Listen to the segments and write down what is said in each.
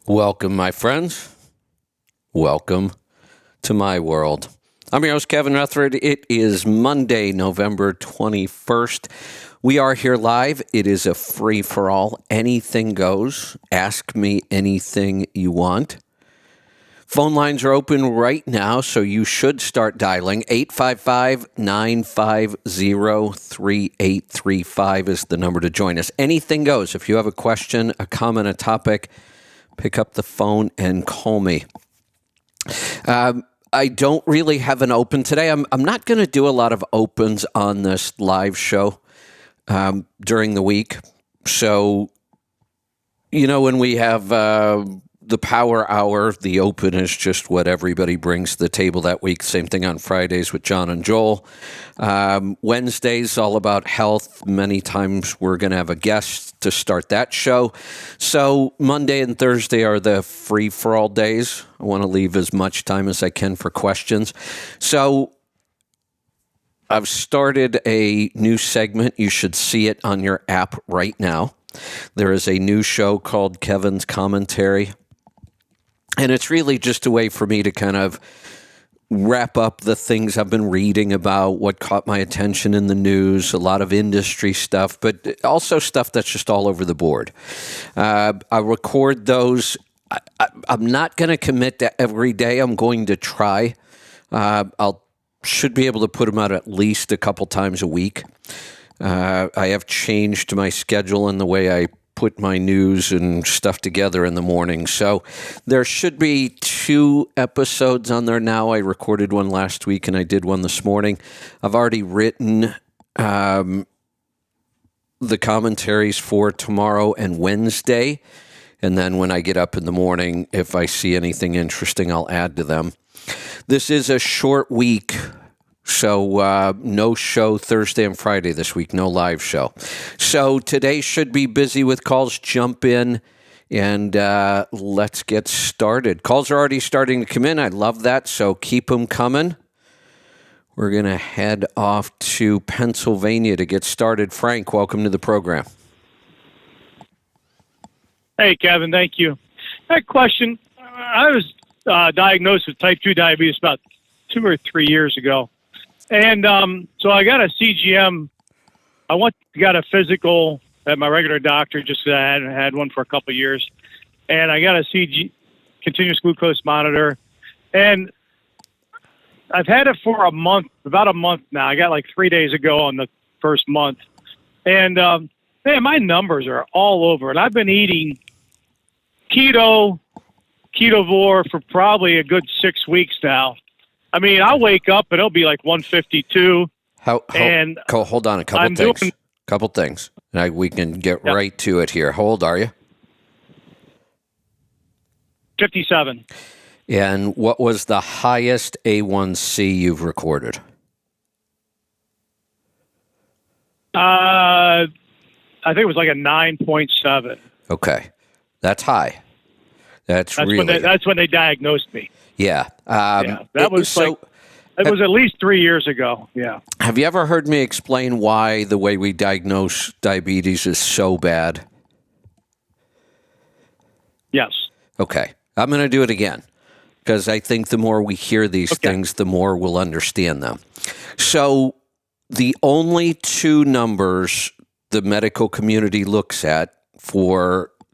Welcome, my friends. Welcome to my world. I'm your host, Kevin Rutherford. It is Monday, November 21st. We are here live. It is a free-for-all. Anything goes. Ask me anything you want. Phone lines are open right now, so you should start dialing. 855-950-3835 is the number to join us. Anything goes. If you have a question, a comment, a topic, pick up the phone and call me. I don't really have an open today. I'm not going to do a lot of opens on this live show during the week. So, when we have the Power Hour, the open is just what everybody brings to the table that week. Same thing on Fridays with John and Joel. Wednesdays, all about health. Many times we're going to have a guest to start that show. So Monday and Thursday are the free-for-all days. I want to leave as much time as I can for questions. So I've started a new segment. You should see it on your app right now. There is a new show called Kevin's Commentary. And it's really just a way for me to kind of wrap up the things I've been reading about, what caught my attention in the news, a lot of industry stuff, but also stuff that's just all over the board. I record those. I'm not going to commit to every day. I'm going to try. Should be able to put them out at least a couple times a week. I have changed my schedule in the way I put my news and stuff together in the morning. So there should be 2 episodes on there now. I recorded one last week and I did one this morning. I've already written the commentaries for tomorrow and Wednesday. And then when I get up in the morning, if I see anything interesting, I'll add to them. This is a short week. So no show Thursday and Friday this week, no live show. So today should be busy with calls. Jump in and let's get started. Calls are already starting to come in. I love that, so keep them coming. We're going to head off to Pennsylvania to get started. Frank, welcome to the program. Hey, Kevin, thank you. That question, I was diagnosed with type 2 diabetes about 2 or 3 years ago. And so I got a CGM. I got a physical at my regular doctor, just I hadn't had one for a couple of years. And I got a continuous glucose monitor. And I've had it for about a month now. I got like 3 days ago on the first month. And, man, my numbers are all over. And I've been eating ketovore for probably a good 6 weeks now. I mean, I'll wake up and it'll be like 152. Hold on, a couple things. We can get right to it here. How old are you? 57. And what was the highest A1C you've recorded? I think it was like a 9.7. Okay, that's high. That's when they diagnosed me. Yeah. That was it was at least 3 years ago. Yeah. Have you ever heard me explain why the way we diagnose diabetes is so bad? Yes. Okay. I'm going to do it again because I think the more we hear these things, the more we'll understand them. So the only 2 numbers the medical community looks at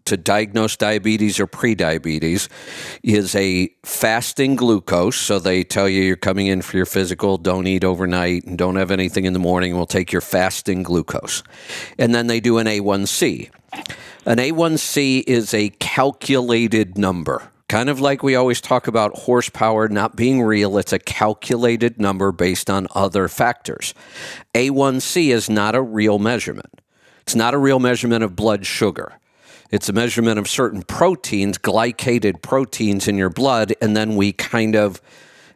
to diagnose diabetes or prediabetes is a fasting glucose. So they tell you you're coming in for your physical, don't eat overnight, and don't have anything in the morning. We'll take your fasting glucose. And then they do an A1C. An A1C is a calculated number. Kind of like we always talk about horsepower not being real. It's a calculated number based on other factors. A1C is not a real measurement. It's not a real measurement of blood sugar. It's a measurement of certain proteins, glycated proteins in your blood, and then we kind of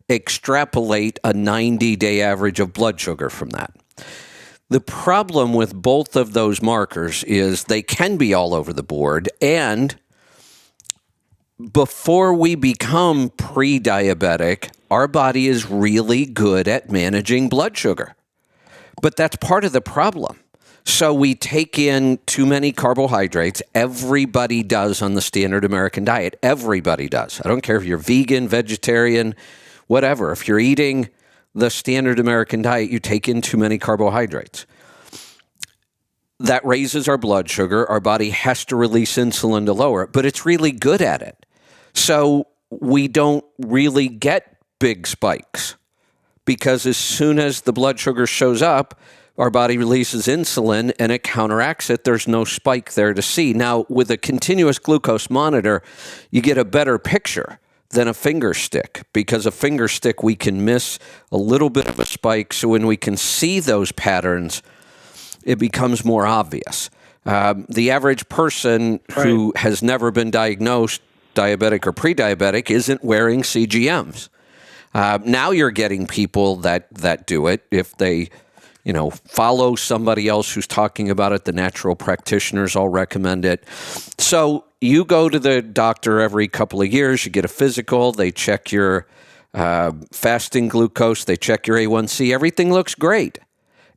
extrapolate a 90-day average of blood sugar from that. The problem with both of those markers is they can be all over the board, and before we become pre-diabetic, our body is really good at managing blood sugar. But that's part of the problem. So we take in too many carbohydrates. Everybody does on the standard American diet. Everybody does. I don't care if you're vegan, vegetarian, whatever. If you're eating the standard American diet, you take in too many carbohydrates. That raises our blood sugar. Our body has to release insulin to lower it, but it's really good at it. So we don't really get big spikes because as soon as the blood sugar shows up, our body releases insulin and it counteracts it. There's no spike there to see. Now, with a continuous glucose monitor, you get a better picture than a finger stick because a finger stick, we can miss a little bit of a spike. So when we can see those patterns, it becomes more obvious. The average person who has never been diagnosed diabetic or pre-diabetic isn't wearing CGMs. Now you're getting people that do it if they follow somebody else who's talking about it. The natural practitioners all recommend it. So you go to the doctor every couple of years, you get a physical, they check your fasting glucose, they check your A1C, everything looks great.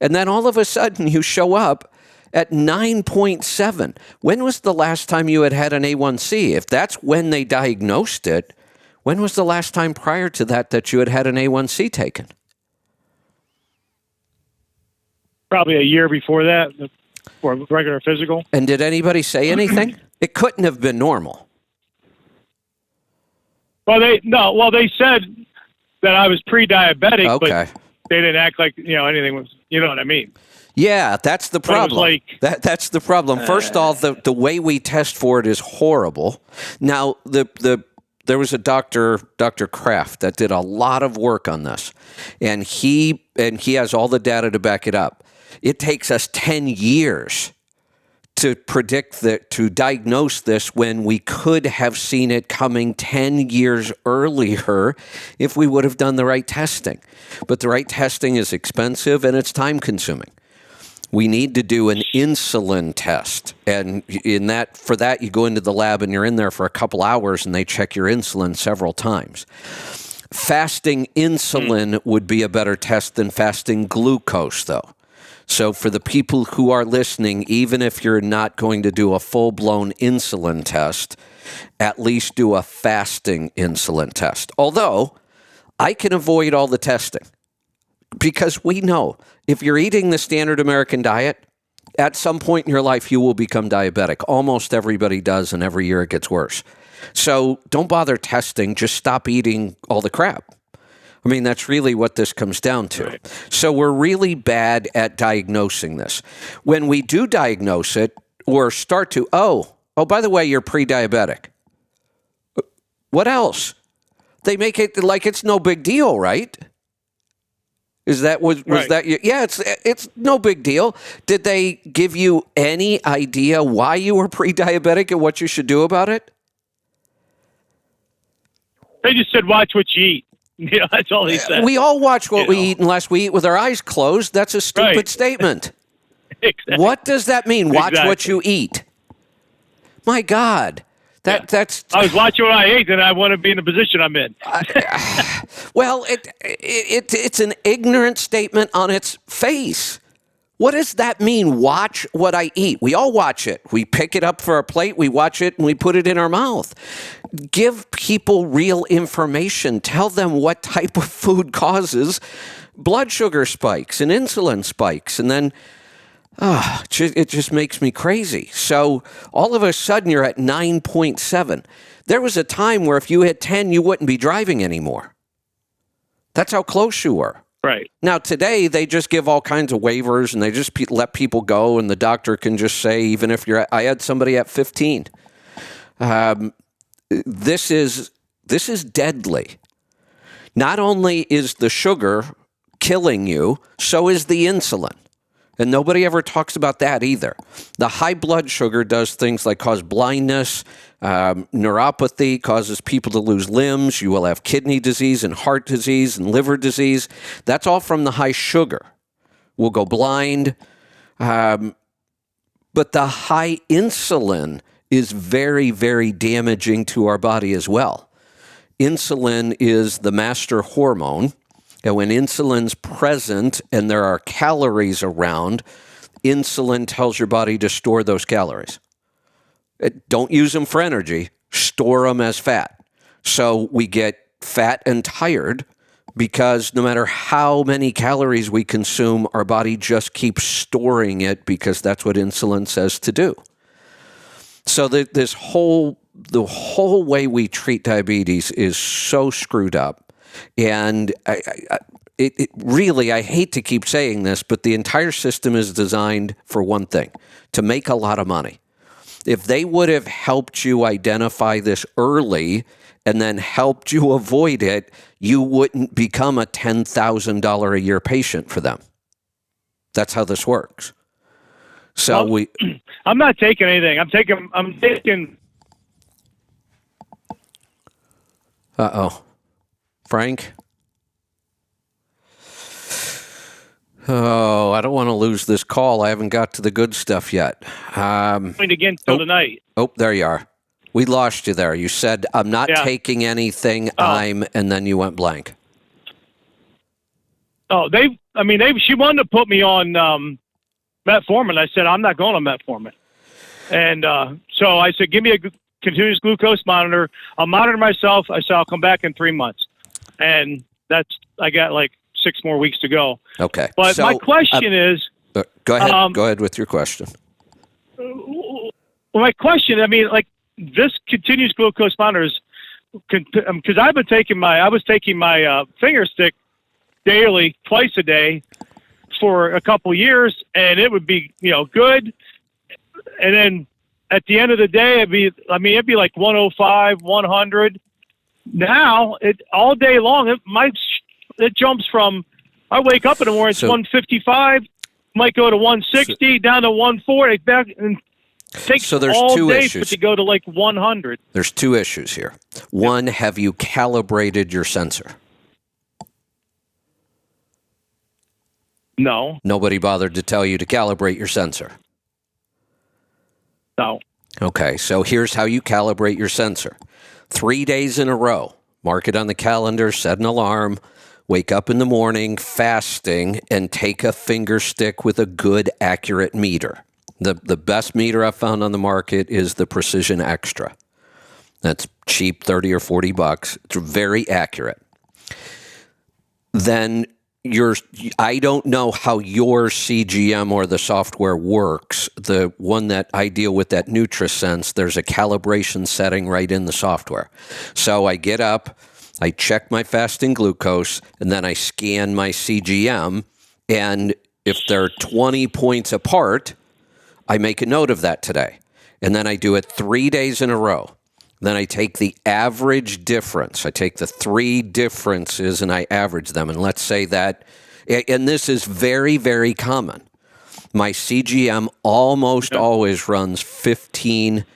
And then all of a sudden you show up at 9.7. When was the last time you had an A1C? If that's when they diagnosed it, when was the last time prior to that you had an A1C taken? Probably a year before that, for a regular physical. And did anybody say anything? It couldn't have been normal. Well, they said that I was pre-diabetic, okay. But they didn't act like anything was. You know what I mean? Yeah, that's the problem. That's the problem. First off, the way we test for it is horrible. Now, there was a Dr. Kraft that did a lot of work on this, and he has all the data to back it up. It takes us 10 years to to diagnose this when we could have seen it coming 10 years earlier if we would have done the right testing. But the right testing is expensive and it's time consuming. We need to do an insulin test. And for that, you go into the lab and you're in there for a couple hours and they check your insulin several times. Fasting insulin would be a better test than fasting glucose, though. So for the people who are listening, even if you're not going to do a full-blown insulin test, at least do a fasting insulin test. Although, I can avoid all the testing because we know if you're eating the standard American diet, at some point in your life, you will become diabetic. Almost everybody does, and every year it gets worse. So don't bother testing. Just stop eating all the crap. I mean, that's really what this comes down to. Right. So we're really bad at diagnosing this. When we do diagnose it or start to, oh, by the way, you're pre-diabetic. What else? They make it like it's no big deal, right? Was right. That? Yeah, it's no big deal. Did they give you any idea why you were pre-diabetic and what you should do about it? They just said, watch what you eat. Yeah, that's all he said. We all watch what we eat unless we eat with our eyes closed. That's a stupid statement. Exactly. What does that mean? Watch what you eat. My God. That's. I was watching what I ate, and I want to be in the position I'm in. Well, it's an ignorant statement on its face. What does that mean? Watch what I eat. We all watch it. We pick it up for our plate, we watch it, and we put it in our mouth. Give people real information. Tell them what type of food causes blood sugar spikes and insulin spikes. And then it just makes me crazy. So all of a sudden you're at 9.7. There was a time where if you had 10, you wouldn't be driving anymore. That's how close you were. Right. Now, today, they just give all kinds of waivers and they just let people go, and the doctor can just say, even if I had somebody at 15. This is deadly. Not only is the sugar killing you, so is the insulin. And nobody ever talks about that either. The high blood sugar does things like cause blindness, neuropathy, causes people to lose limbs. You will have kidney disease and heart disease and liver disease. That's all from the high sugar. We'll go blind. But the high insulin is very, very damaging to our body as well. Insulin is the master hormone. And when insulin's present and there are calories around, insulin tells your body to store those calories. Don't use them for energy. Store them as fat. So we get fat and tired because no matter how many calories we consume, our body just keeps storing it because that's what insulin says to do. So the whole way we treat diabetes is so screwed up. And it really, I hate to keep saying this, but the entire system is designed for one thing, to make a lot of money. If they would have helped you identify this early and then helped you avoid it, you wouldn't become a $10,000 a year patient for them. That's how this works. So I'm not taking anything. I'm taking. Uh-oh. Frank? Oh, I don't want to lose this call. I haven't got to the good stuff yet. Again till tonight. Oh, there you are. We lost you there. You said, I'm not taking anything, and then you went blank. Oh, she wanted to put me on metformin. I said, I'm not going on metformin. And so I said, give me a continuous glucose monitor. I'll monitor myself. I said, I'll come back in 3 months. And I got like 6 more weeks to go. Okay. But so, my question is... Go ahead. Go ahead with your question. Well, my question, this continuous glucose monitor is... Because I was taking my finger stick daily, twice a day, for a couple years, and it would be, good. And then at the end of the day, it'd be like 105, 100. Now, all day long, it jumps from, I wake up in the morning, it's 155, might go to 160, down to 140, back, and takes there's all two day issues. to go to like 100. There's 2 issues here. One, have you calibrated your sensor? No. Nobody bothered to tell you to calibrate your sensor? No. Okay, so here's how you calibrate your sensor. 3 days in a row, mark it on the calendar, set an alarm, wake up in the morning fasting, and take a finger stick with a good, accurate meter. The best meter I've found on the market is the Precision Extra. That's cheap, $30 or $40. It's very accurate. Then I don't know how your CGM or the software works. The one that I deal with, that NutriSense, there's a calibration setting right in the software. So I get up, I check my fasting glucose, and then I scan my CGM. And if they're 20 points apart, I make a note of that today. And then I do it 3 days in a row. Then I take the average difference. I take the 3 differences and I average them. And let's say that, and this is very, very common. My CGM almost always runs 15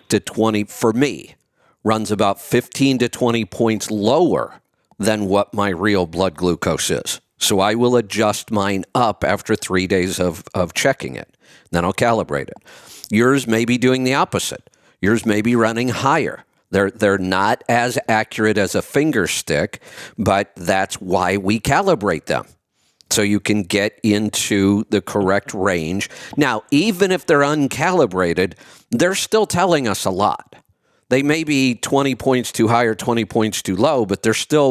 to 20, for me, runs about 15 to 20 points lower than what my real blood glucose is. So I will adjust mine up after 3 days of checking it. Then I'll calibrate it. Yours may be doing the opposite. Yours may be running higher. They're not as accurate as a finger stick, but that's why we calibrate them. So you can get into the correct range. Now, even if they're uncalibrated, they're still telling us a lot. They may be 20 points too high or 20 points too low, but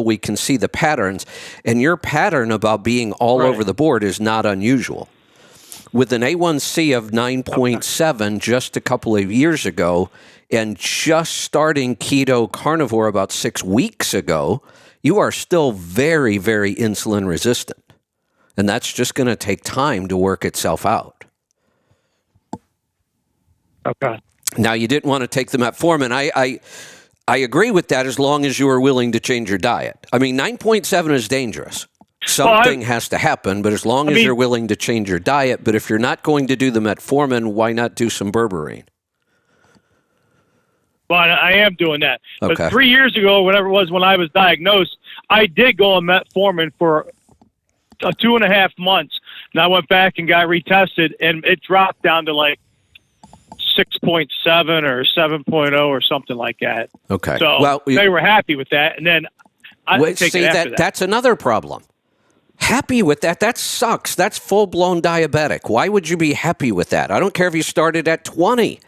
we can see the patterns. And your pattern about being all over the board is not unusual. With an A1C of 9.7 just a couple of years ago, and just starting keto carnivore about 6 weeks ago, you are still very, very insulin resistant. And that's just going to take time to work itself out. Okay. Now, you didn't want to take the metformin. I agree with that as long as you are willing to change your diet. I mean, 9.7 is dangerous. Something has to happen, but as long as you're willing to change your diet. But if you're not going to do the metformin, why not do some berberine? Well, I am doing that. Okay. But 3 years ago, whatever it was when I was diagnosed, I did go on metformin for 2.5 months. And I went back and got retested, and it dropped down to like 6.7 or 7.0 or something like that. Okay. So they were happy with that. And then I take it after that. That's another problem. Happy with that? That sucks. That's full-blown diabetic. Why would you be happy with that? I don't care if you started at 20.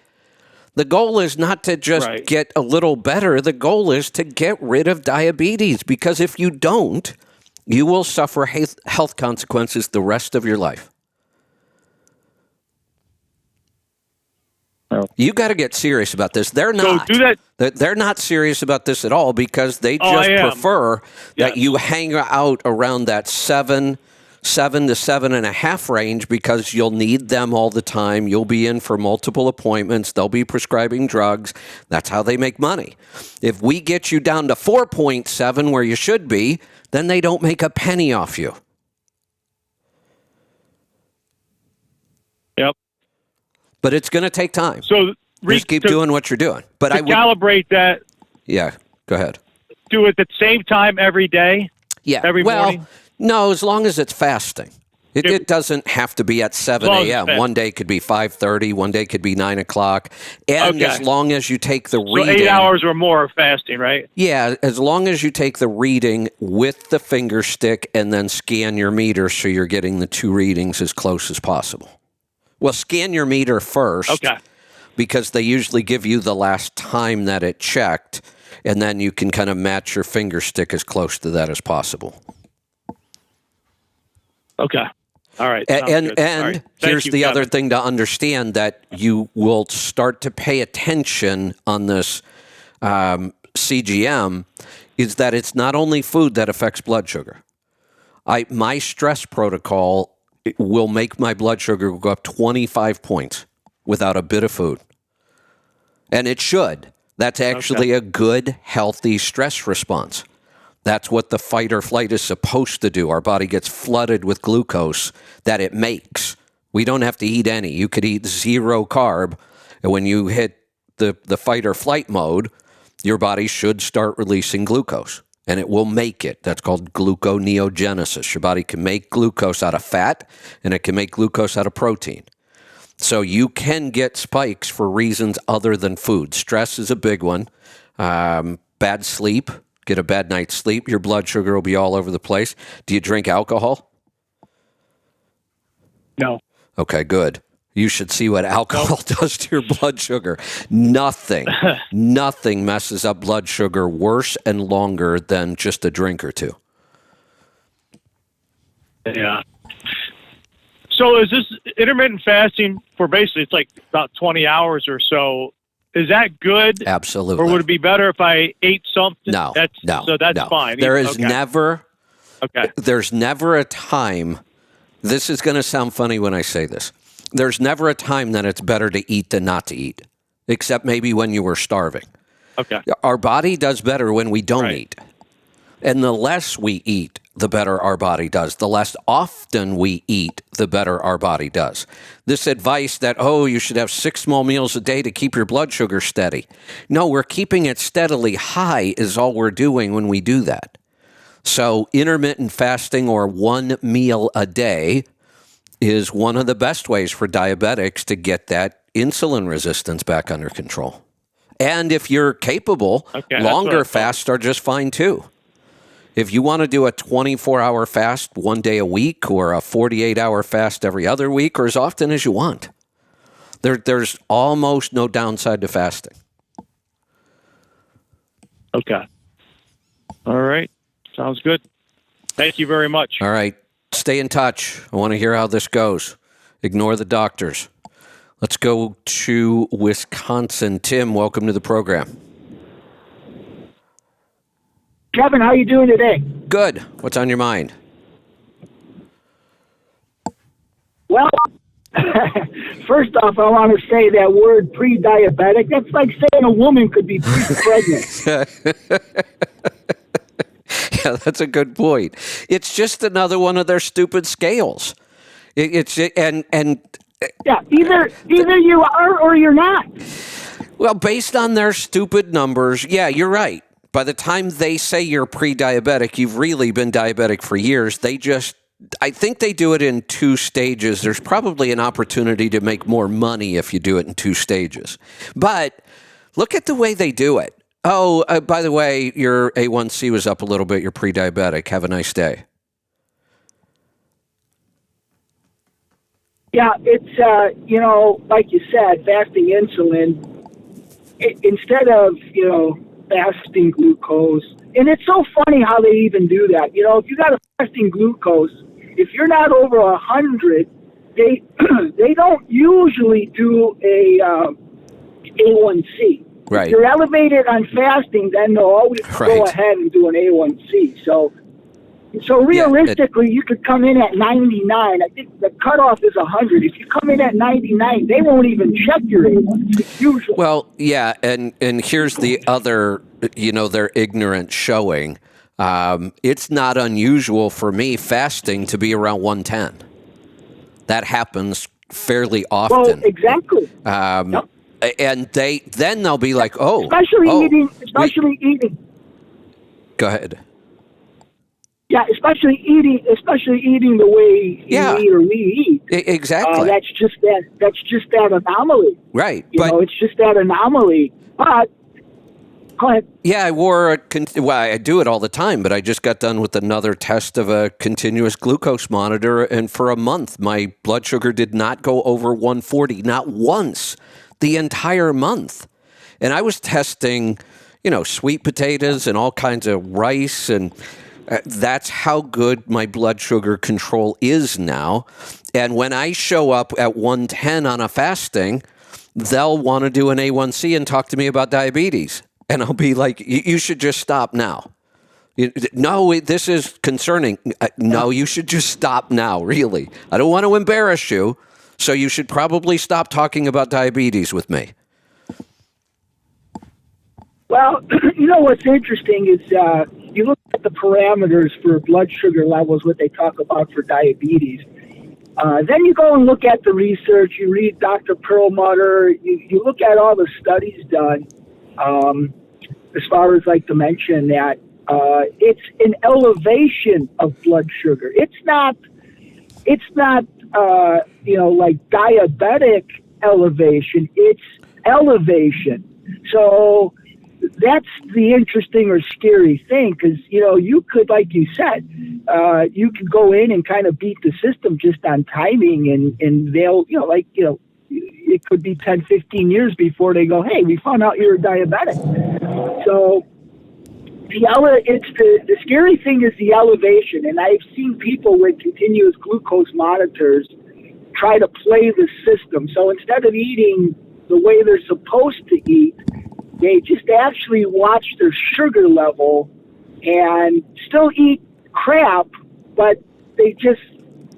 The goal is not to just Right. get a little better. The goal is to get rid of diabetes, because if you don't, you will suffer health consequences the rest of your life. Oh. You got to get serious about this. They're So not. do that. They're not serious about this at all, because they Oh, just I am. prefer that Yes. you hang out around that 7 to 7.5 range, because you'll need them all the time. You'll be in for multiple appointments. They'll be prescribing drugs. That's how they make money. If we get you down to 4.7 where you should be, then they don't make a penny off you. Yep. But it's going to take time. So Just keep doing what you're doing. But to I would, calibrate that. yeah, go ahead. Do it at the same time every day. Yeah. Every morning? No, as long as it's fasting. It doesn't have to be at 7 long as it's a.m. fasting. One day could be 5:30. One day could be 9 o'clock. And Okay. as long as you take the So reading. 8 hours or more of fasting, right? Yeah, as long as you take the reading with the finger stick and then scan your meter so you're getting the two readings as close as possible. Well, scan your meter first. Okay. Because they usually give you the last time that it checked, and then you can kind of match your finger stick as close to that as possible. Okay. All right. And Sounds good. All and right. Thank here's you, the other Kevin. thing to understand, that you will start to pay attention on this CGM, is that it's not only food that affects blood sugar. My stress protocol will make my blood sugar go up 25 points without a bit of food. And it should. That's actually a good, healthy stress response. That's what the fight or flight is supposed to do. Our body gets flooded with glucose that it makes. We don't have to eat any. You could eat 0 carb, and when you hit the fight or flight mode, your body should start releasing glucose, and it will make it. That's called gluconeogenesis. Your body can make glucose out of fat, and it can make glucose out of protein. So you can get spikes for reasons other than food. Stress is a big one. Bad sleep. Get a bad night's sleep. Your blood sugar will be all over the place. Do you drink alcohol? No. Okay, good. You should see what alcohol does to your blood sugar. Nothing messes up blood sugar worse and longer than just a drink or two. Yeah. So is this intermittent fasting for basically, it's like about 20 hours or so? Is that good? Absolutely. Or would it be better if I ate something? No. So that's no. fine. There is Okay. never Okay. There's never a time, this is going to sound funny when I say this, there's never a time that it's better to eat than not to eat, except maybe when you were starving. Okay. Our body does better when we don't Right. eat. And the less we eat, the better our body does. The less often we eat, the better our body does. This advice that, you should have 6 small meals a day to keep your blood sugar steady. No, we're keeping it steadily high is all we're doing when we do that. So intermittent fasting, or 1 meal a day, is one of the best ways for diabetics to get that insulin resistance back under control. And if you're capable, Okay, that's what I longer thought. fasts are just fine too. If you want to do a 24-hour fast 1 day a week, or a 48-hour fast every other week, or as often as you want, there's almost no downside to fasting. Okay. All right. Sounds good. Thank you very much. All right. Stay in touch. I want to hear how this goes. Ignore the doctors. Let's go to Wisconsin. Tim, welcome to the program. Kevin, how you doing today? Good. What's on your mind? Well, first off, I want to say that word pre-diabetic, that's like saying a woman could be pre-pregnant. Yeah, that's a good point. It's just another one of their stupid scales. And Yeah, either you are or you're not. well, based on their stupid numbers, yeah, you're right. By the time they say you're pre-diabetic, you've really been diabetic for years. I think they do it in 2 stages. There's probably an opportunity to make more money if you do it in 2 stages. But look at the way they do it. Oh, by the way, your A1C was up a little bit. You're pre-diabetic. Have a nice day. Yeah, it's, like you said, fasting insulin, instead of, fasting glucose. And it's so funny how they even do that. If you got a fasting glucose, if you're not over 100, they they don't usually do a A1C. Right. If you're elevated on fasting, then they'll always go ahead and do an A1C. So realistically, you could come in at 99. I think the cutoff is 100. If you come in at 99, they won't even check your A1C usually. Well, yeah, and here's the other, their ignorance showing. It's not unusual for me fasting to be around 110. That happens fairly often. Well, exactly. Yep. And they'll be like, especially eating. Go ahead. Yeah, especially eating the way you eat or we eat. Exactly. That's just that anomaly. Right. It's just that anomaly. But go ahead. Yeah, I do it all the time, but I just got done with another test of a continuous glucose monitor, and for a month, my blood sugar did not go over 140, not once, the entire month. And I was testing, sweet potatoes and all kinds of rice, and that's how good my blood sugar control is now. And when I show up at 110 on a fasting, they'll want to do an A1C and talk to me about diabetes. And I'll be like, you should just stop now. No, this is concerning. No, you should just stop now, really. I don't want to embarrass you, so you should probably stop talking about diabetes with me. Well, what's interesting is you look at the parameters for blood sugar levels, what they talk about for diabetes. Then you go and look at the research. You read Dr. Perlmutter. You look at all the studies done. As far as like to mention that it's an elevation of blood sugar. It's not like diabetic elevation. It's elevation. So that's the interesting or scary thing, because you could, like you said, you could go in and kind of beat the system just on timing, and they'll it could be 10, 15 years before they go, hey, we found out you're diabetic. So the scary thing is the elevation, and I've seen people with continuous glucose monitors try to play the system. So instead of eating the way they're supposed to eat, they just actually watch their sugar level and still eat crap, but they just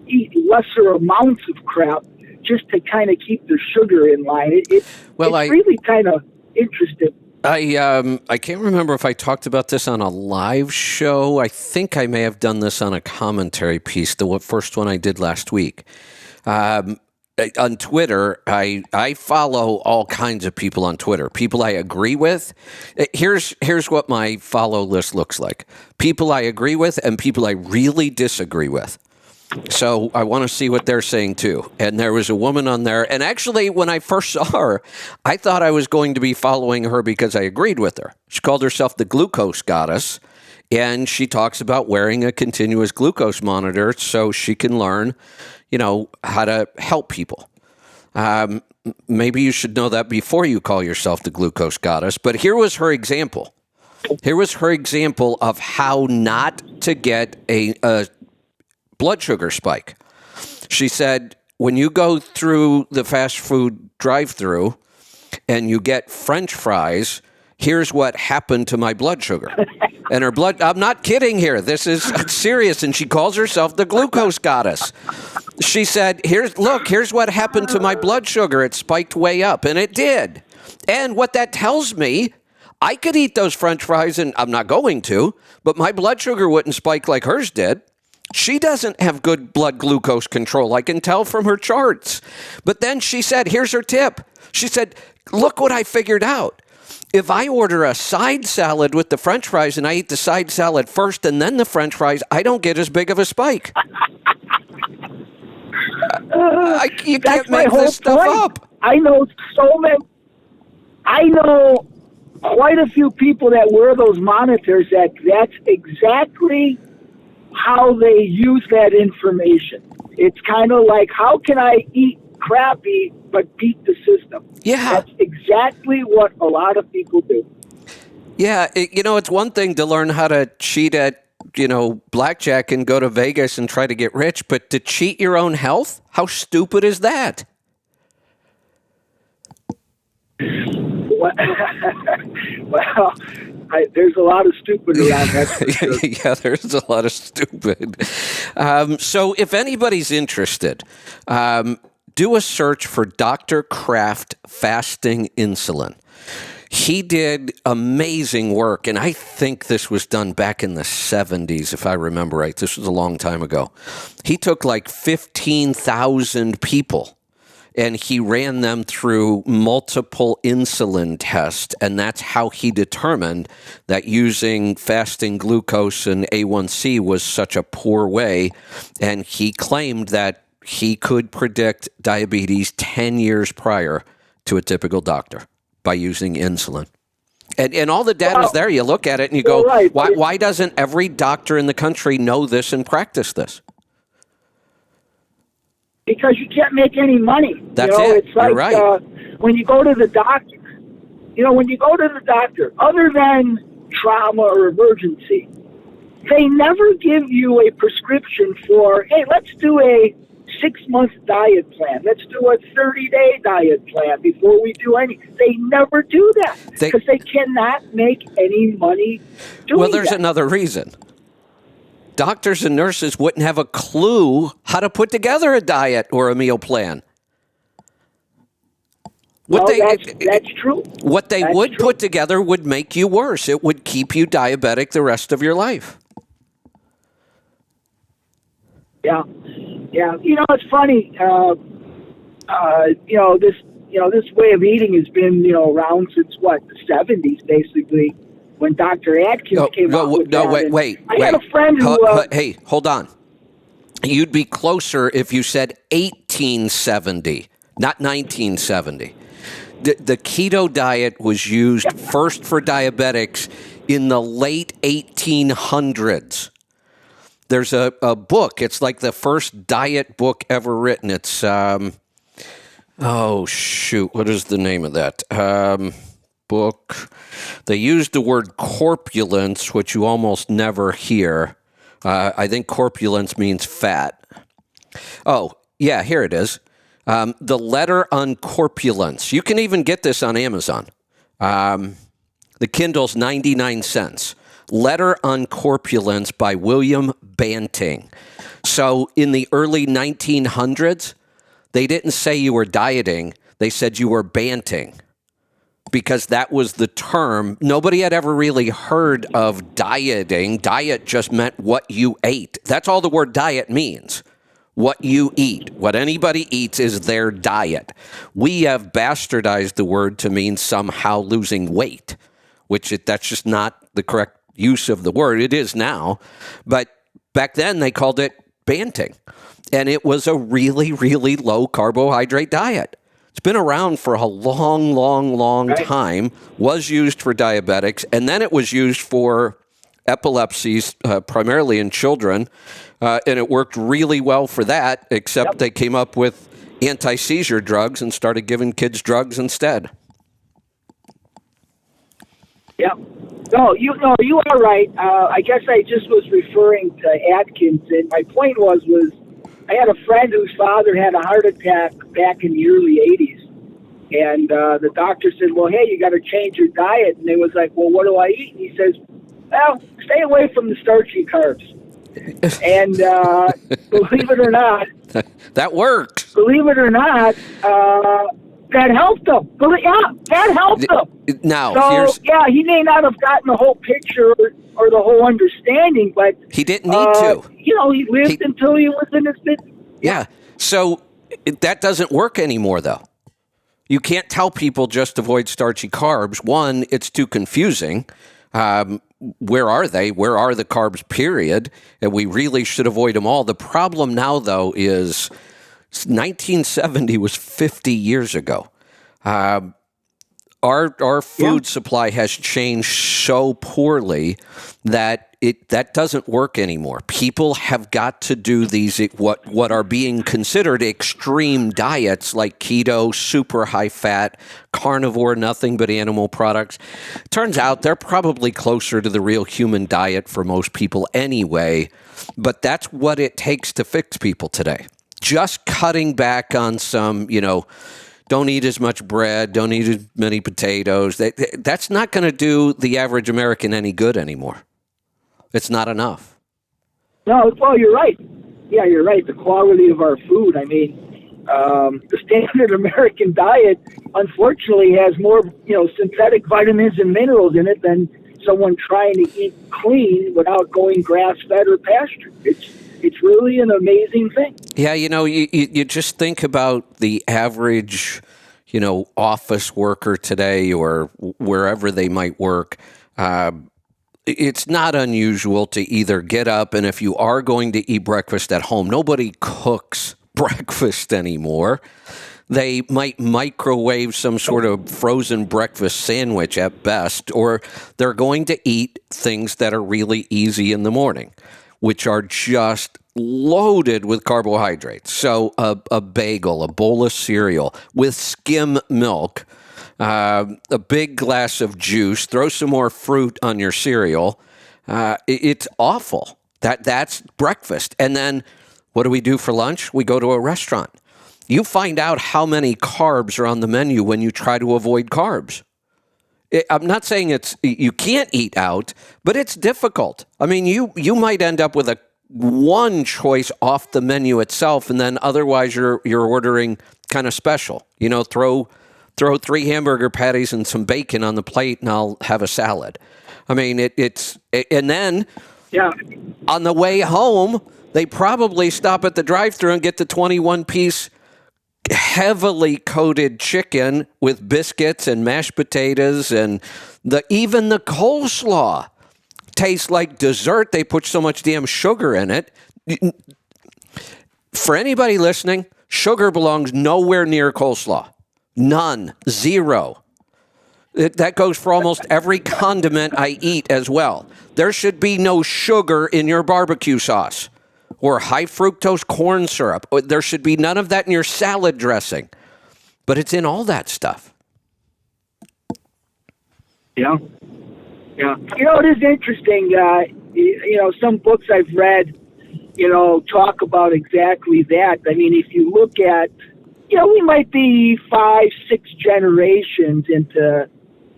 eat lesser amounts of crap just to kind of keep their sugar in line. It's really kind of interesting. I can't remember if I talked about this on a live show. I think I may have done this on a commentary piece, the first one I did last week. On Twitter, I follow all kinds of people on Twitter. People I agree with. Here's what my follow list looks like. People I agree with and people I really disagree with. So I want to see what they're saying too. And there was a woman on there. And actually, when I first saw her, I thought I was going to be following her because I agreed with her. She called herself the Glucose Goddess. And she talks about wearing a continuous glucose monitor so she can learn, how to help people. Maybe you should know that before you call yourself the Glucose Goddess. But here was her example. Here was her example of how not to get a blood sugar spike. She said, when you go through the fast food drive-through and you get French fries, here's what happened to my blood sugar. And her blood, I'm not kidding here. This is serious. And she calls herself the Glucose Goddess. She said, here's what happened to my blood sugar. It spiked way up. And it did. And what that tells me, I could eat those French fries, and I'm not going to, but my blood sugar wouldn't spike like hers did. She doesn't have good blood glucose control. I can tell from her charts. But then she said, here's her tip. She said, look what I figured out. If I order a side salad with the French fries and I eat the side salad first and then the French fries, I don't get as big of a spike. You can't make this stuff up. I know quite a few people that wear those monitors that's exactly how they use that information. It's kind of like, how can I eat crappy but beat the system? Yeah. That's exactly what a lot of people do. Yeah, it's one thing to learn how to cheat at, blackjack and go to Vegas and try to get rich, but to cheat your own health? How stupid is that? Well, there's a lot of stupid around that. For sure. Yeah, there's a lot of stupid. So if anybody's interested, do a search for Dr. Kraft fasting insulin. He did amazing work, and I think this was done back in the 70s, if I remember right. This was a long time ago. He took like 15,000 people, and he ran them through multiple insulin tests, and that's how he determined that using fasting glucose and A1C was such a poor way, and he claimed that he could predict diabetes 10 years prior to a typical doctor by using insulin. And all the data is there. You look at it and you go, right. Why doesn't every doctor in the country know this and practice this? Because you can't make any money. That's it. It's like You're right. When you go to the doctor, other than trauma or emergency, they never give you a prescription for, hey, let's do a 6-month diet plan. Let's do a 30-day diet plan before we do anything. They never do that because they cannot make any money doing that. Well, there's another reason. Doctors and nurses wouldn't have a clue how to put together a diet or a meal plan. That's true. What they would put together would make you worse. It would keep you diabetic the rest of your life. Yeah. It's funny. This way of eating has been, around since the 70s, basically, when Dr. Atkins came out with that. Wait. I had a friend who. Hey, hold on. You'd be closer if you said 1870, not 1970. The keto diet was used first for diabetics in the late 1800s. There's a book. It's like the first diet book ever written. It's, what is the name of that book? They used the word corpulence, which you almost never hear. I think corpulence means fat. Oh, yeah, here it is. The Letter on Corpulence. You can even get this on Amazon. The Kindle's 99 cents. Letter on Corpulence by William Banting. So in the early 1900s, they didn't say you were dieting. They said you were banting because that was the term. Nobody had ever really heard of dieting. Diet just meant what you ate. That's all the word diet means. What you eat. What anybody eats is their diet. We have bastardized the word to mean somehow losing weight, that's just not the correct use of the word. It is now. But back then they called it banting. And it was a really, really low carbohydrate diet. It's been around for a long time, was used for diabetics, and then it was used for epilepsies, primarily in children, and it worked really well for that, except they came up with anti-seizure drugs and started giving kids drugs instead. Yep. No, you are right. I guess I just was referring to Atkins, and my point was I had a friend whose father had a heart attack back in the early 80s, and the doctor said, well, hey, you got to change your diet, and they was like, well, what do I eat? And he says, well, stay away from the starchy carbs. And believe it or not, that worked. Believe it or not, that helped him. That helped him. Now, he may not have gotten the whole picture or the whole understanding, but he didn't need to. He lived until he was in his 50s. Yeah. So that doesn't work anymore, though. You can't tell people just avoid starchy carbs. One, it's too confusing. Where are they? Where are the carbs, period? And we really should avoid them all. The problem now, though, is 1970 was 50 years ago. Our food supply has changed so poorly that that doesn't work anymore. People have got to do these what are being considered extreme diets like keto, super high fat, carnivore, nothing but animal products. Turns out they're probably closer to the real human diet for most people anyway, but that's what it takes to fix people today. Just cutting back on some, don't eat as much bread, don't eat as many potatoes. That's not going to do the average American any good anymore. It's not enough. No, well, you're right. Yeah, you're right. The quality of our food. I mean, the standard American diet, unfortunately, has more, synthetic vitamins and minerals in it than someone trying to eat clean without going grass-fed or pasture. It's really an amazing thing. Yeah, you just think about the average, office worker today or wherever they might work. It's not unusual to either get up, and if you are going to eat breakfast at home, nobody cooks breakfast anymore. They might microwave some sort of frozen breakfast sandwich at best, or they're going to eat things that are really easy in the morning, which are just loaded with carbohydrates. So a bagel, a bowl of cereal with skim milk, a big glass of juice, throw some more fruit on your cereal. It's awful. That's breakfast. And then what do we do for lunch? We go to a restaurant. You find out how many carbs are on the menu when you try to avoid carbs. I'm not saying you can't eat out, but it's difficult. I mean, you might end up with one choice off the menu itself, and then otherwise you're ordering kind of special. Throw 3 hamburger patties and some bacon on the plate, and I'll have a salad. I mean, and then on the way home, they probably stop at the drive-thru and get the 21-piece heavily coated chicken with biscuits and mashed potatoes, and even the coleslaw tastes like dessert. They put so much damn sugar in it. For anybody listening, sugar belongs nowhere near coleslaw. None. Zero. That goes for almost every condiment I eat as well. There should be no sugar in your barbecue sauce or high fructose corn syrup. There should be none of that in your salad dressing. But it's in all that stuff. Yeah. Yeah. It is interesting. Some books I've read, talk about exactly that. I mean, if you look at, we might be 5-6 generations into,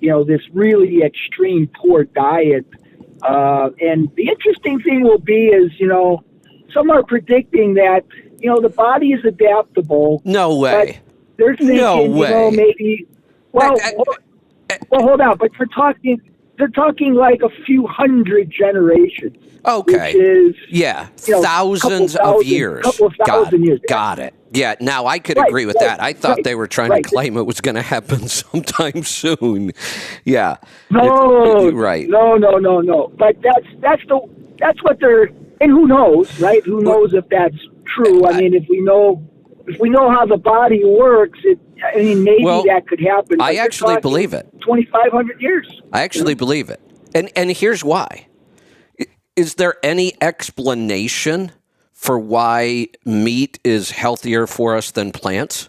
this really extreme poor diet. And the interesting thing will be is, some are predicting that, the body is adaptable. No way. They're thinking, maybe, well, hold on, but they're talking like a few hundred generations. Okay. Which is, thousands of years. Couple of thousand years. Got it. Yeah, now I could agree with that. I thought they were trying to claim it was going to happen sometime soon. Yeah. No. Right. No. But that's what they're, and who knows, right? Who knows if that's true? I mean, if we know how the body works, maybe that could happen. I actually believe it. 2,500 years. I actually believe it. And here's why. Is there any explanation for why meat is healthier for us than plants?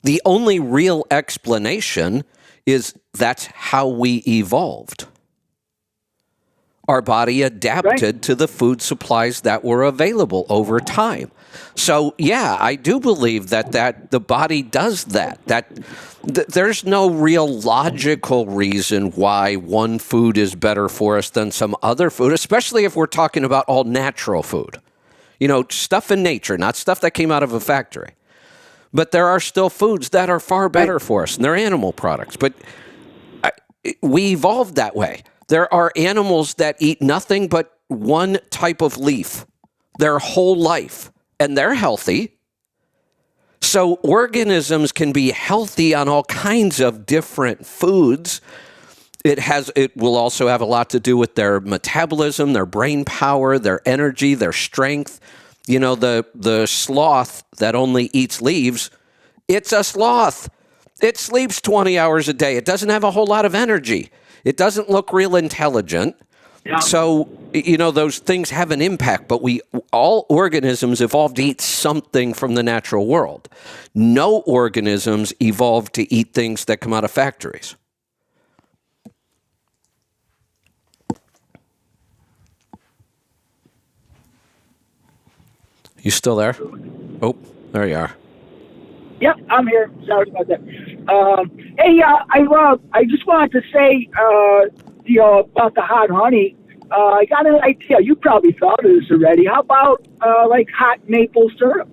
The only real explanation is that's how we evolved. Our body adapted to the food supplies that were available over time. So, I do believe that the body does that. There's no real logical reason why one food is better for us than some other food, especially if we're talking about all natural food. Stuff in nature, not stuff that came out of a factory. But there are still foods that are far better for us, and they're animal products. But we evolved that way. There are animals that eat nothing but one type of leaf their whole life, and they're healthy. So organisms can be healthy on all kinds of different foods. It will also have a lot to do with their metabolism, their brain power, their energy, their strength. The sloth that only eats leaves, it's a sloth. It sleeps 20 hours a day. It doesn't have a whole lot of energy. It doesn't look real intelligent. So, those things have an impact, but all organisms evolved to eat something from the natural world. No organisms evolved to eat things that come out of factories. You still there? Oh, there you are. Yep, I'm here. Sorry about that. Hey, I just wanted to say, about the hot honey. I got an idea. You probably thought of this already. How about like hot maple syrup?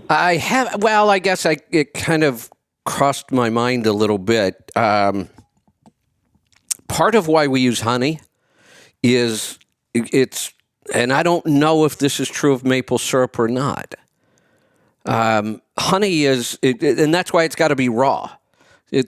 I have. Well, I guess it kind of crossed my mind a little bit. Part of why we use honey is it's, and I don't know if this is true of maple syrup or not. Honey is, and that's why it's got to be raw.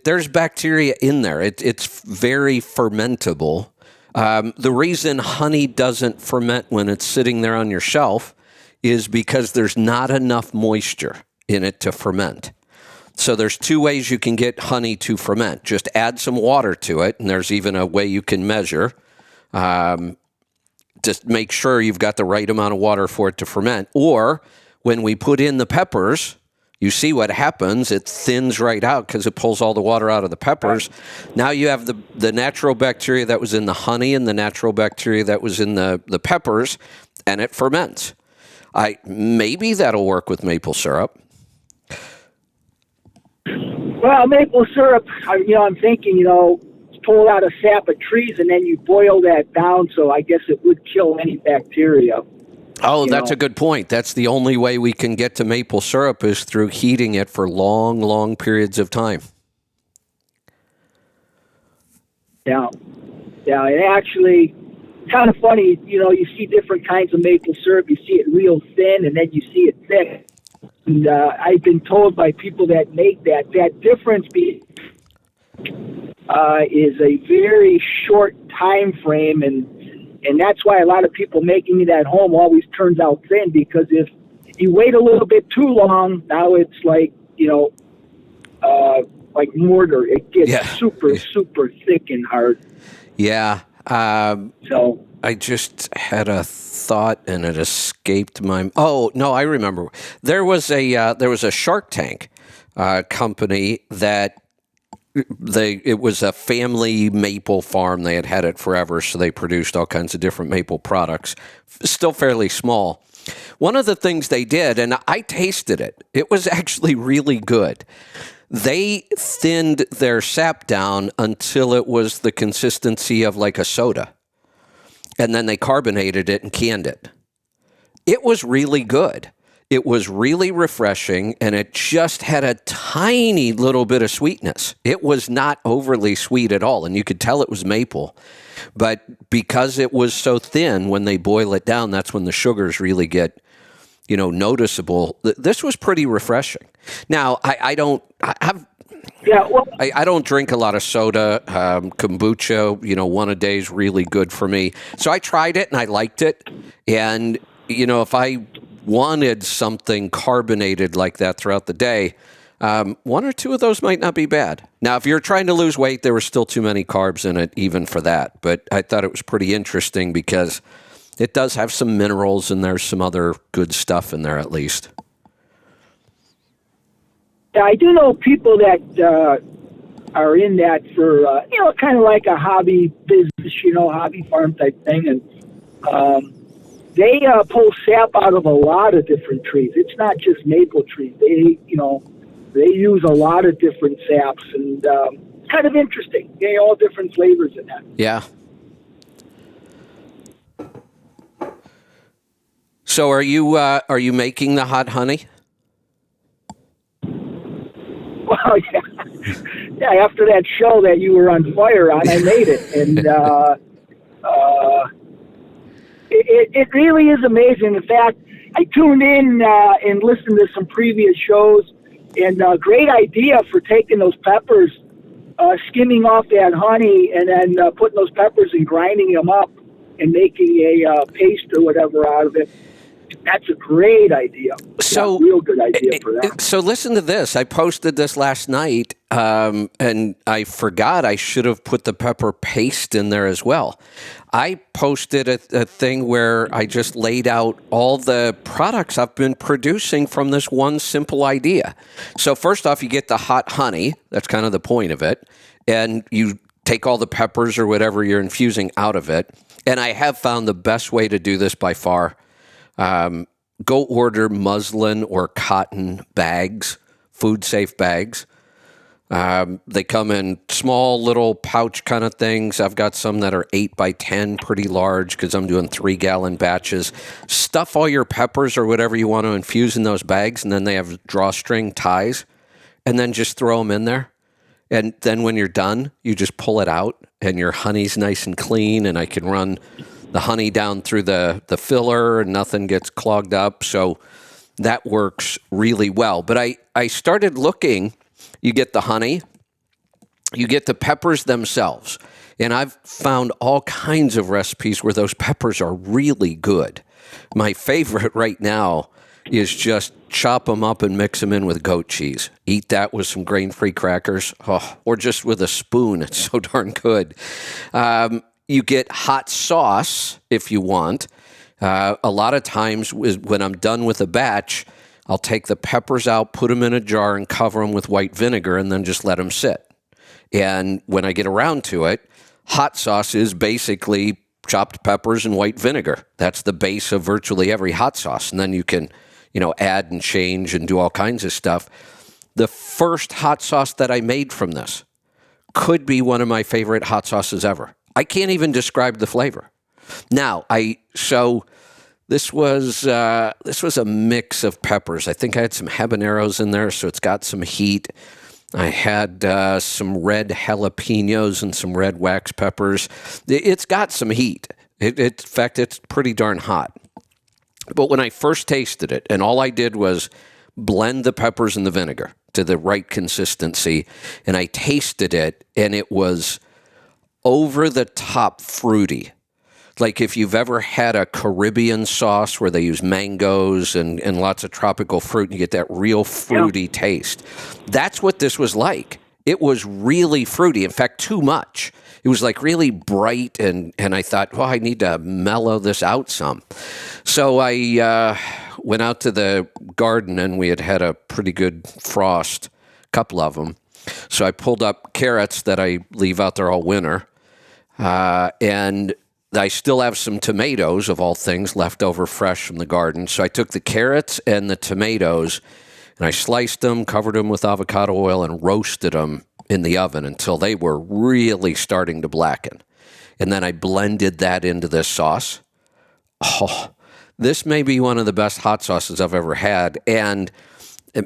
There's bacteria in there. It's very fermentable. The reason honey doesn't ferment when it's sitting there on your shelf is because there's not enough moisture in it to ferment. So there's two ways you can get honey to ferment. Just add some water to it, and there's even a way you can measure. Just make sure you've got the right amount of water for it to ferment. Or when we put in the peppers, you see what happens. It thins right out because it pulls all the water out of the peppers. Now you have the natural bacteria that was in the honey and the natural bacteria that was in the peppers, and it ferments. Maybe that'll work with maple syrup. Well, maple syrup, I'm thinking, it's pulled out of sap of trees, and then you boil that down, so I guess it would kill any bacteria. Oh, that's a good point. That's the only way we can get to maple syrup is through heating it for long, long periods of time. Yeah, and actually, kind of funny, you see different kinds of maple syrup. You see it real thin, and then you see it thick. And I've been told by people that make that difference is a very short time frame, and that's why a lot of people making it at home always turns out thin, because if you wait a little bit too long, now it's like, like mortar. It gets super thick and hard. Yeah. So I just had a thought and it escaped my. Oh no, I remember. There was a Shark Tank company that it was a family maple farm. They had it forever, so they produced all kinds of different maple products. Still fairly small. One of the things they did, and I tasted it, it was actually really good. They thinned their sap down until it was the consistency of like a soda. And then they carbonated it and canned it. It was really good. It was really refreshing, and it just had a tiny little bit of sweetness. It was not overly sweet at all, and you could tell it was maple. But because it was so thin, when they boil it down, that's when the sugars really get, noticeable. This was pretty refreshing. Now, I don't drink a lot of soda. Kombucha, one a day is really good for me. So I tried it and I liked it. And, if I wanted something carbonated like that throughout the day, one or two of those might not be bad. Now, if you're trying to lose weight, there were still too many carbs in it, even for that. But I thought it was pretty interesting because it does have some minerals and there's some other good stuff in there at least. Yeah, I do know people that are in that for, kind of like a hobby business, hobby farm type thing. And they pull sap out of a lot of different trees. It's not just maple trees. They use a lot of different saps, and it's kind of interesting. All different flavors in that. Yeah. So are you making the hot honey? Well, yeah. After that show that you were on fire on, I made it, and it really is amazing. In fact, I tuned in and listened to some previous shows, and great idea for taking those peppers, skimming off that honey, and then putting those peppers and grinding them up and making a paste or whatever out of it. That's a great idea. So, real good idea for that. So listen to this. I posted this last night, and I forgot I should have put the pepper paste in there as well. I posted a thing where I just laid out all the products I've been producing from this one simple idea. So first off, you get the hot honey. That's kind of the point of it. And you take all the peppers or whatever you're infusing out of it. And I have found the best way to do this by far. Go order muslin or cotton bags, food-safe bags. They come in small little pouch kind of things. I've got some that are 8 by 10, pretty large because I'm doing 3-gallon batches. Stuff all your peppers or whatever you want to infuse in those bags, and then they have drawstring ties, and then just throw them in there. And then when you're done, you just pull it out, and your honey's nice and clean, and I can run the honey down through the filler and nothing gets clogged up. So that works really well. But I started looking. You get the honey, you get the peppers themselves. And I've found all kinds of recipes where those peppers are really good. My favorite right now is just chop them up and mix them in with goat cheese. Eat that with some grain-free crackers, or just with a spoon. It's so darn good. You get hot sauce if you want. A lot of times when I'm done with a batch, I'll take the peppers out, put them in a jar, and cover them with white vinegar, and then just let them sit. And when I get around to it, hot sauce is basically chopped peppers and white vinegar. That's the base of virtually every hot sauce. And then you can, add and change and do all kinds of stuff. The first hot sauce that I made from this could be one of my favorite hot sauces ever. I can't even describe the flavor. Now, this was a mix of peppers. I think I had some habaneros in there, so it's got some heat. I had some red jalapenos and some red wax peppers. It's got some heat. In fact, it's pretty darn hot. But when I first tasted it, and all I did was blend the peppers and the vinegar to the right consistency, and I tasted it, and it was over-the-top fruity. Like if you've ever had a Caribbean sauce where they use mangoes and lots of tropical fruit, and you get that real fruity taste. That's what this was like. It was really fruity. In fact, too much. It was like really bright, and I thought, I need to mellow this out some. So I went out to the garden, and we had a pretty good frost, a couple of them. So I pulled up carrots that I leave out there all winter, and I still have some tomatoes, of all things, left over fresh from the garden. So I took the carrots and the tomatoes, and I sliced them, covered them with avocado oil, and roasted them in the oven until they were really starting to blacken. And then I blended that into this sauce. This may be one of the best hot sauces I've ever had. And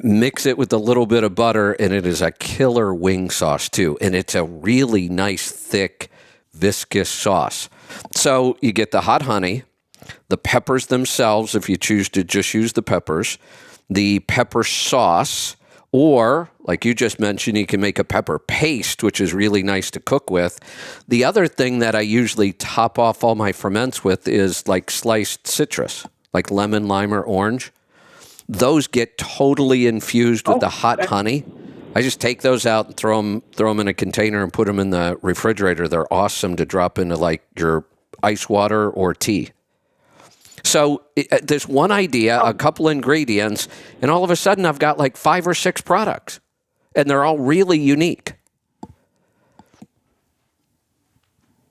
mix it with a little bit of butter, and it is a killer wing sauce, too. And it's a really nice, thick, viscous sauce. So you get the hot honey, the peppers themselves, if you choose to just use the peppers, the pepper sauce, or, like you just mentioned, you can make a pepper paste, which is really nice to cook with. The other thing that I usually top off all my ferments with is like sliced citrus, like lemon, lime, or orange. Those get totally infused with the hot honey. I just take those out and throw them in a container and put them in the refrigerator. They're awesome to drop into like your ice water or tea. So there's one idea, a couple ingredients, and all of a sudden I've got like 5 or 6 products, and they're all really unique.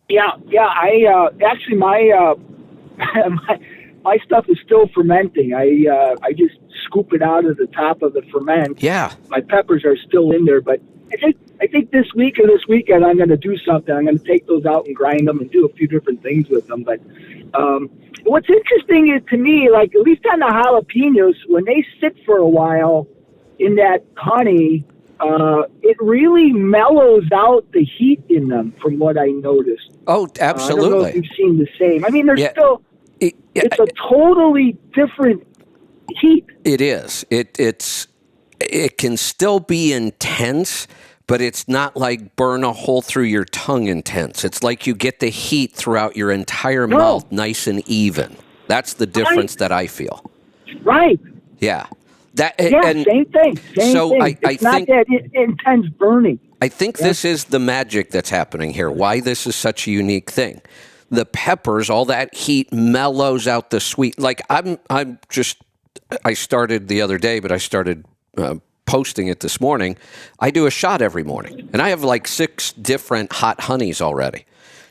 Yeah. I actually my stuff is still fermenting. I just scoop it out of the top of the ferment. Yeah. My peppers are still in there, but I think this week or this weekend I'm going to do something. I'm going to take those out and grind them and do a few different things with them. But what's interesting is to me, like at least on the jalapenos, when they sit for a while in that honey, it really mellows out the heat in them, from what I noticed. Oh, absolutely. I don't know if you've seen the same. I mean, there's still. It's a totally different heat. It is. It can still be intense, but it's not like burn a hole through your tongue intense. It's like you get the heat throughout your entire mouth, nice and even. That's the difference that I feel. Right. Yeah. Yeah, same thing. Same so thing. I It's not think that intense burning. I think this is the magic that's happening here. Why this is such a unique thing. The peppers, all that heat mellows out the sweet. Like I started the other day, but I started posting it this morning. I do a shot every morning, and I have like 6 different hot honeys already.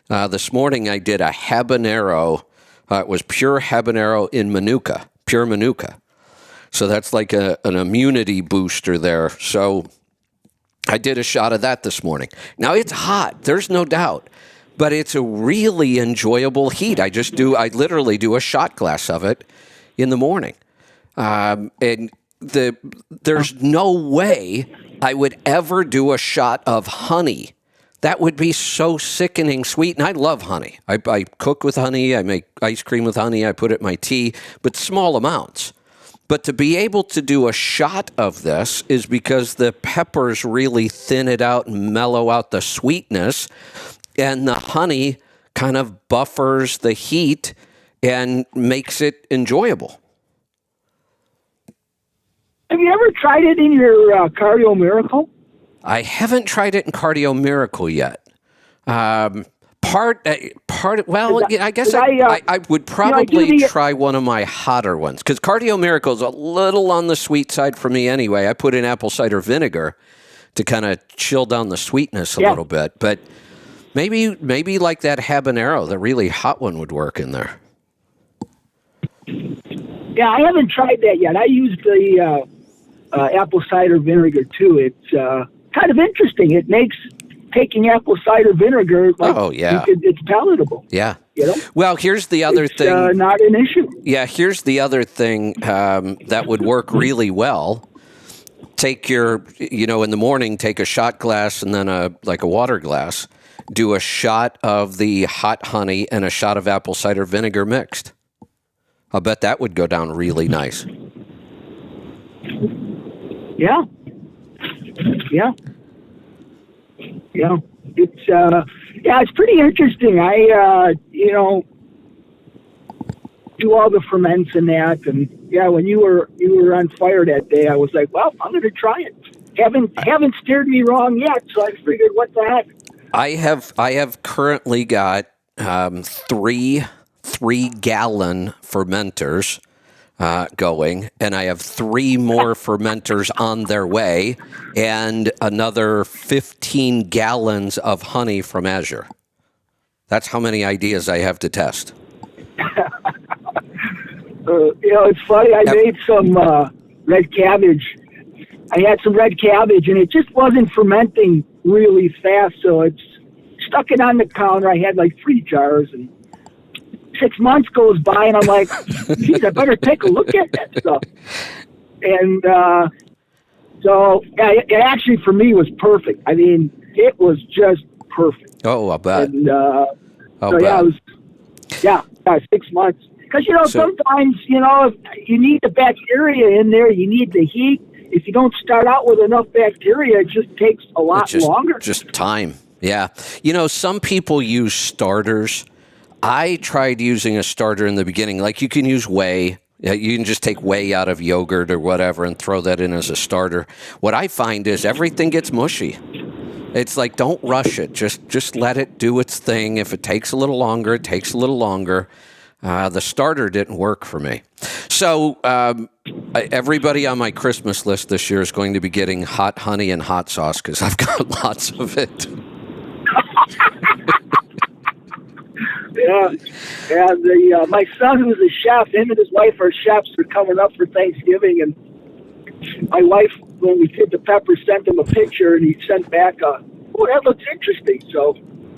This morning I did a habanero. It was pure habanero in Manuka, pure Manuka. So that's like an immunity booster there. So I did a shot of that this morning. Now it's hot, there's no doubt, but it's a really enjoyable heat. I literally do a shot glass of it in the morning. And there's no way I would ever do a shot of honey. That would be so sickening sweet. And I love honey. I cook with honey. I make ice cream with honey. I put it in my tea, but small amounts. But to be able to do a shot of this is because the peppers really thin it out and mellow out the sweetness, and the honey kind of buffers the heat and makes it enjoyable. Have you ever tried it in your Cardio Miracle? I haven't tried it in Cardio Miracle yet. Well, I guess I would probably try one of my hotter ones, because Cardio Miracle is a little on the sweet side for me anyway. I put in apple cider vinegar to kind of chill down the sweetness a little bit, but maybe like that habanero, the really hot one, would work in there. Yeah, I haven't tried that yet. I used the apple cider vinegar too. It's kind of interesting. It makes taking apple cider vinegar, it's palatable. Yeah. You know? Well, here's the other thing. Not an issue. Yeah, here's the other thing that would work really well. Take in the morning, take a shot glass and then a water glass. Do a shot of the hot honey and a shot of apple cider vinegar mixed. I'll bet that would go down really nice. Yeah. Yeah. Yeah, it's pretty interesting. I do all the ferments and that, and when you were on fire that day, I was like, well, I'm going to try it. Haven't steered me wrong yet, so I figured, what the heck? I have currently got 3 3-gallon fermenters going, and I have 3 more fermenters on their way, and another 15 gallons of honey from Azure. That's how many ideas I have to test. It's funny. I made some red cabbage. I had some red cabbage, and it just wasn't fermenting really fast, so it's stuck it on the counter. I had like 3 jars, and 6 months goes by, and I'm like, geez, I better take a look at that stuff. And it actually, for me, was perfect. I mean, it was just perfect. Oh, I'll bet. And, it was 6 months. Because, sometimes, if you need the bacteria in there, you need the heat. If you don't start out with enough bacteria, it just takes a lot longer. Just time, yeah. Some people use starters. I tried using a starter in the beginning. Like, you can use whey. You can just take whey out of yogurt or whatever and throw that in as a starter. What I find is everything gets mushy. It's like, don't rush it. Just let it do its thing. If it takes a little longer, it takes a little longer. The starter didn't work for me. So everybody on my Christmas list this year is going to be getting hot honey and hot sauce, because I've got lots of it. My son, who's a chef, him and his wife are chefs. They're coming up for Thanksgiving, and my wife, when we did the peppers, sent him a picture, and he sent back, that looks interesting. So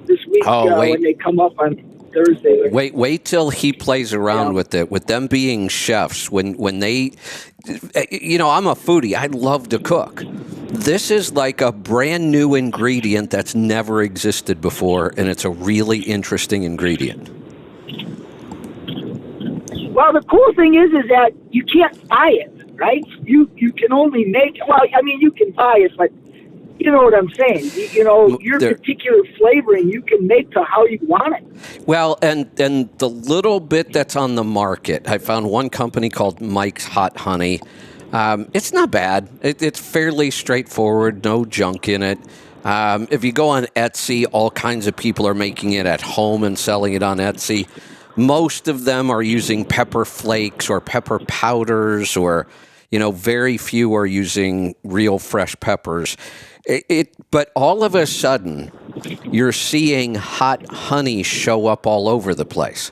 this week, when they come up on Thursday. Wait till he plays around with it. With them being chefs, when they, I'm a foodie. I love to cook. This is like a brand new ingredient that's never existed before, and it's a really interesting ingredient. Well, the cool thing is that you can't buy it, right? You can only make. Well, I mean, you can buy it, but You know what I'm saying? You know, your There- particular flavoring you can make to how you want it. Well, and the little bit that's on the market, I found one company called Mike's Hot Honey. It's not bad. It's fairly straightforward, no junk in it. If you go on Etsy, all kinds of people are making it at home and selling it on Etsy. Most of them are using pepper flakes or pepper powders, or very few are using real fresh peppers. But all of a sudden, you're seeing hot honey show up all over the place.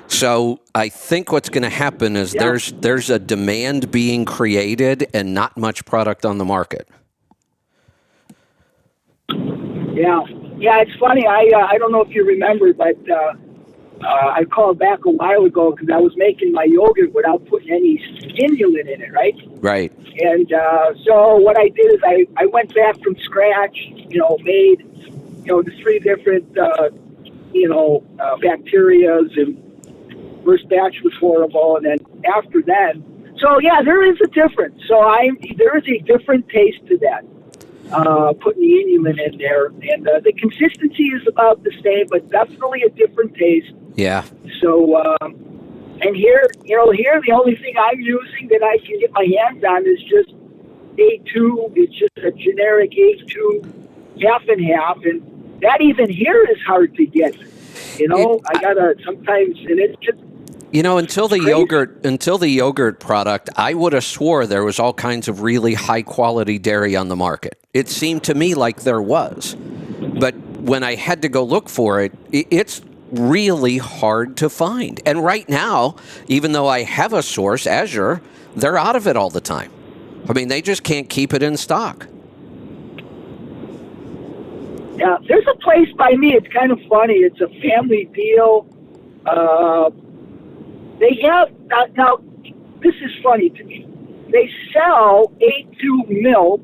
So I think what's going to happen is there's a demand being created and not much product on the market. Yeah, it's funny. I don't know if you remember, but I called back a while ago because I was making my yogurt without putting any stimulant in it, right? Right. And so what I did is I went back from scratch, made, the 3 different, bacterias, and first batch was horrible. And then after that, so yeah, there is a difference. So there is a different taste to that, putting the inulin in there. And the consistency is about the same, but definitely a different taste. Yeah. So, and here the only thing I'm using that I can get my hands on is just A2. It's just a generic A2 half and half, and that even here is hard to get. I gotta sometimes, and it's just. Until the yogurt product, I would have swore there was all kinds of really high quality dairy on the market. It seemed to me like there was, but when I had to go look for it, it's really hard to find. And right now, even though I have a source, Azure, they're out of it all the time. I mean, they just can't keep it in stock. Yeah, there's a place by me. It's kind of funny. It's a family deal. They have now. This is funny to me. They sell A2 milk,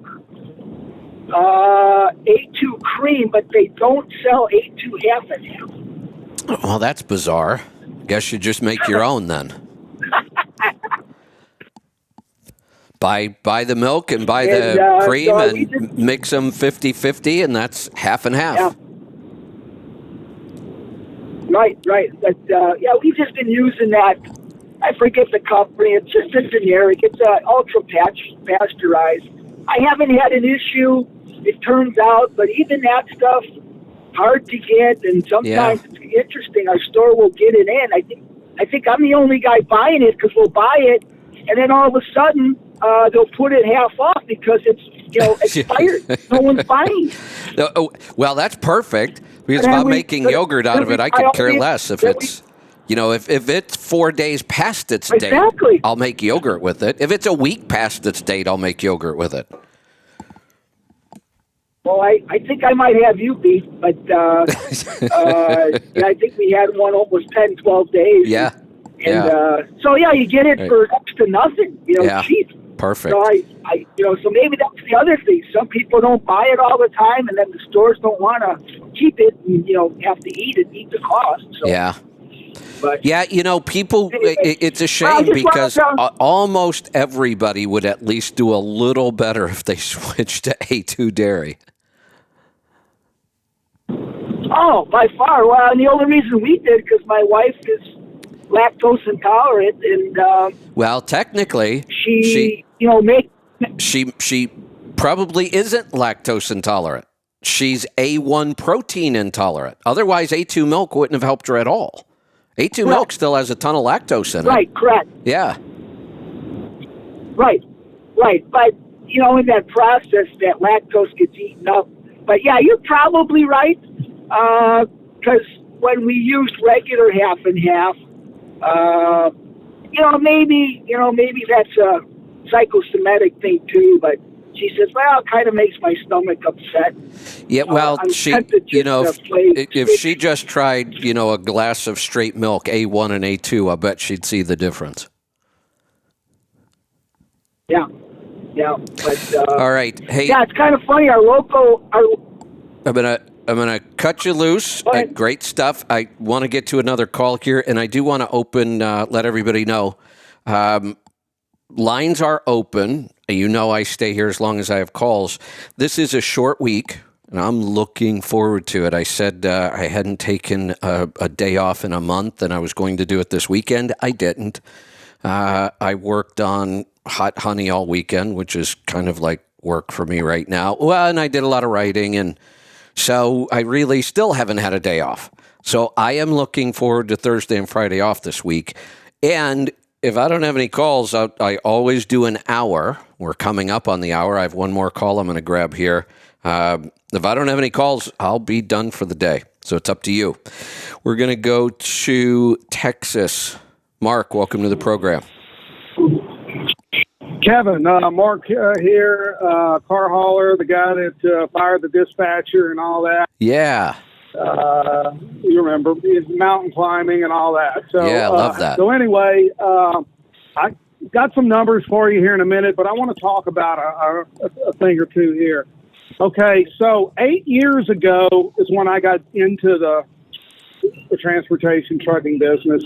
A2 cream, but they don't sell A2 half and half. Well, that's bizarre. Guess you just make your own then. Buy the milk and buy the cream so and mix them 50-50, and that's half and half. Yeah. Right. But, we've just been using that. I forget the company. It's just a generic. It's ultra pasteurized. I haven't had an issue, it turns out, but even that stuff, hard to get, and sometimes it's interesting. Our store will get it in. I think I'm the only guy buying it because we'll buy it, and then all of a sudden they'll put it half off because it's expired. No one's buying it. Well, that's perfect. Because if I'm making yogurt out of it, I could care less if it's, if it's 4 days past its date, I'll make yogurt with it. If it's a week past its date, I'll make yogurt with it. Well, I think I might have you beat, but I think we had one almost 10, 12 days. Yeah. So you get it for next to nothing, cheap. Perfect. So so maybe that's the other thing. Some people don't buy it all the time, and then the stores don't want to keep it, and have to eat the cost. So. Yeah. But, people. Anyway, it's a shame because almost everybody would at least do a little better if they switched to A2 dairy. Oh, by far. Well, and the only reason we did because my wife is lactose intolerant, and well, technically, she probably isn't lactose intolerant. She's A1 protein intolerant. Otherwise, A2 milk wouldn't have helped her at all. A2 milk still has a ton of lactose in it. Right, correct. Yeah. Right. But, in that process, that lactose gets eaten up. But, yeah, you're probably right. Because when we used regular half and half, maybe that's a psychosomatic thing too, but she says, well, it kind of makes my stomach upset. Yeah, well, if she just tried, a glass of straight milk, A1 and A2, I bet she'd see the difference. Yeah. But, all right. Hey. Yeah, it's kind of funny. I'm gonna cut you loose. Great stuff. I want to get to another call here, and I do want to let everybody know. lines are open. You know I stay here as long as I have calls. This is a short week, and I'm looking forward to it. I said I hadn't taken a day off in a month, and I was going to do it this weekend. I didn't. I worked on Hot Honey all weekend, which is kind of like work for me right now. Well, and I did a lot of writing, and so I really still haven't had a day off. So I am looking forward to Thursday and Friday off this week. And if I don't have any calls, I always do an hour. We're coming up on the hour. I have one more call I'm going to grab here. If I don't have any calls, I'll be done for the day. So it's up to you. We're going to go to Texas. Mark, welcome to the program. Kevin, Mark here, car hauler, the guy that fired the dispatcher and all that. Yeah. You remember, he's mountain climbing and all that. So, yeah, I love that. So anyway, I got some numbers for you here in a minute, but I want to talk about a thing or two here. Okay, so 8 years ago is when I got into the transportation trucking business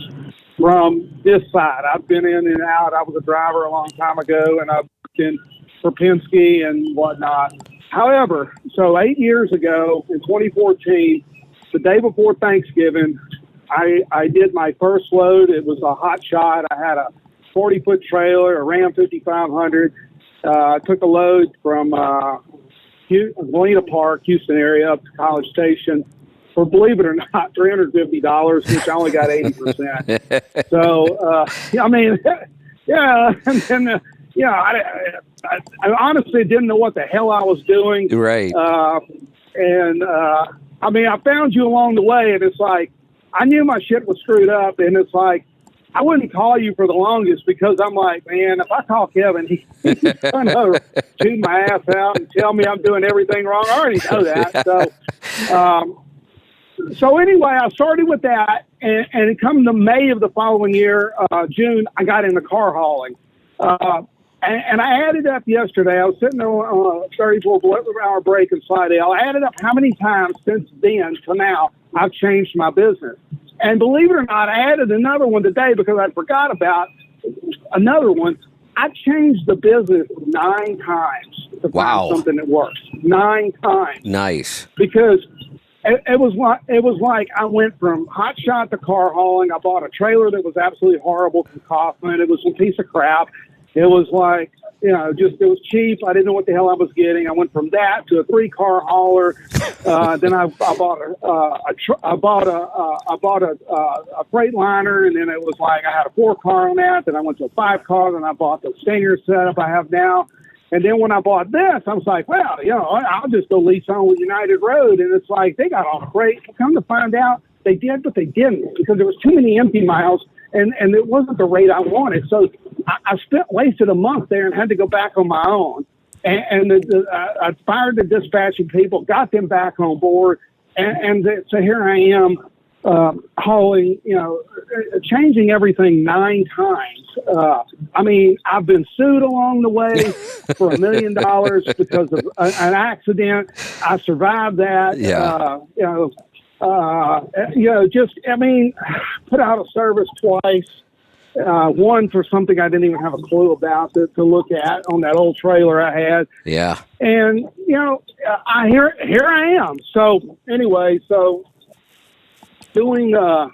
from this side. I've been in and out. I was a driver a long time ago, and I've been for Penske and whatnot. However, so 8 years ago in 2014, the day before Thanksgiving, I did my first load. It was a hot shot. I had a 40-foot trailer, a Ram 5500. I took a load from Galena Park, Houston area, up to College Station for, believe it or not, $350, which I only got 80%. So, I mean, yeah, and then, I honestly didn't know what the hell I was doing. Right. I mean, I found you along the way, and it's like, I knew my shit was screwed up, and it's like, I wouldn't call you for the longest because I'm like, man, if I call Kevin, he's going to shoot my ass out and tell me I'm doing everything wrong. I already know that. So anyway, I started with that, and it come to May of the following year, June, I got into car hauling. And I added up yesterday. I was sitting there on a 34-hour break in Slidell. I added up how many times since then to now I've changed my business. And believe it or not, I added another one today because I forgot about another one. I changed the business 9 times to find something that works. 9 times. Nice. Because it was like I went from hot shot to car hauling. I bought a trailer that was absolutely horrible from Kaufman. It was a piece of crap. It was like, it was cheap. I didn't know what the hell I was getting. I went from that to a 3-car hauler. Then I bought a Freightliner, and then it was like I had a 4-car on that. Then I went to a 5-car, and I bought the Stinger setup I have now. And then when I bought this, I was like, well, I'll just go lease on with United Road. And it's like they got all the freight. Come to find out, they did, but they didn't because there was too many empty miles. And it wasn't the rate I wanted. So I wasted a month there and had to go back on my own. And I fired the dispatching people, got them back on board. So here I am hauling, changing everything 9 times. I mean, I've been sued along the way for $1 million because of an accident. I survived that. Yeah. Put out a service twice. One for something I didn't even have a clue about to look at on that old trailer I had. Yeah. And, here I am. So anyway, doing the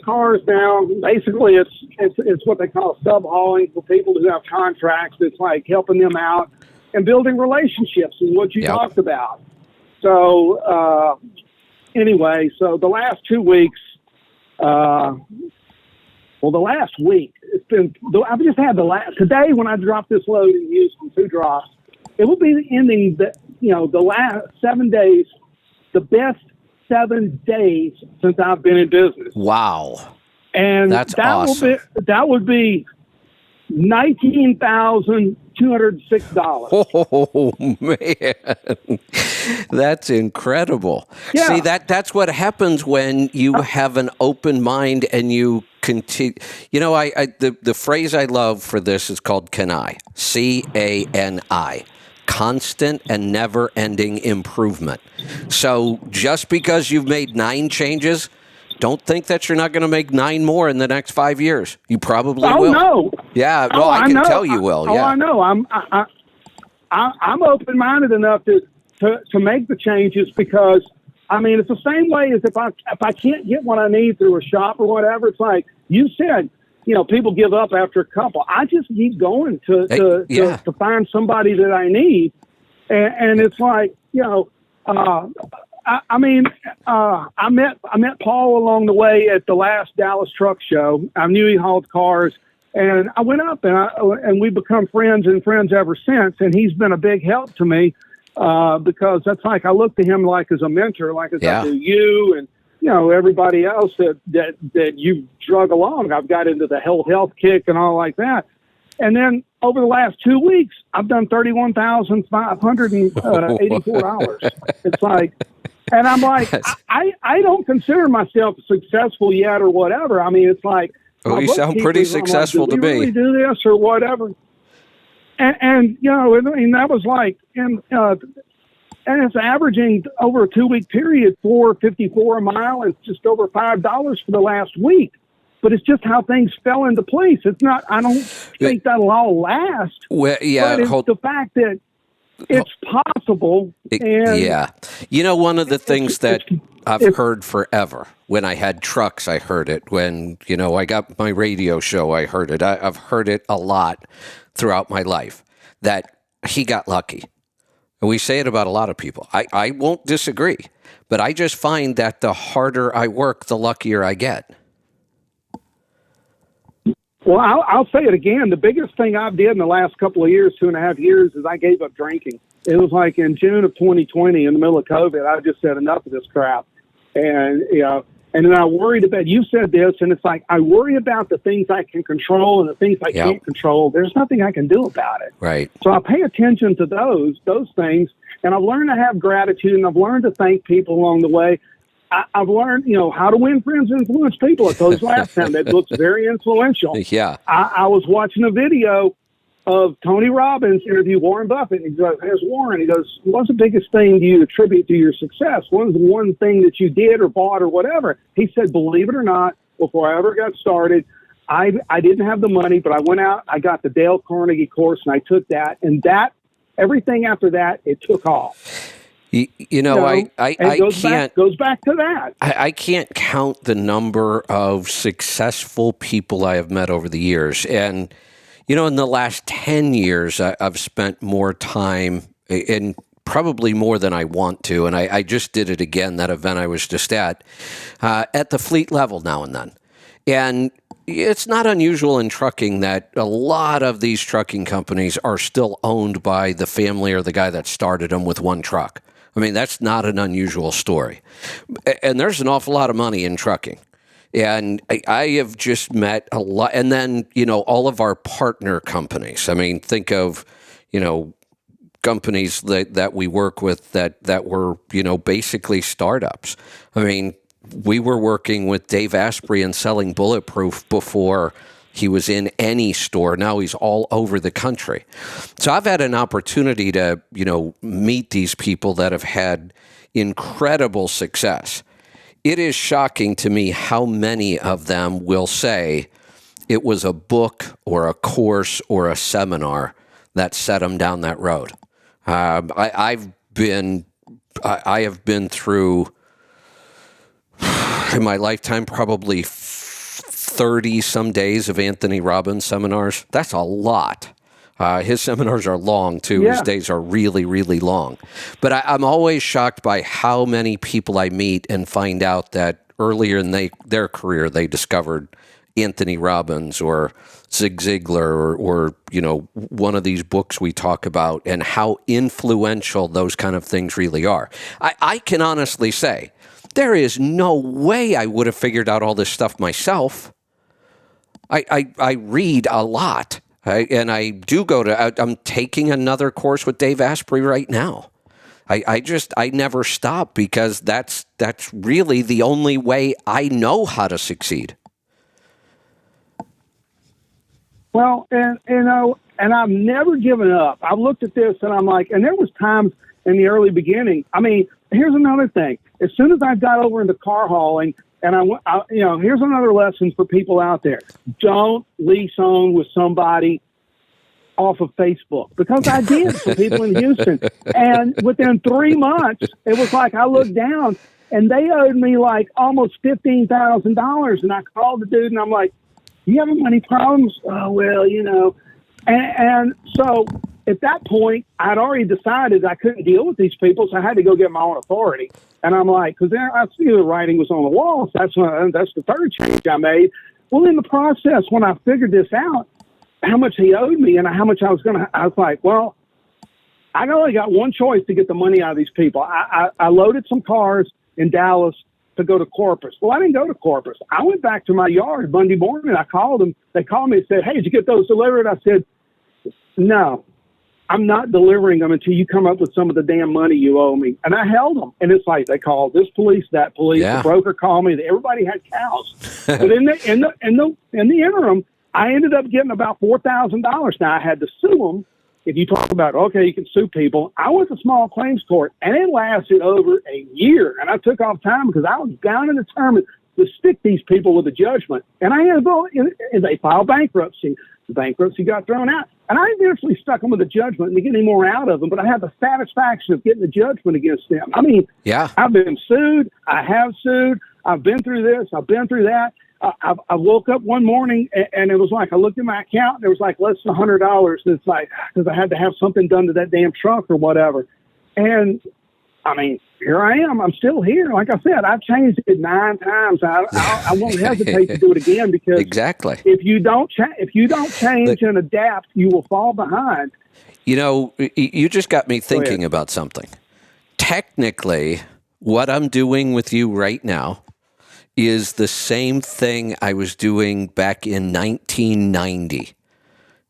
cars now, basically it's what they call sub hauling for people who have contracts. It's like helping them out and building relationships is what you talked about. So, anyway, so the last 2 weeks, the last week, I've just had today when I dropped this load in Houston, 2 drops, it will be ending the last 7 days, the best 7 days since I've been in business. Wow. And that's awesome. That would be $19,206. Oh man, that's incredible. Yeah. See, that's what happens when you have an open mind and you continue. The phrase I love for this is called CANI. CANI. Constant and never-ending improvement. So just because you've made 9 changes don't think that you're not going to make 9 more in the next 5 years. You probably Oh, will. no. Yeah, well, I can tell you will. Oh, Yeah. I know. I'm open-minded enough to make the changes because, I mean, it's the same way as if I can't get what I need through a shop or whatever. It's like you said, you know, people give up after a couple. I just keep going to find somebody that I need, and it's like, you know, I met Paul along the way at the last Dallas Truck Show. I knew he hauled cars, and I went up and we've become friends ever since. And he's been a big help to me because that's like I look to him like as a mentor, like as I do you and you know everybody else that you drug along. I've got into the health kick and all like that. And then over the last 2 weeks, I've done $31,584. It's like, and I'm like, I don't consider myself successful yet or whatever. I mean, it's like, well, you sound pretty successful to me. Really do this or whatever. And you know, I mean, that was like, and it's averaging over a 2 week period, $4.54 a mile. It's just over $5 for the last week. But it's just how things fell into place. It's not. I don't think that'll all last. Well, yeah, but it's the fact that it's possible. Yeah, you know, one of the things that I've heard forever. When I had trucks, I heard it. When you know, I got my radio show, I heard it. I've heard it a lot throughout my life. That he got lucky. And we say it about a lot of people. I won't disagree, but I just find that the harder I work, the luckier I get. Well, I'll say it again. The biggest thing I've did in the last couple of years, 2.5 years, is I gave up drinking. It was like in June of 2020, in the middle of COVID, I just said enough of this crap. And, you know, and then I worried about, you said this, and it's like, I worry about the things I can control and the things I can't control. There's nothing I can do about it. Right. So I pay attention to those things, and I've learned to have gratitude, and I've learned to thank people along the way. I've learned, you know, how to win friends and influence people. I told you last time that looks very influential. Yeah. I was watching a video of Tony Robbins interview Warren Buffett. And he goes, "Here's Warren." He goes, "What's the biggest thing do you attribute to your success? What was the one thing that you did or bought or whatever?" He said, "Believe it or not, before I ever got started, I didn't have the money, but I went out, I got the Dale Carnegie course, and I took that. And that, everything after that, it took off." I can't. Goes back to that. I can't count the number of successful people I have met over the years, and you know, in the last 10 years, I've spent more time, and probably more than I want to, and I just did it again. That event I was just at the fleet level now and then, and it's not unusual in trucking that a lot of these trucking companies are still owned by the family or the guy that started them with one truck. I mean, that's not an unusual story. And there's an awful lot of money in trucking. And I have just met a lot. And then, you know, all of our partner companies. I mean, think of, you know, companies that we work with that were, you know, basically startups. I mean, we were working with Dave Asprey and selling Bulletproof before he was in any store. Now he's all over the country. So I've had an opportunity to, you know, meet these people that have had incredible success. It is shocking to me how many of them will say it was a book or a course or a seminar that set them down that road. I have been through, in my lifetime, probably 30 some days of Anthony Robbins seminars. That's a lot. His seminars are long too. Yeah. His days are really, really long. But I'm always shocked by how many people I meet and find out that earlier in their career they discovered Anthony Robbins or Zig Ziglar or you know, one of these books we talk about, and how influential those kind of things really are. I can honestly say there is no way I would have figured out all this stuff myself. I read a lot, and I do I'm taking another course with Dave Asprey right now. I never stop because that's really the only way I know how to succeed. Well, and you know, and I've never given up. I've looked at this and I'm like, and there was times in the early beginning. I mean, here's another thing. As soon as I got over into car hauling, And here's another lesson for people out there: don't lease on with somebody off of Facebook, because I did for people in Houston. And within 3 months, it was like I looked down and they owed me like almost $15,000. And I called the dude and I'm like, "You having money problems?" "Oh, well, And so at that point, I'd already decided I couldn't deal with these people, so I had to go get my own authority. And I'm like, because I see the writing was on the wall. So that's the third change I made. Well, in the process, when I figured this out, how much he owed me and how much I was like, well, I only got one choice to get the money out of these people. I loaded some cars in Dallas to go to Corpus. Well, I didn't go to Corpus. I went back to my yard Monday morning. I called them. They called me and said, "Hey, did you get those delivered?" I said, "No, I'm not delivering them until you come up with some of the damn money you owe me." And I held them. And it's like they called this police, that police. Yeah. The broker called me. Everybody had cows. But in the interim, I ended up getting about $4,000. Now I had to sue them. If you talk about, okay, you can sue people, I went to small claims court, and it lasted over a year. And I took off time because I was down and determined to stick these people with a judgment. And I ended up, and they filed bankruptcy. The bankruptcy got thrown out. And I eventually stuck them with a judgment and to get any more out of them, but I had the satisfaction of getting the judgment against them. I mean, Yeah. I've been sued. I have sued. I've been through this. I've been through that. I woke up one morning and it was like I looked at my account and there was like less than $100. And it's like, because I had to have something done to that damn truck or whatever. And I mean, here I am. I'm still here. Like I said, I've changed it 9 times. I won't hesitate to do it again, because Exactly. if you don't change and adapt, you will fall behind. You just got me thinking about something. Technically, what I'm doing with you right now is the same thing I was doing back in 1990,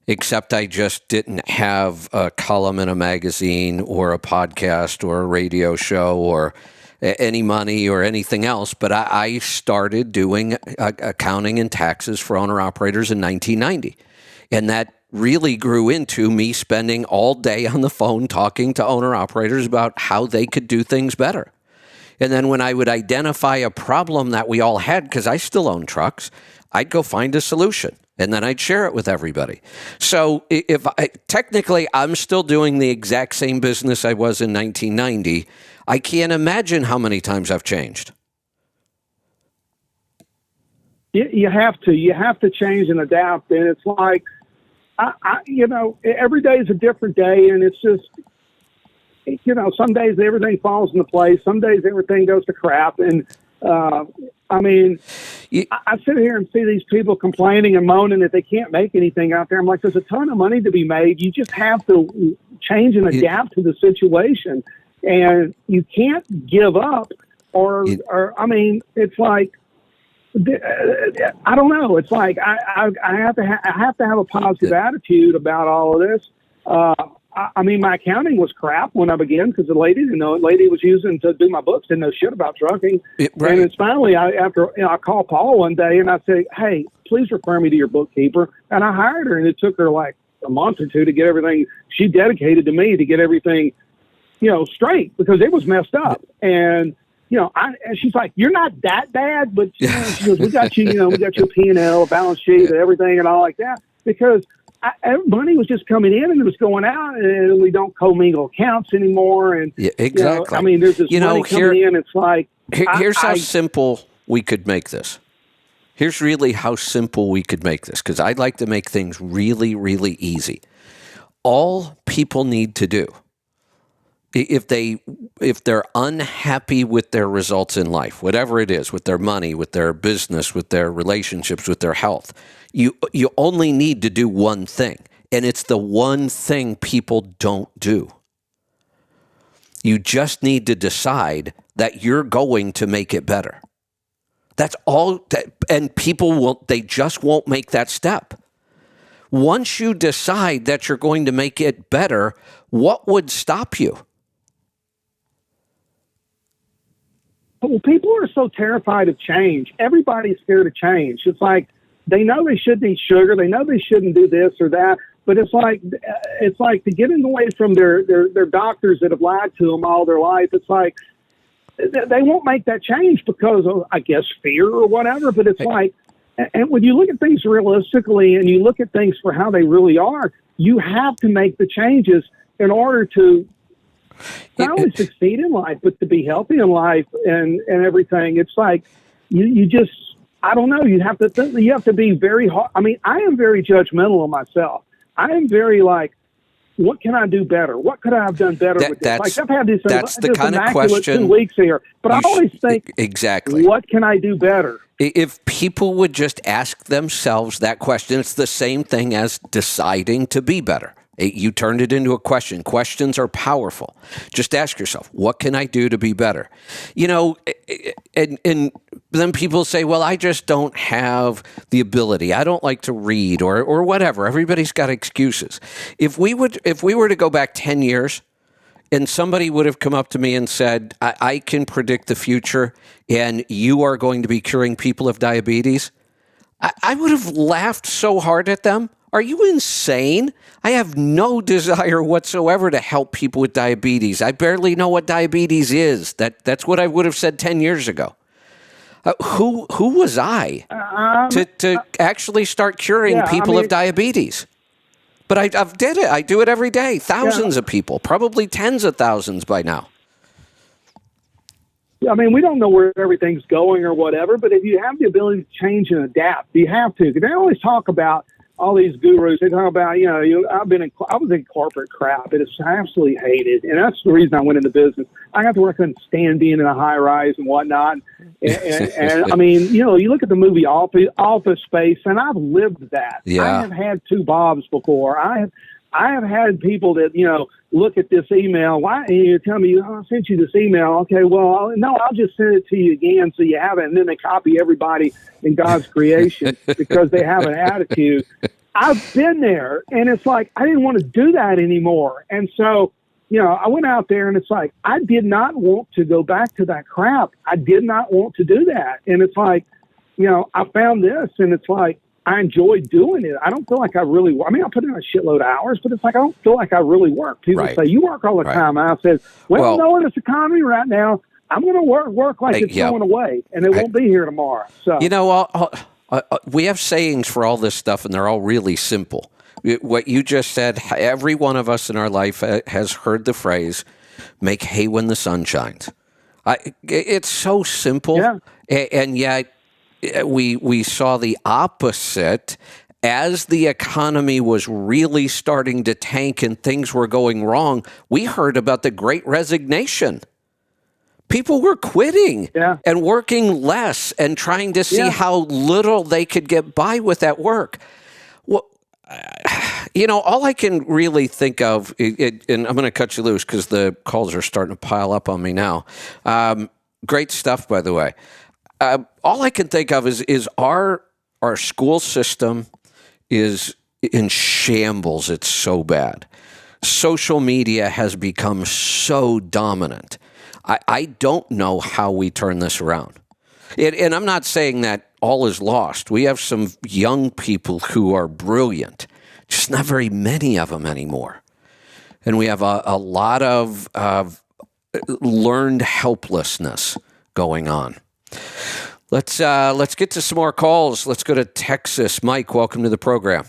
except I just didn't have a column in a magazine or a podcast or a radio show or any money or anything else. But I started doing accounting and taxes for owner-operators in 1990. And that really grew into me spending all day on the phone talking to owner-operators about how they could do things better. And then when I would identify a problem that we all had, because I still own trucks, I'd go find a solution, and then I'd share it with everybody. So technically, I'm still doing the exact same business I was in 1990. I can't imagine how many times I've changed. You have to. You have to change and adapt. And it's like, every day is a different day, and it's just, some days everything falls into place. Some days everything goes to crap. And, I sit here and see these people complaining and moaning that they can't make anything out there. I'm like, there's a ton of money to be made. You just have to change and adapt to the situation. And you can't give up it's like, I don't know. It's like I have to have a positive attitude about all of this. My accounting was crap when I began because the lady didn't know it. Lady was using to do my books, didn't know shit about trucking. Right. And it's finally, I called Paul one day and I said, "Hey, please refer me to your bookkeeper." And I hired her, and it took her like a month or two to get everything. She dedicated to me to get everything, straight, because it was messed up. And and she's like, "You're not that bad," but she goes, "We got you, we got your P&L, a balance sheet, and everything, and all like that," because money was just coming in and it was going out, and we don't commingle accounts anymore. And exactly. There's this money coming in. It's like, here's how simple we could make this. Here's really how simple we could make this, because I'd like to make things really, really easy. All people need to do, if they're unhappy with their results in life, whatever it is, with their money, with their business, with their relationships, with their health, you only need to do one thing, and it's the one thing people don't do. You just need to decide that you're going to make it better. That's all. And people they just won't make that step. Once you decide that you're going to make it better, what would stop you? Well, people are so terrified of change. Everybody's scared of change. It's like they know they shouldn't eat sugar. They know they shouldn't do this or that. But it's like to get away from their doctors that have lied to them all their life. It's like they won't make that change because of, I guess, fear or whatever. But it's like, and when you look at things realistically and you look at things for how they really are, you have to make the changes in order to not only succeed in life, but to be healthy in life and everything. It's like you just, I don't know. You have to be very hard. I mean, I am very judgmental of myself. I am very like, what can I do better? What could I have done better with this? Like I've had that's the kind of question 2 weeks here, but I always think, exactly, what can I do better? If people would just ask themselves that question, it's the same thing as deciding to be better. You turned it into a question. Questions are powerful. Just ask yourself, what can I do to be better? You know, and then people say, well, I just don't have the ability. I don't like to read or whatever. Everybody's got excuses. If we were to go back 10 years and somebody would have come up to me and said, I can predict the future and you are going to be curing people of diabetes, I would have laughed so hard at them. Are you insane? I have no desire whatsoever to help people with diabetes. I barely know what diabetes is. That's what I would have said 10 years ago. Who was I to actually start curing people of diabetes? But I've did it. I do it every day. Thousands of people, probably tens of thousands by now. I mean, we don't know where everything's going or whatever, but if you have the ability to change and adapt, you have to. Because they always talk about all these gurus. They talk about, I was in corporate crap. It is absolutely hated, and that's the reason I went into business. I got to work on stand being in a high rise and whatnot. And I mean, you look at the movie Office Space, and I've lived that. Yeah. I have had two Bobs before. I have had people that, look at this email. Why? And you tell me, I sent you this email. Okay, well, no, I'll just send it to you again so you have it. And then they copy everybody in God's creation because they have an attitude. I've been there, and it's like, I didn't want to do that anymore. And so, I went out there, and it's like, I did not want to go back to that crap. I did not want to do that. And it's like, I found this, and it's like, I enjoy doing it. I don't feel like I really work. I mean, I put in a shitload of hours, but it's like I don't feel like I really work. People say, you work all the time. And I said, well, no, in this economy right now, I'm going to work like it's going away, and it won't be here tomorrow. So we have sayings for all this stuff, and they're all really simple. What you just said, every one of us in our life has heard the phrase, make hay when the sun shines. It's so simple, and yet we saw the opposite as the economy was really starting to tank and things were going wrong. We heard about the Great Resignation. People were quitting and working less and trying to see how little they could get by with that work. Well, all I can really think of, and I'm going to cut you loose because the calls are starting to pile up on me now. Great stuff, by the way. All I can think of is our school system is in shambles. It's so bad. Social media has become so dominant. I don't know how we turn this around. And I'm not saying that all is lost. We have some young people who are brilliant, just not very many of them anymore. And we have a lot of learned helplessness going on. Let's get to some more calls. Let's go to Texas. Mike, welcome to the program.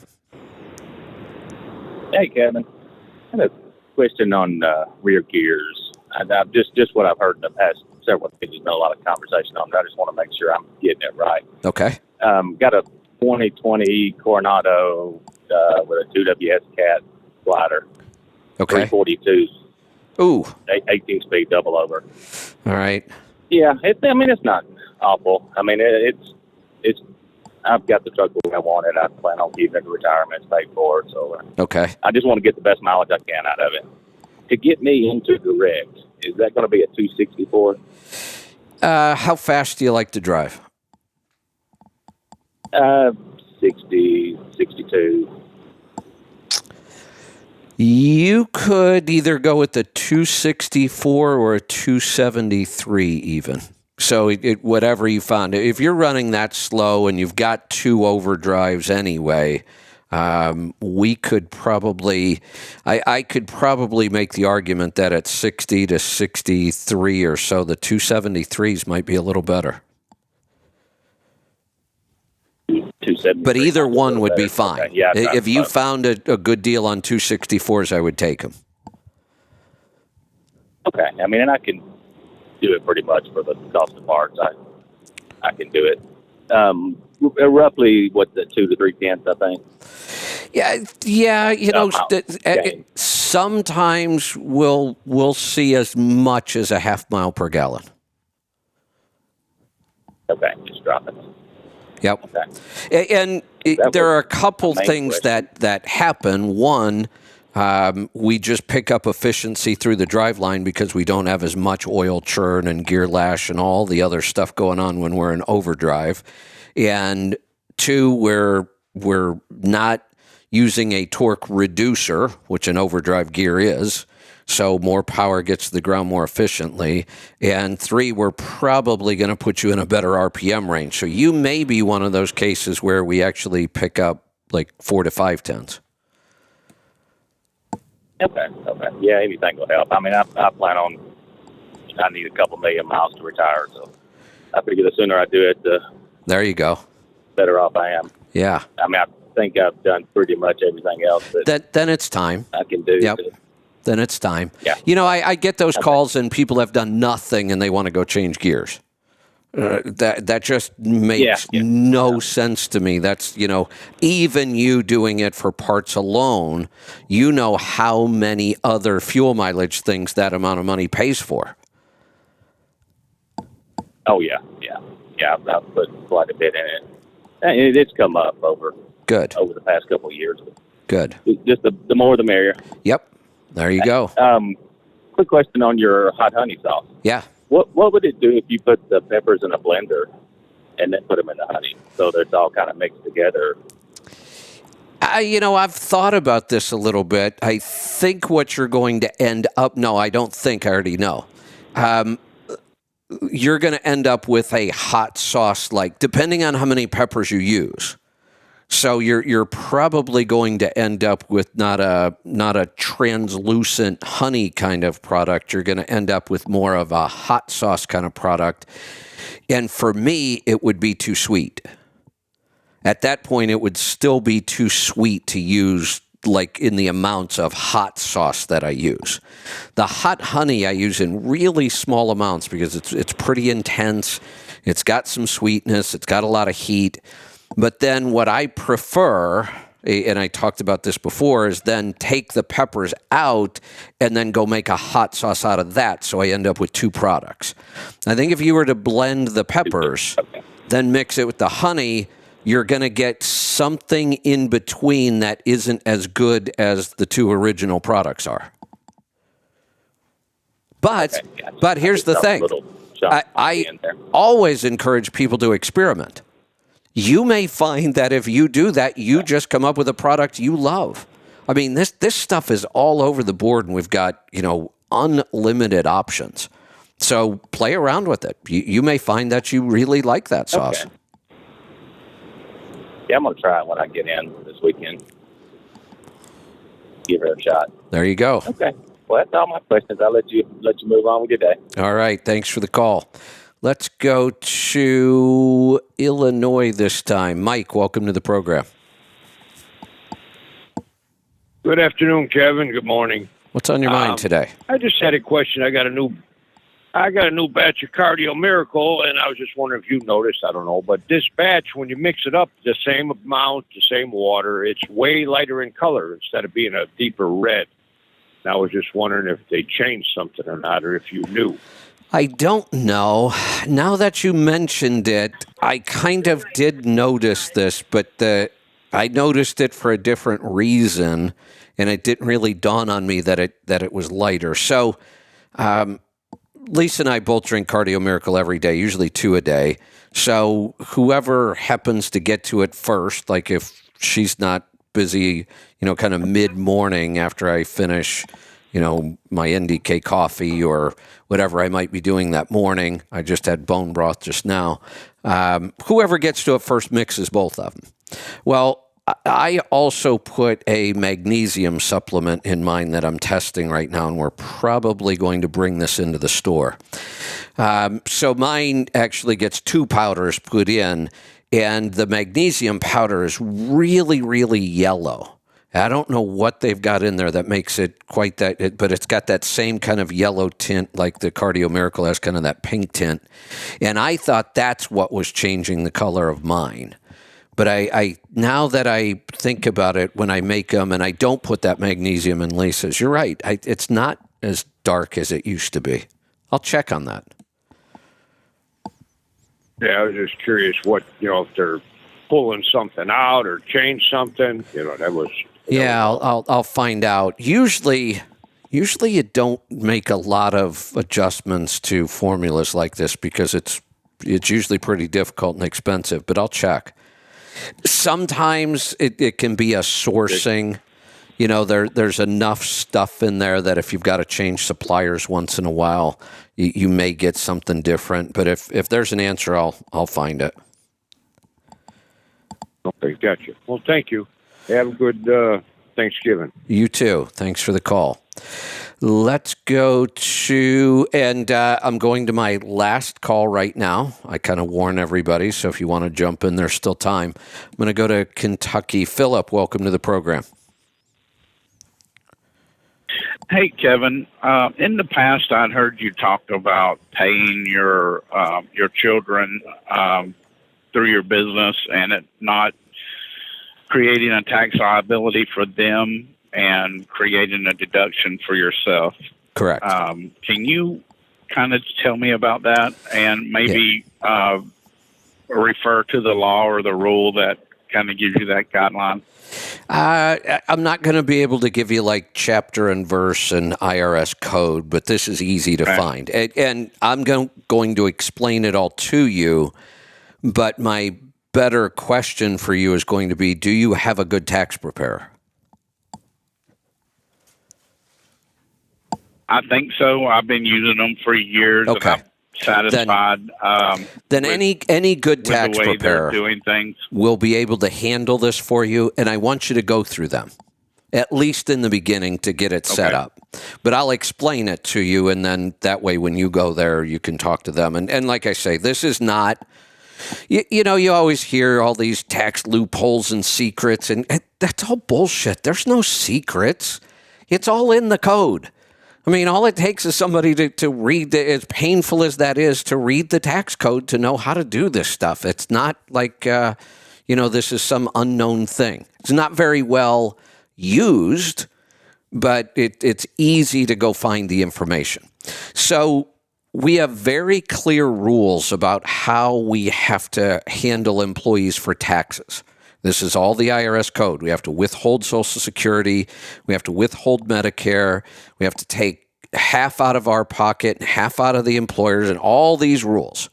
Hey, Kevin. I have a question on rear gears. And just what I've heard in the past several days. There's been a lot of conversation on it. I just want to make sure I'm getting it right. Okay. Got a 2020 Coronado with a 2WS Cat glider. Okay. 342. Ooh. 18-speed double over. All right. Yeah. It's not awful. I mean, it's. I've got the truck the way I want it. I plan on keeping it to retirement, paid for it. So okay. I just want to get the best mileage I can out of it. To get me into direct, is that going to be a 264? How fast do you like to drive? 60, 62. You could either go with the 264 or a 273 even. So whatever you found. If you're running that slow and you've got two overdrives anyway, we could probably, I could probably make the argument that at 60 to 63 or so, the 273s might be a little better. 270. But either one would be fine. Okay. Yeah, If you found a good deal on 264s, I would take them. Okay. I mean, and I can do it pretty much for the cost of parts. I can do it. Roughly, what, the 2 to 3 tenths, I think. Yeah. Sometimes we'll see as much as a half mile per gallon. Okay, just drop it. Yep. Okay. And there are a couple things that happen. One, we just pick up efficiency through the driveline because we don't have as much oil churn and gear lash and all the other stuff going on when we're in overdrive. And two, we're not using a torque reducer, which an overdrive gear is, so more power gets to the ground more efficiently. And three, we're probably going to put you in a better RPM range. So you may be one of those cases where we actually pick up like 4 to 5 tenths. Okay. Yeah, anything will help. I mean, I plan on, I need a couple million miles to retire, so I figure the sooner I do it, the There you go. better off I am. Yeah. I mean, I think I've done pretty much everything else that Then it's time. I can do. Yep. Then it's time. Yeah. I get those calls and people have done nothing and they want to go change gears. That just makes no sense to me. That's, even you doing it for parts alone, how many other fuel mileage things that amount of money pays for. Oh, yeah. I've put quite a bit in it. And it's come up over the past couple of years. Good. Just the more the merrier. Yep. There you go. Quick question on your hot honey sauce. Yeah. What would it do if you put the peppers in a blender and then put them in the honey so that it's all kind of mixed together? I've thought about this a little bit. I think what you're going to end up, no, I don't think, I already know. You're going to end up with a hot sauce, like, depending on how many peppers you use. So you're probably going to end up with not a translucent honey kind of product. You're going to end up with more of a hot sauce kind of product. And for me, it would be too sweet. At that point, it would still be too sweet to use like in the amounts of hot sauce that I use. The hot honey I use in really small amounts because it's pretty intense. It's got some sweetness. It's got a lot of heat. But then what I prefer, and I talked about this before, is then take the peppers out and then go make a hot sauce out of that. So I end up with two products. I think if you were to blend the peppers, then mix it with the honey, you're going to get something in between that isn't as good as the two original products are. But here's the thing. I always encourage people to experiment. You may find that if you do that, you just come up with a product you love. I mean, this stuff is all over the board, and we've got, unlimited options. So play around with it. You may find that you really like that sauce. Okay. Yeah, I'm going to try it when I get in this weekend. Give it a shot. There you go. Okay. Well, that's all my questions. I'll let you move on with your day. All right. Thanks for the call. Let's go to Illinois this time. Mike, welcome to the program. Good afternoon, Kevin. Good morning. What's on your mind today? I just had a question. I got a new batch of Cardio Miracle, and I was just wondering if you noticed. I don't know, but this batch, when you mix it up, the same amount, the same water, it's way lighter in color instead of being a deeper red. And I was just wondering if they changed something or not, or if you knew. I don't know. Now that you mentioned it, I kind of did notice this, but I noticed it for a different reason, and it didn't really dawn on me that it was lighter. So Lisa and I both drink Cardio Miracle every day, usually 2 a day. So whoever happens to get to it first, like if she's not busy, kind of mid-morning after I finish my NDK coffee or whatever I might be doing that morning. I just had bone broth just now. Whoever gets to it first mixes both of them. Well, I also put a magnesium supplement in mine that I'm testing right now, and we're probably going to bring this into the store. So mine actually gets 2 powders put in, and the magnesium powder is really, really yellow. I don't know what they've got in there that makes it quite that, but it's got that same kind of yellow tint like the Cardio Miracle has, kind of that pink tint. And I thought that's what was changing the color of mine. But I now that I think about it, when I make them and I don't put that magnesium in laces, you're right. It's not as dark as it used to be. I'll check on that. Yeah, I was just curious what, if they're pulling something out or change something, that was. Yeah, I'll find out. Usually you don't make a lot of adjustments to formulas like this because it's usually pretty difficult and expensive, but I'll check. Sometimes it can be a sourcing. There's enough stuff in there that if you've got to change suppliers once in a while, you may get something different. But if there's an answer, I'll find it. Okay, gotcha. Well, thank you. Have a good Thanksgiving. You too. Thanks for the call. Let's go to, and I'm going to my last call right now. I kind of warn everybody, so if you want to jump in, there's still time. I'm going to go to Kentucky. Philip, welcome to the program. Hey, Kevin. In the past, I'd heard you talk about paying your children through your business and it not creating a tax liability for them and creating a deduction for yourself. Correct. Can you kind of tell me about that and maybe refer to the law or the rule that kind of gives you that guideline? I'm not going to be able to give you like chapter and verse and IRS code, but this is easy to find. And I'm going to explain it all to you, but my better question for you is going to be, do you have a good tax preparer? I think so. I've been using them for years. Okay. And I'm satisfied. Then any good tax with the way preparer they're doing things will be able to handle this for you, and I want you to go through them, at least in the beginning, to get it set up. But I'll explain it to you, and then that way when you go there, you can talk to them. And like I say, this is not... You always hear all these tax loopholes and secrets, and that's all bullshit. There's no secrets. It's all in the code. I mean, all it takes is somebody to read, as painful as that is, to read the tax code to know how to do this stuff. It's not like, this is some unknown thing. It's not very well used, but it's easy to go find the information. So we have very clear rules about how we have to handle employees for taxes. This is all the IRS code. We have to withhold Social Security. We have to withhold Medicare. We have to take half out of our pocket and half out of the employers, and all these rules.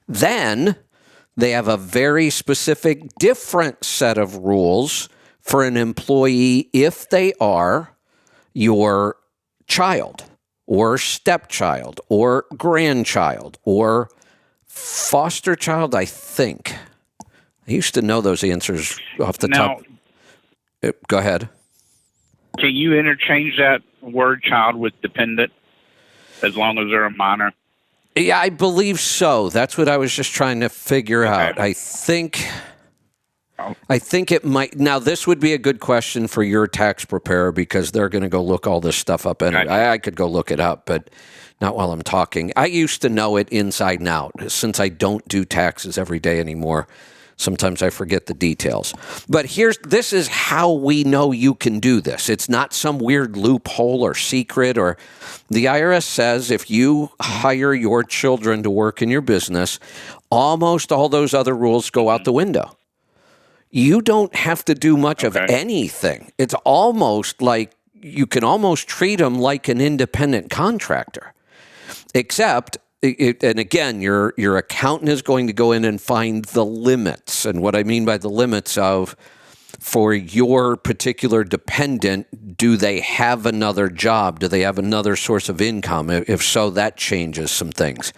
Then they have a very specific different set of rules for an employee if they are your child or stepchild or grandchild or foster child, I think. I used to know those answers off the top. Go ahead. Can you interchange that word child with dependent as long as they're a minor? Yeah, I believe so. That's what I was just trying to figure out. I think it might. Now, this would be a good question for your tax preparer because they're going to go look all this stuff up anyway. I could go look it up, but not while I'm talking. I used to know it inside and out. Since I don't do taxes every day anymore, sometimes I forget the details. But this is how we know you can do this. It's not some weird loophole or secret. Or the IRS says if you hire your children to work in your business, almost all those other rules go out the window. You don't have to do much of anything. It's almost like you can almost treat them like an independent contractor, except... and again, your accountant is going to go in and find the limits. And what I mean by the limits of, for your particular dependent, do they have another job? Do they have another source of income? If so, that changes some things.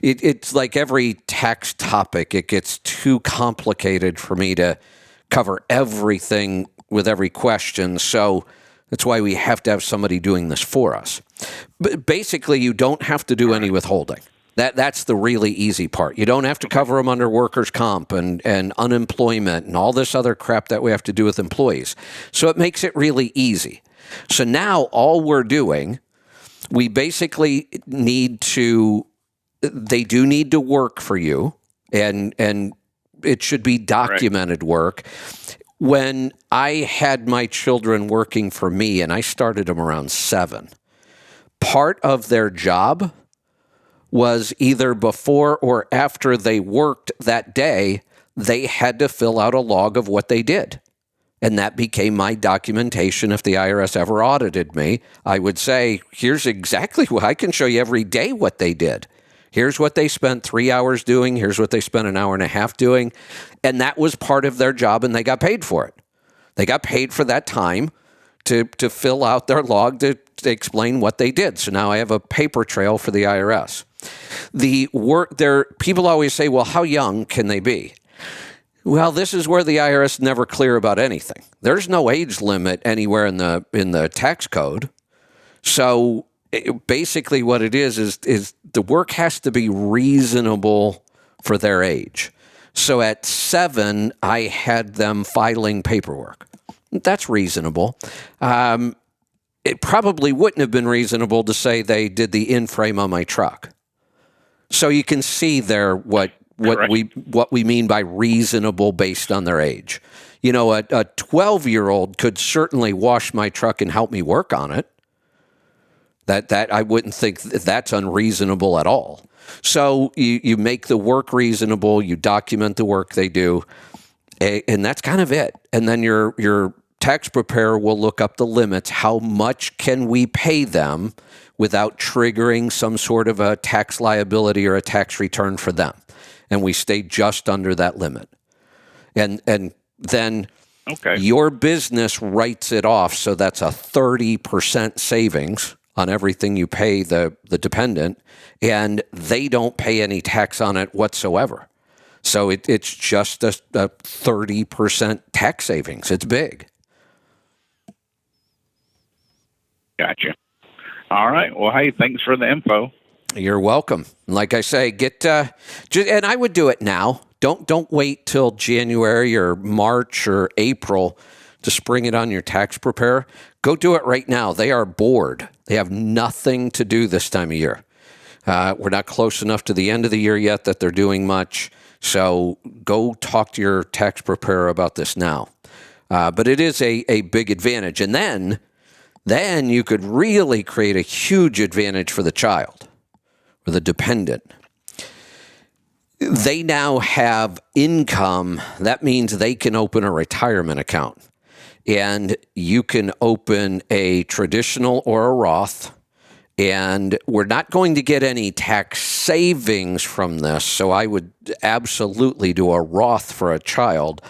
It's like every tax topic. It gets too complicated for me to cover everything with every question. So that's why we have to have somebody doing this for us. But basically, you don't have to do any withholding. That's the really easy part. You don't have to cover them under workers' comp and unemployment and all this other crap that we have to do with employees. So it makes it really easy. So now all we're doing, we basically need to, they do need to work for you, and it should be documented work. When I had my children working for me, and I started them around 7, part of their job was either before or after they worked that day, they had to fill out a log of what they did. And that became my documentation. If the IRS ever audited me, I would say, here's exactly what I can show you every day what they did. Here's what they spent 3 hours doing. Here's what they spent an hour and a half doing. And that was part of their job, and they got paid for it. They got paid for that time to fill out their log to explain what they did. So now I have a paper trail for the IRS. The work there, people always say, well, how young can they be? Well, this is where the IRS is never clear about anything. There's no age limit anywhere in the tax code. So basically what it is the work has to be reasonable for their age. So at 7, I had them filing paperwork. That's reasonable. It probably wouldn't have been reasonable to say they did the in-frame on my truck. So you can see there what we mean by reasonable based on their age. You know, a 12-year-old could certainly wash my truck and help me work on it. That I wouldn't think that's unreasonable at all. So you make the work reasonable, you document the work they do, and that's kind of it. And then your tax preparer will look up the limits. How much can we pay them without triggering some sort of a tax liability or a tax return for them? And we stay just under that limit. And then your business writes it off, so that's a 30% savings on everything you pay the dependent, and they don't pay any tax on it whatsoever. So it's just a 30% tax savings. It's big. Gotcha. All right. Well, hey, thanks for the info. You're welcome. Like I say, and I would do it now. Don't wait till January or March or April to spring it on your tax preparer. Go do it right now. They are bored. They have nothing to do this time of year. We're not close enough to the end of the year yet that they're doing much. So go talk to your tax preparer about this now. But it is a big advantage. And then you could really create a huge advantage for the child or the dependent. They now have income. That means they can open a retirement account. And you can open a traditional or a Roth. And we're not going to get any tax savings from this. So I would absolutely do a Roth for a child,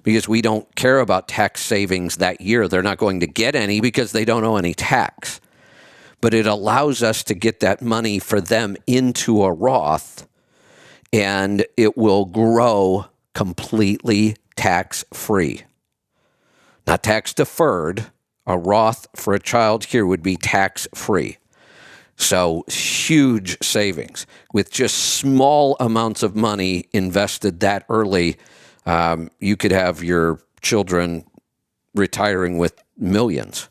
because we don't care about tax savings that year. They're not going to get any because they don't owe any tax. But it allows us to get that money for them into a Roth, and it will grow completely tax-free. Not tax-deferred. A Roth for a child here would be tax-free. So huge savings. With just small amounts of money invested that early, you could have your children retiring with millions.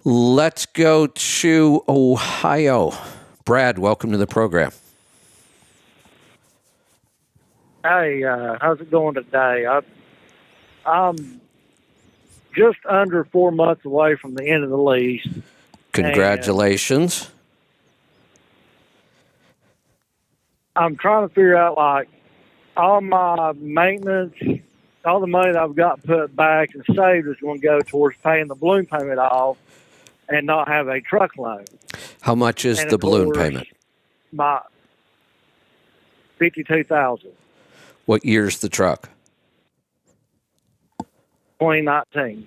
Let's go to Ohio. Brad, welcome to the program. Hey, how's it going today? I'm just under 4 months away from the end of the lease. Congratulations. I'm trying to figure out, like, all my maintenance, all the money that I've got put back and saved is going to go towards paying the balloon payment off and not have a truck loan. How much is the balloon payment? My $52,000. What year's the truck? 2019.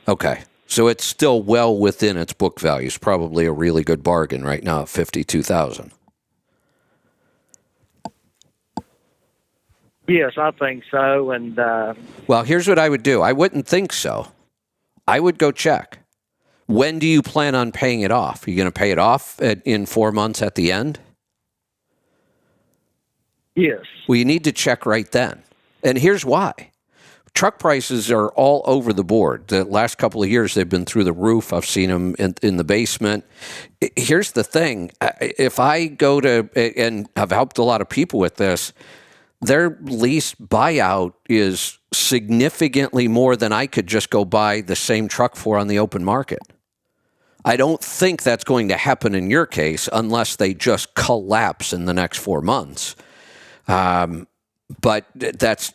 Okay. So it's still well within its book value. It's probably a really good bargain right now at $52,000. Yes, I think so. And Well, here's what I would do. I wouldn't think so. I would go check. When do you plan on paying it off? Are you going to pay it off in 4 months at the end? yes, Well, you need to check right then. And here's why. Truck prices are all over the board. The last couple of years, they've been through the roof. I've seen them in the basement. Here's the thing. If I go to, and I've helped a lot of people with this, their lease buyout is significantly more than I could just go buy the same truck for on the open market. I don't think that's going to happen in your case unless they just collapse in the next 4 months. But that's,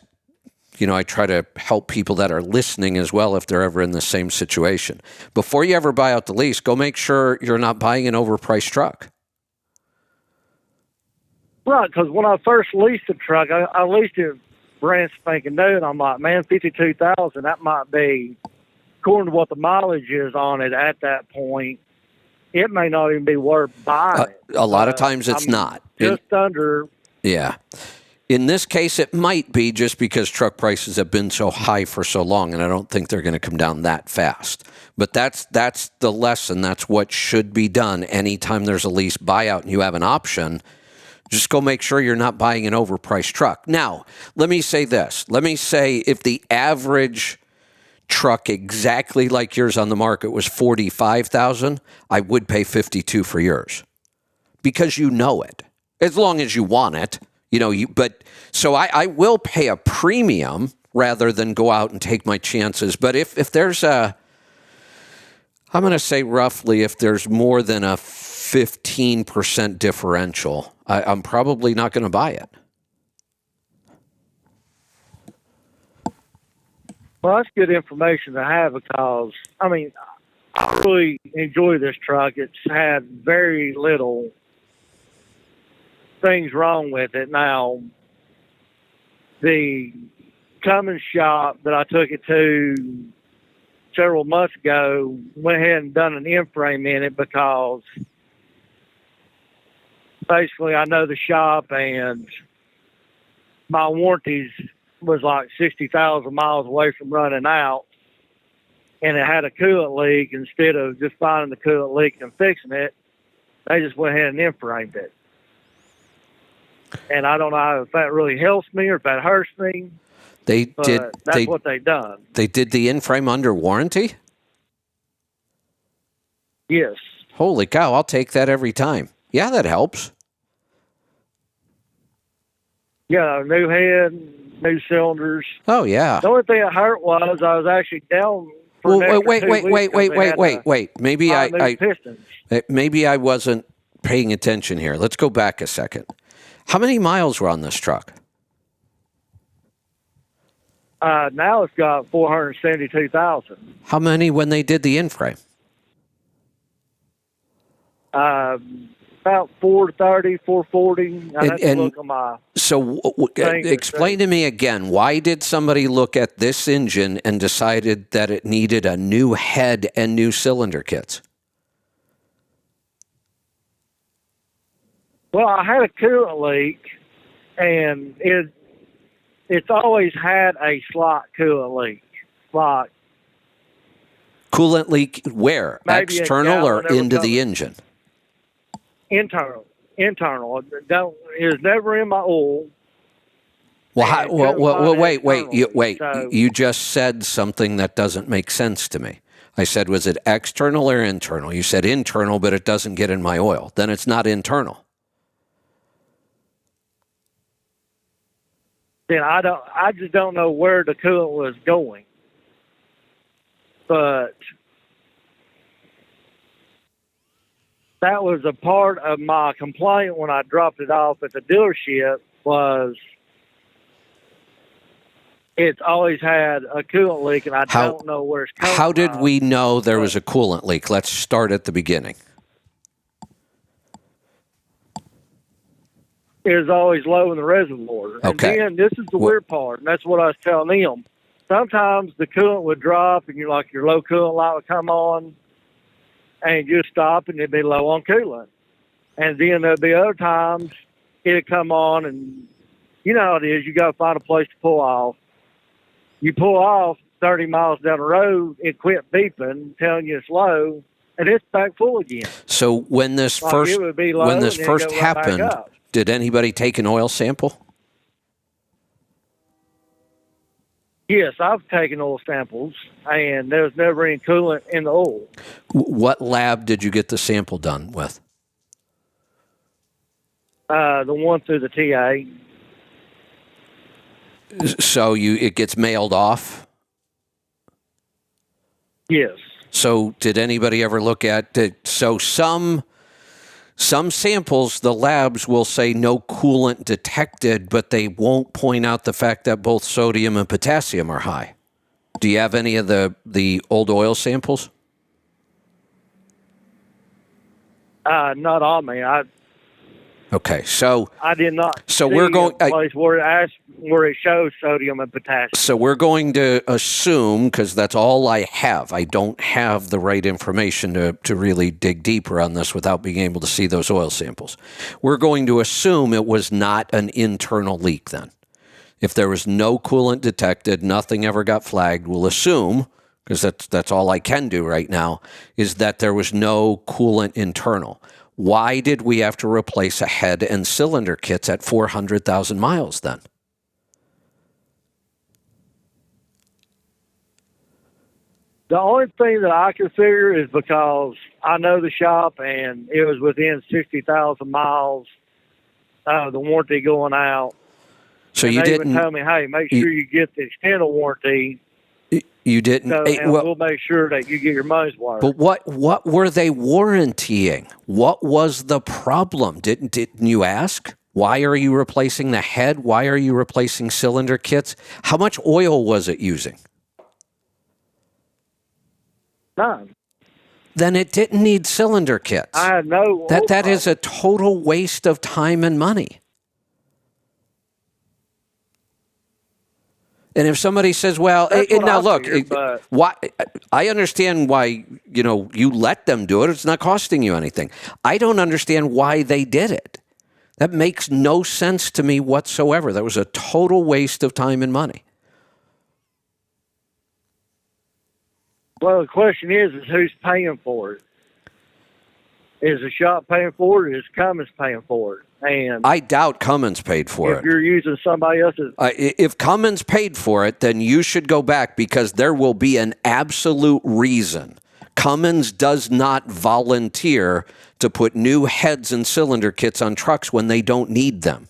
I try to help people that are listening as well if they're ever in the same situation. Before you ever buy out the lease, go make sure you're not buying an overpriced truck. right. Because when I first leased the truck, I leased it brand spanking new, and I'm like, man, 52,000. That might be, according to what the mileage is on it at that point, it may not even be worth buying it. A lot of times it's not. Just under. Yeah. In this case, it might be just because truck prices have been so high for so long, and I don't think they're going to come down that fast. But that's the lesson. That's what should be done anytime there's a lease buyout and you have an option. Just go make sure you're not buying an overpriced truck. Now, let me say this. Let me say if the average truck exactly like yours on the market was $45,000, I would pay $52,000 for yours because you know it. As long as you want it. So I will pay a premium rather than go out and take my chances. But if there's I'm going to say roughly if there's more than a 15% differential, I'm probably not going to buy it. Well, that's good information to have because, I really enjoy this truck. It's had very little things wrong with it. Now, the Cummins shop that I took it to several months ago went ahead and done an in-frame in it because basically I know the shop and my warranties was like 60,000 miles away from running out, and it had a coolant leak. Instead of just finding the coolant leak and fixing it, they just went ahead and in-framed it. And I don't know if that really helps me or if that hurts me. That's what they done. They did the in-frame under warranty? Yes. Holy cow, I'll take that every time. Yeah, that helps. Yeah, new head, new cylinders. Oh, yeah. The only thing that hurt was I was actually down for wait. Maybe I wasn't paying attention here. Let's go back a second. How many miles were on this truck? Now it's got 472,000. How many when they did the in-frame? About 430, 440. I have to look on my. So explain to me again, why did somebody look at this engine and decided that it needed a new head and new cylinder kits? Well, I had a coolant leak, and it's always had a slight coolant leak. Like coolant leak where? External or into the engine? Internal. It was never in my oil. Well, wait. You just said something that doesn't make sense to me. I said, was it external or internal? You said internal, but it doesn't get in my oil. Then it's not internal. Then I just don't know where the coolant was going. But that was a part of my complaint when I dropped it off at the dealership was it's always had a coolant leak, and I don't know where it's coming from. How did we know there was a coolant leak? Let's start at the beginning. It was always low in the reservoir. Okay. And then this is the weird part, and that's what I was telling them. Sometimes the coolant would drop, and your low coolant light would come on, and you'd stop, and it'd be low on coolant. And then there'd be other times it'd come on, and you know how it is. You got to find a place to pull off. You pull off 30 miles down the road, it quit beeping, telling you it's low, and it's back full again. So when this Like first it would be low when this and then first go right back happened, up. did anybody take an oil sample? Yes, I've taken oil samples, and there was never any coolant in the oil. What lab did you get the sample done with? The one through the TA. So it gets mailed off? Yes. So did anybody ever look at it? So some samples, the labs will say no coolant detected, but they won't point out the fact that both sodium and potassium are high. Do you have any of the old oil samples? Not on me. Okay, so I did not. So see we're going- a place where it shows sodium and potassium. So we're going to assume, because that's all I have. I don't have the right information to really dig deeper on this without being able to see those oil samples. We're going to assume it was not an internal leak then. If there was no coolant detected, nothing ever got flagged, we'll assume, because that's all I can do right now, is that there was no coolant internal. Why did we have to replace a head and cylinder kits at 400,000 miles then? The only thing that I can figure is because I know the shop and it was within 60,000 miles of the warranty going out. So and you they didn't. even told me, hey, make sure you get the extended warranty. You didn't. So, and we'll make sure that you get your money's worth. But what were they warrantying? What was the problem? Didn't you ask? Why are you replacing the head? Why are you replacing cylinder kits? How much oil was it using? None. Then it didn't need cylinder kits. I had no. That is a total waste of time and money. And if somebody says, "Well," now look, why? I understand why you let them do it. It's not costing you anything. I don't understand why they did it. That makes no sense to me whatsoever. That was a total waste of time and money. Well, the question is who's paying for it? Is the shop paying for it? Or is Cummins paying for it? And I doubt Cummins paid for it. If you're using somebody else's... If Cummins paid for it, then you should go back because there will be an absolute reason. Cummins does not volunteer to put new heads and cylinder kits on trucks when they don't need them.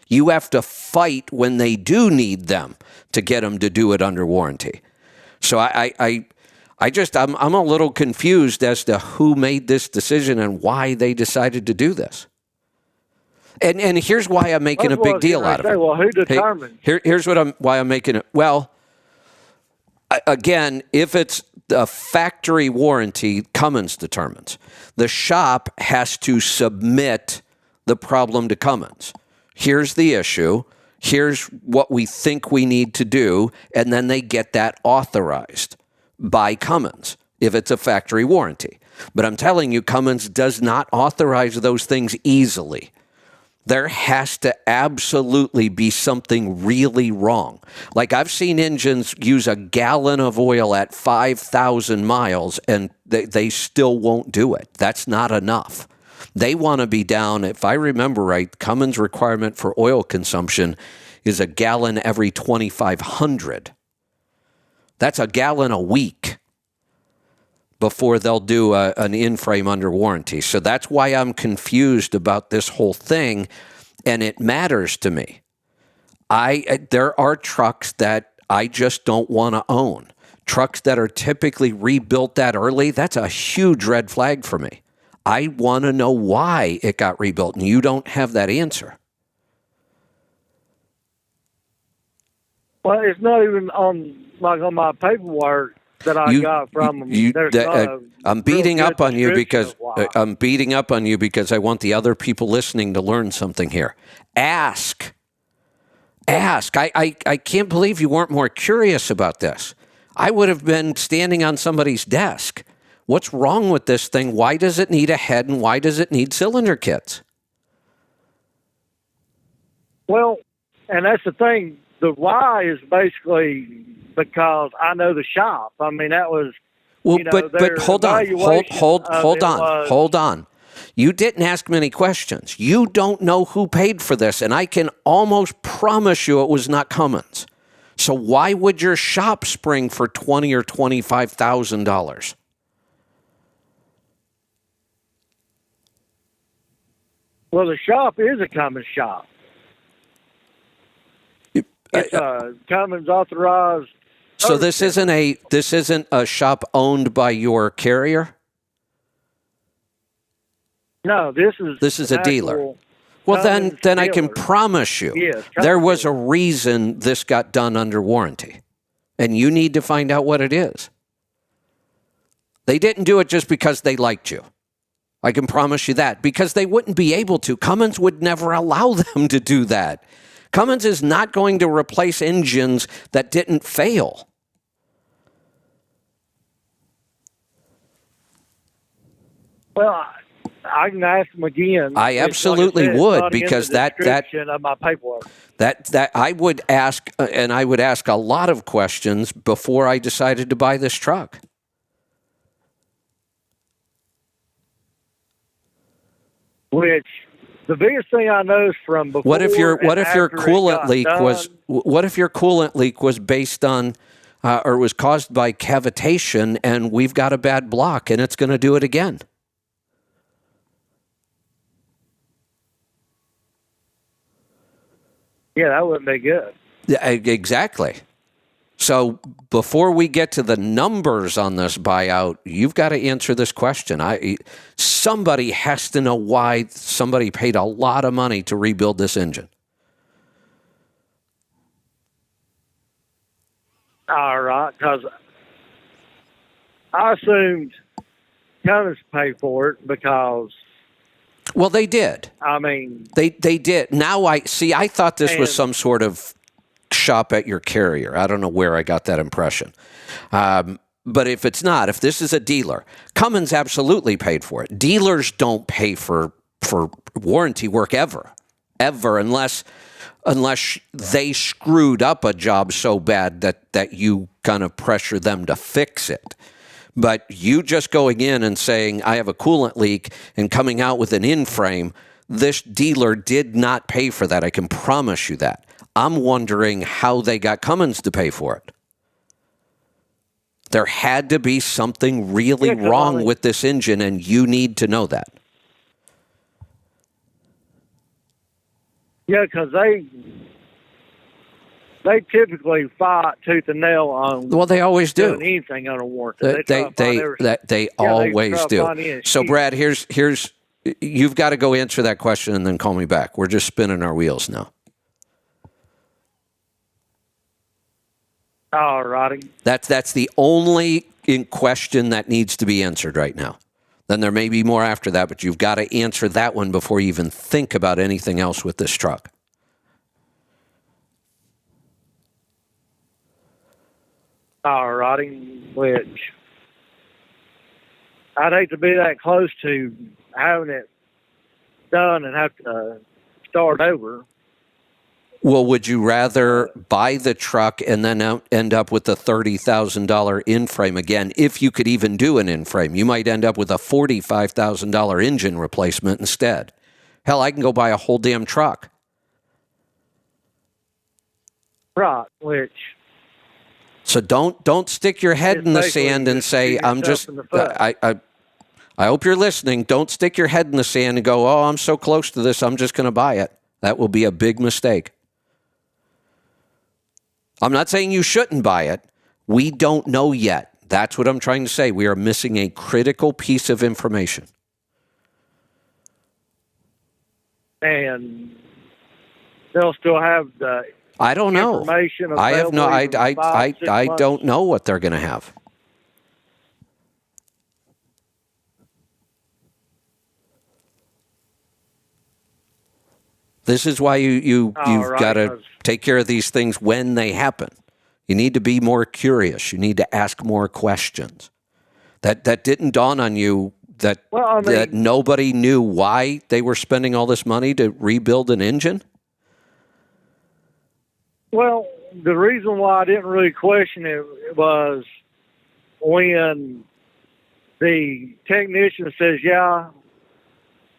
You have to fight when they do need them to get them to do it under warranty. So I'm a little confused as to who made this decision and why they decided to do this. And here's why I'm making a big deal out of it. Well, who determines? Here's why I'm making it. Well, again, if it's a factory warranty, Cummins determines. The shop has to submit the problem to Cummins. Here's the issue. Here's what we think we need to do, and then they get that authorized by Cummins if it's a factory warranty. But I'm telling you, Cummins does not authorize those things easily. There has to absolutely be something really wrong. Like I've seen engines use a gallon of oil at 5,000 miles and they still won't do it. That's not enough. They want to be down, if I remember right, Cummins' requirement for oil consumption is a gallon every 2,500. That's a gallon a week before they'll do an in-frame under warranty. So that's why I'm confused about this whole thing, and it matters to me. There are trucks that I just don't want to own. Trucks that are typically rebuilt that early, that's a huge red flag for me. I want to know why it got rebuilt, and you don't have that answer. Well, it's not even on my paperwork that I got from them. I'm beating up on you because I want the other people listening to learn something here. Ask. I can't believe you weren't more curious about this. I would have been standing on somebody's desk. What's wrong with this thing? Why does it need a head and why does it need cylinder kits? Well, And that's the thing. The why is basically because I know the shop. I mean, that was. Well, You know, but their hold on, evaluation hold of it on, was- hold on. You didn't ask many questions. You don't know who paid for this, and I can almost promise you it was not Cummins. So why would your shop spring for $20,000 or $25,000? Well, the shop is a Cummins shop. It's a Cummins authorized. So this isn't a shop owned by your carrier? No, this is a an dealer. actual Well, Cummins then I can dealer. promise you Yes, there Cummins was a dealer. reason this got done under warranty. And you need to find out what it is. They didn't do it just because they liked you. I can promise you that. Because they wouldn't be able to. Cummins would never allow them to do that. Cummins is not going to replace engines that didn't fail. Well, I can ask them again. I It's absolutely like I said, it's would, not in because the that description of my paperwork. That I would ask, and I would ask a lot of questions before I decided to buy this truck. Which the biggest thing I noticed from before. What if your and after it coolant got leak done, was? What if your coolant leak was based on, or was caused by cavitation, and we've got a bad block, and it's going to do it again? Yeah, that wouldn't be good. Yeah, exactly. So before we get to the numbers on this buyout, you've got to answer this question. Somebody has to know why somebody paid a lot of money to rebuild this engine. All right, because I assumed Cummins paid for it because, Well, they did. I mean, They did. Now I see. I thought this was And- some sort of shop at your carrier. I don't know where I got that impression. But if it's not, if this is a dealer, Cummins absolutely paid for it. Dealers don't pay for warranty work ever, unless they screwed up a job so bad that you kind of pressure them to fix it. But you just going in and saying, I have a coolant leak, and coming out with an in-frame, this dealer did not pay for that. I can promise you that. I'm wondering how they got Cummins to pay for it. There had to be something really Yeah, 'cause wrong I mean- with this engine, and you need to know that. yeah, because they typically fight tooth and nail on Well, they always do. doing anything under warranty. They try to find every- they yeah, always try to do. find any So, excuse. Brad, here's you've got to go answer that question and then call me back. We're just spinning our wheels now. All righty. That's the only in question that needs to be answered right now. Then there may be more after that, but you've got to answer that one before you even think about anything else with this truck. All righty, which I'd hate to be that close to having it done and have to start over. Well, would you rather buy the truck and then end up with a $30,000 in-frame again? If you could even do an in-frame, you might end up with a $45,000 engine replacement instead. Hell, I can go buy a whole damn truck. Right, which So don't stick your head It's in the basically sand and just say, shoot I'm yourself just, in the foot. I hope you're listening. Don't stick your head in the sand and go, oh, I'm so close to this, I'm just going to buy it. That will be a big mistake. I'm not saying you shouldn't buy it. We don't know yet. That's what I'm trying to say. We are missing a critical piece of information. and they'll still have the I don't know. information I have no. available even 5, 6 I months. don't know what they're going to have. This is why you've right, got to 'cause- take care of these things when they happen. You need to be more curious. You need to ask more questions. That didn't dawn on you that Well, I mean- that nobody knew why they were spending all this money to rebuild an engine. Well, the reason why I didn't really question it was when the technician says, "Yeah,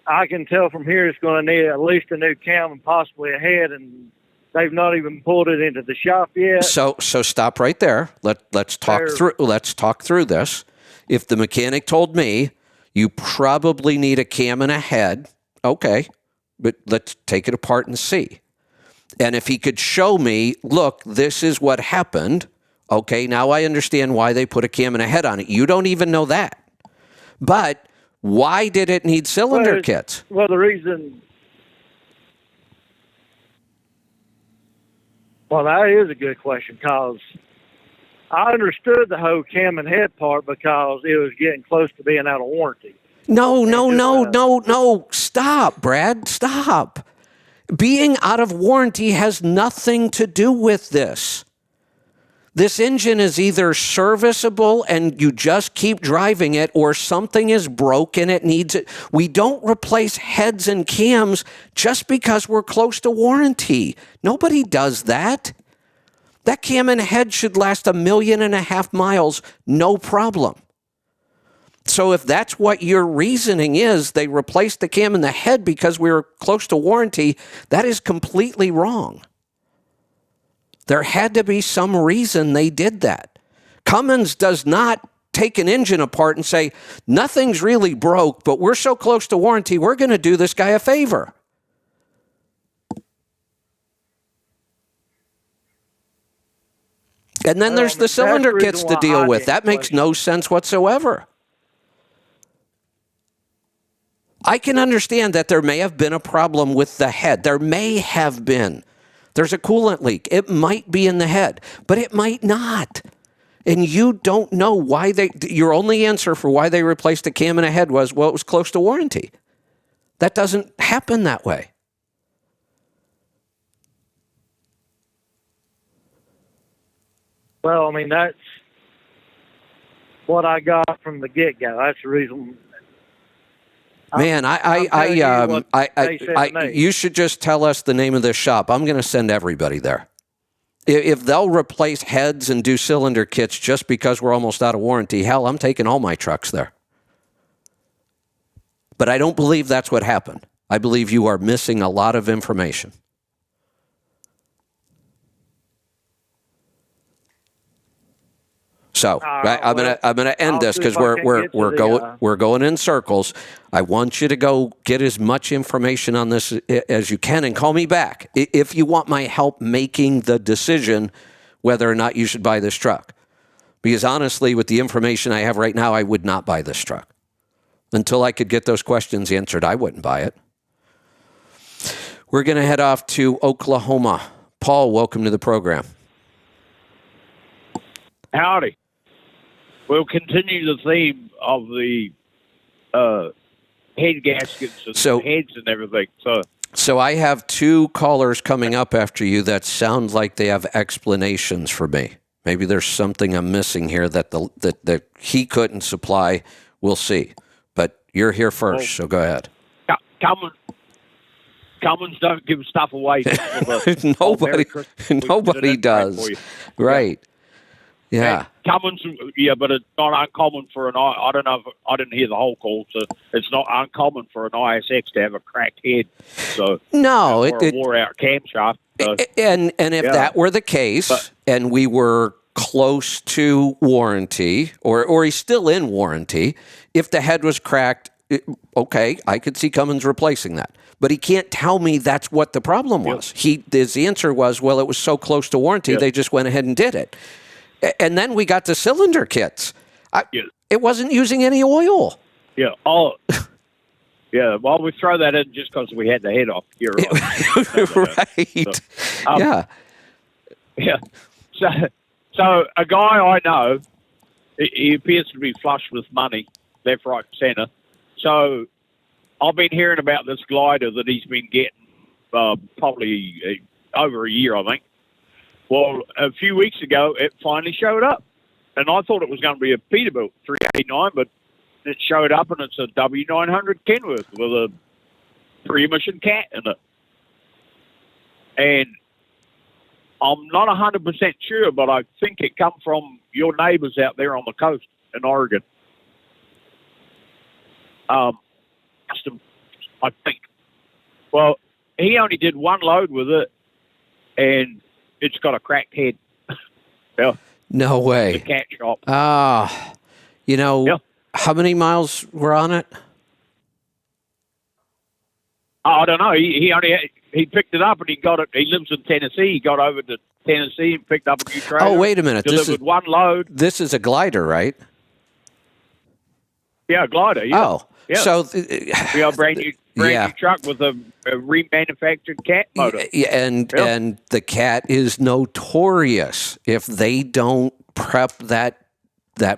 I can tell from here it's going to need at least a new cam and possibly a head," and they've not even pulled it into the shop yet. So stop right there. Let's talk through this. If the mechanic told me you probably need a cam and a head, okay, but let's take it apart and see. And if he could show me, look, this is what happened. Okay, now I understand why they put a cam and a head on it. You don't even know that. But why did it need cylinder kits? Well, the reason... Well, that is a good question, because I understood the whole cam and head part because it was getting close to being out of warranty. No. Stop, Brad. Stop. Being out of warranty has nothing to do with this. This engine is either serviceable and you just keep driving it, or something is broken. It needs it. We don't replace heads and cams just because we're close to warranty. Nobody does that. That cam and head should last 1.5 million miles, no problem. So if that's what your reasoning is, they replaced the cam and the head because we were close to warranty, that is completely wrong. There had to be some reason they did that. Cummins does not take an engine apart and say, nothing's really broke, but we're so close to warranty, we're going to do this guy a favor. And then there's the cylinder kits to deal with. That makes no sense whatsoever. I can understand that there may have been a problem with the head. There may have been. There's a coolant leak. It might be in the head, but it might not. And you don't know why your only answer for why they replaced a cam and a head was, well, it was close to warranty. That doesn't happen that way. Well, I mean, that's what I got from the get-go. That's the reason. Man, you should just tell us the name of this shop. I'm going to send everybody there. If they'll replace heads and do cylinder kits just because we're almost out of warranty, hell, I'm taking all my trucks there. But I don't believe that's what happened. I believe you are missing a lot of information. So I'm gonna end this because we're going in circles. I want you to go get as much information on this as you can and call me back if you want my help making the decision whether or not you should buy this truck. Because honestly, with the information I have right now, I would not buy this truck. Until I could get those questions answered, I wouldn't buy it. We're going to head off to Oklahoma. Paul, welcome to the program. Howdy. We'll continue the theme of the head gaskets and heads and everything. So I have two callers coming up after you that sound like they have explanations for me. Maybe there's something I'm missing here that he couldn't supply. We'll see. But you're here first, so go ahead. Cummins don't give stuff away. Nobody does. Right. Yeah. Cummins, but it's not uncommon for an I don't know. I didn't hear the whole call, so it's not uncommon for an ISX to have a cracked head. So no, or a wore-out camshaft. So, and if that were the case, and we were close to warranty, or he's still in warranty, if the head was cracked, okay, I could see Cummins replacing that. But he can't tell me that's what the problem was. His answer was, well, it was so close to warranty, they just went ahead and did it. And then we got the cylinder kits. It wasn't using any oil. Yeah. Well, we throw that in just because we had the head off here. Right. So, yeah. So a guy I know, he appears to be flush with money, left, right, center. So I've been hearing about this glider that he's been getting probably over a year, I think. Well, a few weeks ago, it finally showed up. And I thought it was going to be a Peterbilt 389, but it showed up, and it's a W900 Kenworth with a pre-emission cat in it. And I'm not 100% sure, but I think it come from your neighbors out there on the coast in Oregon. I think. Well, he only did one load with it, and it's got a cracked head. Yeah, No the way. cat shop. Yeah. How many miles were on it? I don't know. He picked it up and he got it. He lives in Tennessee. He got over to Tennessee and picked up a new trailer. Oh, wait a minute. Delivered one load. This is a glider, right? Yeah, glider. Yeah. Oh, yeah. so We got a brand new truck with a remanufactured cat motor. and the cat is notorious if they don't prep that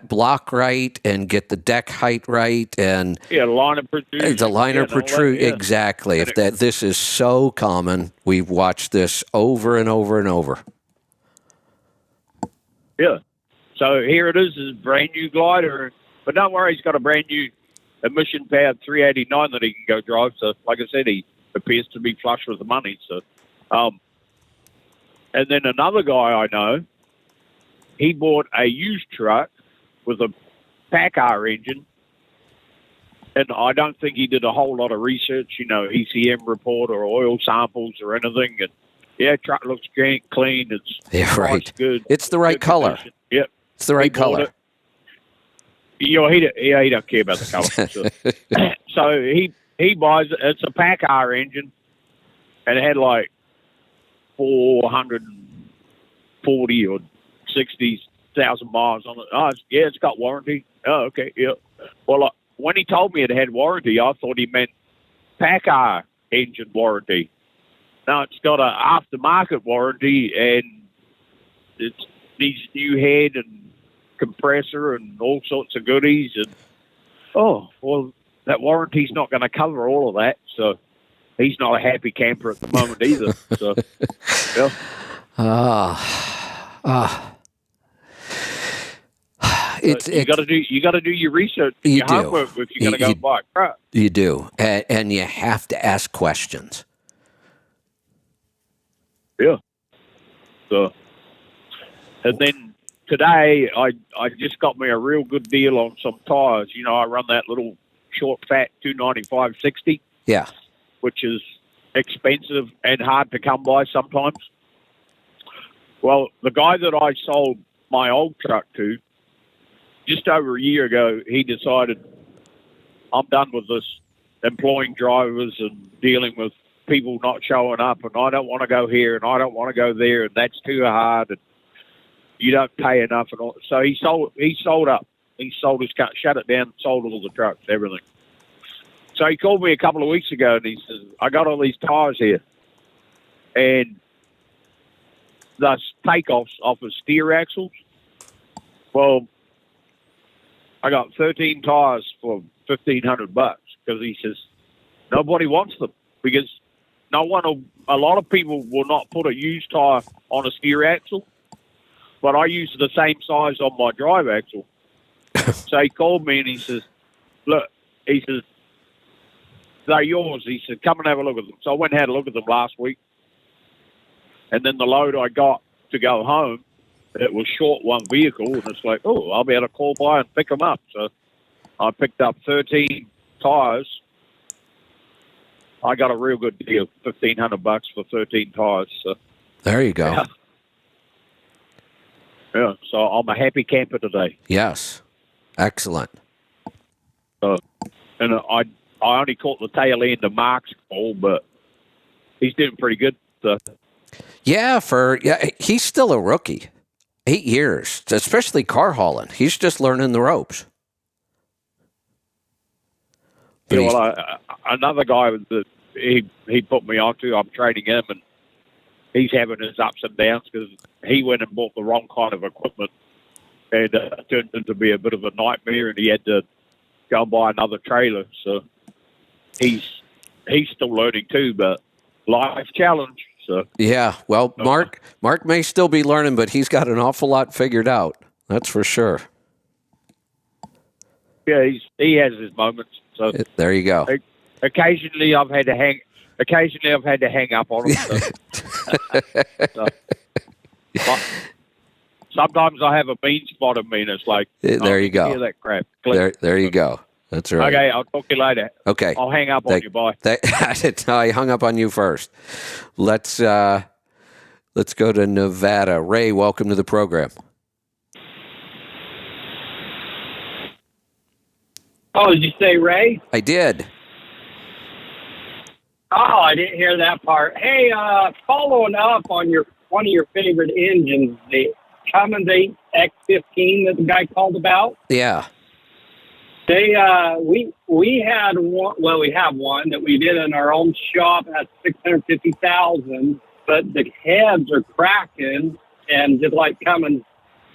block right and get the deck height right and liner protrusion. the liner protrude exactly. If this is so common, we've watched this over and over and over. Yeah. So here it is a brand new glider, but don't worry, he's got a brand new emission powered 389 that he can go drive. So, like I said, he appears to be flush with the money. So, and then another guy I know, he bought a used truck with a PACCAR engine, and I don't think he did a whole lot of research, ECM report or oil samples or anything. And truck looks clean. It's right. Good. It's the right color. Condition. Yep. It's the right color. He don't care about the color. So he buys it. It's a PACCAR engine, and it had like 440 or 60,000 miles on it. Oh, it's got warranty. Oh, okay, yeah. Well, when he told me it had warranty, I thought he meant PACCAR engine warranty. No, it's got an aftermarket warranty, and it needs new head and compressor and all sorts of goodies. And that warranty's not going to cover all of that. So he's not a happy camper at the moment either. So, you got to do your research, your homework if you're going to go buy a truck. You do, and you have to ask questions. Yeah. So, and then today I just got me a real good deal on some tires. I run that little short fat 295/60. Yeah. Which is expensive and hard to come by sometimes. Well, the guy that I sold my old truck to, just over a year ago, he decided, I'm done with this employing drivers and dealing with people not showing up, and I don't want to go here, and I don't want to go there, and that's too hard, and you don't pay enough. And all. So he sold up. He sold his car, shut it down, sold all the trucks, everything. So he called me a couple of weeks ago, and he says, I got all these tires here, and the takeoffs off of steer axles. Well, I got 13 tires for $1,500 because he says nobody wants them because a lot of people will not put a used tire on a steer axle, but I use the same size on my drive axle. So he called me and he says, look, he says, they're yours. He said, come and have a look at them. So I went and had a look at them last week. And then the load I got to go home, it was short one vehicle, and it's like, I'll be able to call by and pick them up. So I picked up 13 tires. I got a real good deal, $1,500 for 13 tires. So there you go. Yeah. So I'm a happy camper today. Yes, excellent. And I only caught the tail end of Mark's call, but he's doing pretty good. So. Yeah, he's still a rookie. 8 years, especially car hauling. He's just learning the ropes. But another guy that he put me onto, I'm training him, and he's having his ups and downs because he went and bought the wrong kind of equipment, and it turned into be a bit of a nightmare, and he had to go and buy another trailer. So he's still learning too, but life challenge. So yeah, well, Mark may still be learning, but he's got an awful lot figured out. That's for sure. Yeah, he has his moments. So there you go. Occasionally, I've had to hang up on him. So. Sometimes I have a bean spot in me, and it's like, There you go. Hear that crap. Click. There you go. That's right. Okay, I'll talk to you later. Okay. I'll hang up on you. Bye. I hung up on you first. Let's go to Nevada. Ray, welcome to the program. Oh, did you say Ray? I did. Oh, I didn't hear that part. Hey, following up on one of your favorite engines, the Cummins X15 that the guy called about. Yeah. They we had one. Well, we have one that we did in our own shop at $650,000, but the heads are cracking, and just like Cummins,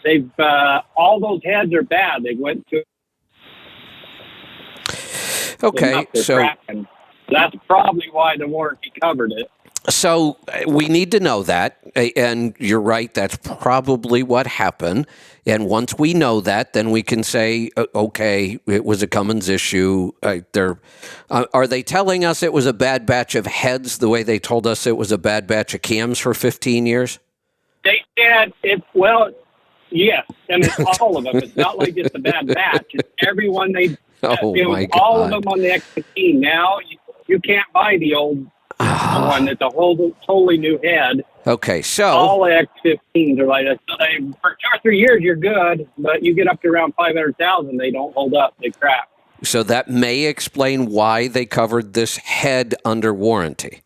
they've all those heads are bad. They went to Okay, so cracking. That's probably why the warranty covered it. So we need to know that, and you're right, that's probably what happened. And once we know that, then we can say, okay, it was a Cummins issue. Are they telling us it was a bad batch of heads the way they told us it was a bad batch of cams for 15 years? They said well, yes, and it's all of them. It's not like just a bad batch. It's everyone they Oh, my God. all of them on the X15. Now you can't buy the old one. It's a whole totally new head. Okay, so all X15s are like that. So for 2 or 3 years you're good, but you get up to around 500,000, they don't hold up. They crack. So that may explain why they covered this head under warranty.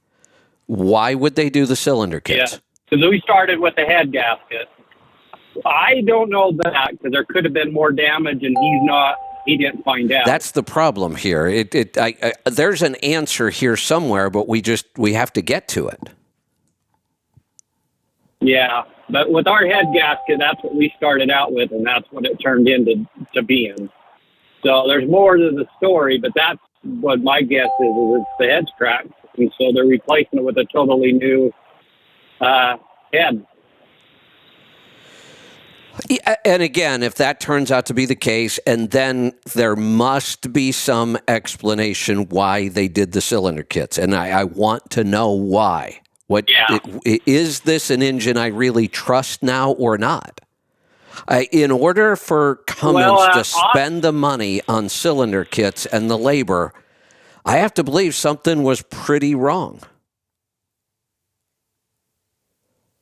Why would they do the cylinder kits? Yeah, because we started with the head gasket. I don't know that because there could have been more damage, and he didn't find out. That's the problem here. There's an answer here somewhere, but we have to get to it. Yeah, but with our head gasket, that's what we started out with, and that's what it turned into being. So there's more to the story, but that's what my guess is it's the head's cracked, and so they're replacing it with a totally new head. And again, if that turns out to be the case, and then there must be some explanation why they did the cylinder kits, and I want to know why. Is this an engine I really trust now or not? In order for Cummins to spend the money on cylinder kits and the labor, I have to believe something was pretty wrong.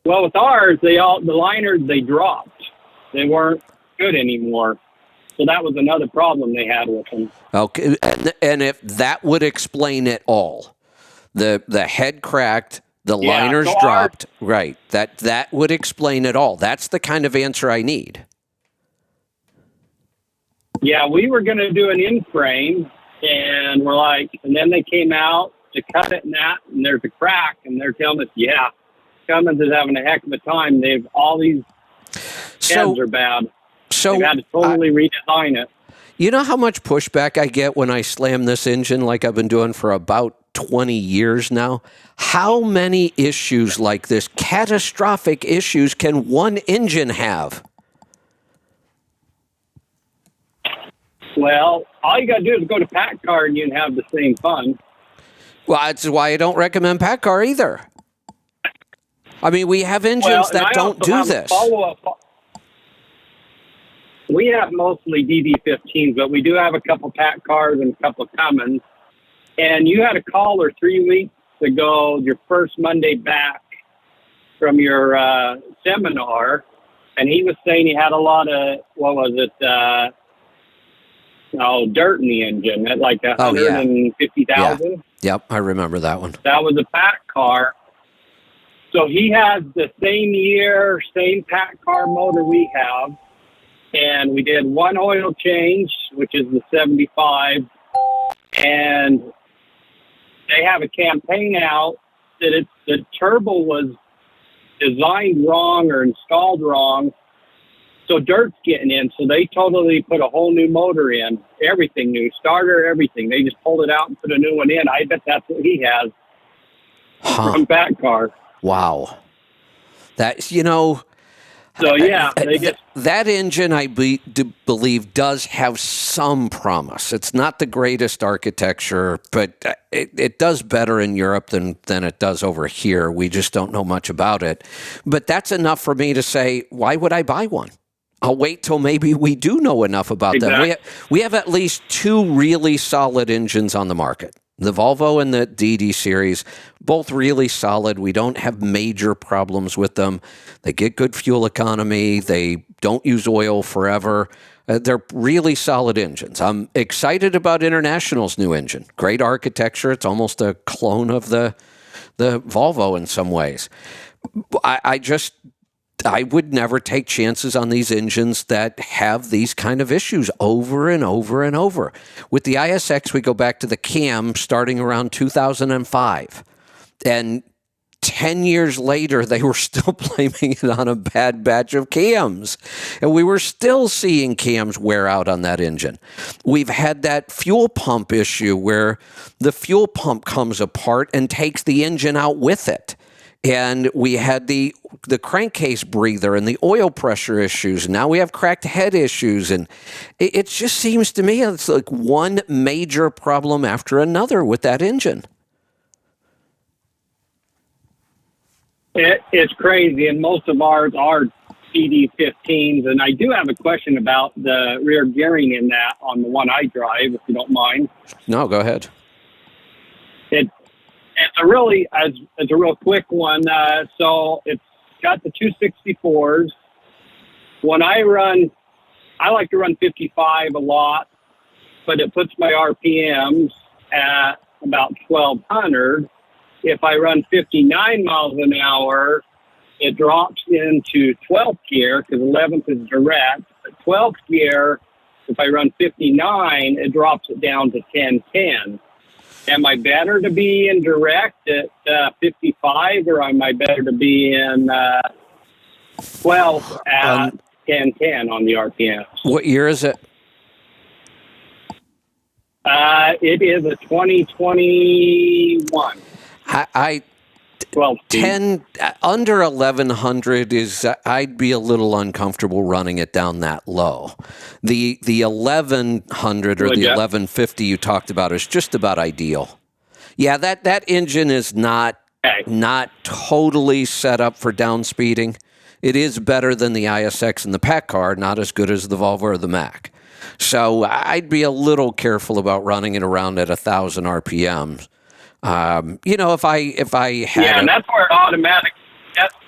Well, with ours, the liners, they dropped. They weren't good anymore. So that was another problem they had with them. Okay, and if that would explain it all, the head cracked, the liners dropped, right? That would explain it all. That's the kind of answer I need. Yeah, we were going to do an in-frame, and we're like, and then they came out to cut it and there's a crack, and they're telling us, Cummins is having a heck of a time. All these heads are bad. So they've had to totally redesign it. You know how much pushback I get when I slam this engine like I've been doing for about 20 years now? How many issues like this, catastrophic issues, can one engine have? Well, all you got to do is go to PACCAR and you can have the same fun. Well, that's why I don't recommend PACCAR either. I mean, we have engines that don't do this. We have mostly DD15s, but we do have a couple PACCARs and a couple of Cummins. And you had a caller 3 weeks ago, your first Monday back from your seminar, and he was saying he had a lot of, dirt in the engine at like 150,000. Yep, I remember that one. That was a PACCAR. So he has the same year, same PACCAR motor we have. And we did one oil change, which is the 75. And they have a campaign out that the turbo was designed wrong or installed wrong. So dirt's getting in. So they totally put a whole new motor in, everything new, starter, everything. They just pulled it out and put a new one in. I bet that's what he has from PACCAR. Wow. So yeah, they just that engine, do believe, does have some promise. It's not the greatest architecture, but it does better in Europe than it does over here. We just don't know much about it. But that's enough for me to say, why would I buy one? I'll wait till maybe we do know enough about them. We have at least two really solid engines on the market. The Volvo and the DD series, both really solid. We don't have major problems with them. They get good fuel economy. They don't use oil forever. They're really solid engines. I'm excited about International's new engine. Great architecture. It's almost a clone of the Volvo in some ways. I would never take chances on these engines that have these kind of issues over and over and over. With the ISX, we go back to the cam starting around 2005. And 10 years later, they were still blaming it on a bad batch of cams. And we were still seeing cams wear out on that engine. We've had that fuel pump issue where the fuel pump comes apart and takes the engine out with it. And we had the crankcase breather and the oil pressure issues. Now we have cracked head issues. And it just seems to me it's like one major problem after another with that engine. It's crazy, and most of ours are CD15s. And I do have a question about the rear gearing in that on the one I drive, if you don't mind. No, go ahead. It's a real quick one. So it's got the 264s. When I like to run 55 a lot, but it puts my RPMs at about 1,200. If I run 59 miles an hour, it drops into 12th gear because 11th is direct. But 12th gear, if I run 59, it drops it down to 1010. Am I better to be in direct at 55, or am I better to be in 12 at 1010 on the RPMs? What year is it? It is a 2021. 12 10 under 1100 is I'd be a little uncomfortable running it down that low. The 1100 or the 1150 you talked about is just about ideal. Yeah, that engine is not totally set up for down speeding. It is better than the ISX and the Pack car, not as good as the Volvo or the Mac. So I'd be a little careful about running it around at 1,000 RPMs. If I had and that's where it automatic.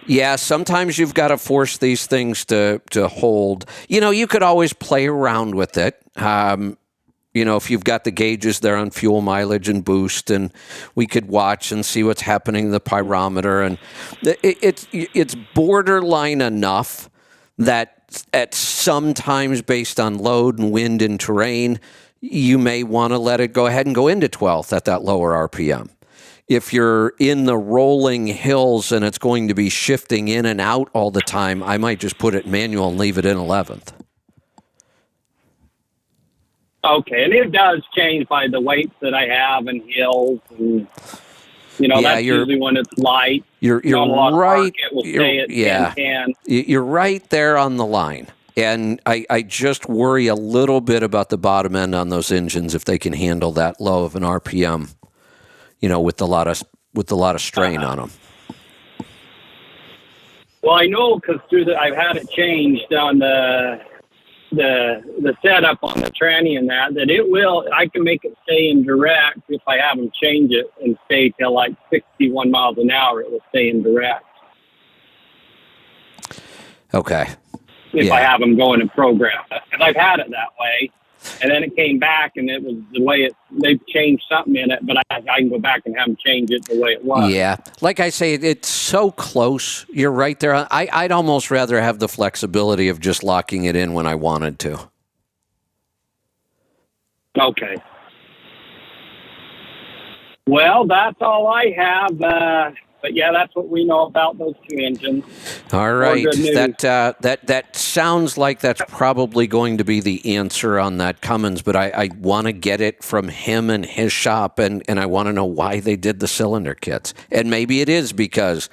Yeah, sometimes you've got to force these things to hold. You could always play around with it. If you've got the gauges there on fuel mileage and boost, and we could watch and see what's happening in the pyrometer, and it's borderline enough that at sometimes based on load and wind and terrain, you may want to let it go ahead and go into 12th at that lower RPM. If you're in the rolling hills and it's going to be shifting in and out all the time, I might just put it manual and leave it in 11th. Okay, and it does change by the weights that I have and hills, and that's usually when it's light. You're right. It will stay at 10. You're right there on the line. And I just worry a little bit about the bottom end on those engines if they can handle that low of an RPM, with a lot of strain on them. Well, I know because I've had it changed on the setup on the tranny and that I can make it stay in direct if I have them change it and stay till like 61 miles an hour. It will stay in direct. Okay. If I have them going and program it. And I've had it that way. And then it came back and it was the way they've changed something in it, but I can go back and have them change it the way it was. Yeah. Like I say, it's so close. You're right there. I'd almost rather have the flexibility of just locking it in when I wanted to. Okay. Well, that's all I have. But yeah, that's what we know about those two engines. All right, that sounds like that's probably going to be the answer on that Cummins. But I want to get it from him and his shop, and I want to know why they did the cylinder kits. And maybe it is because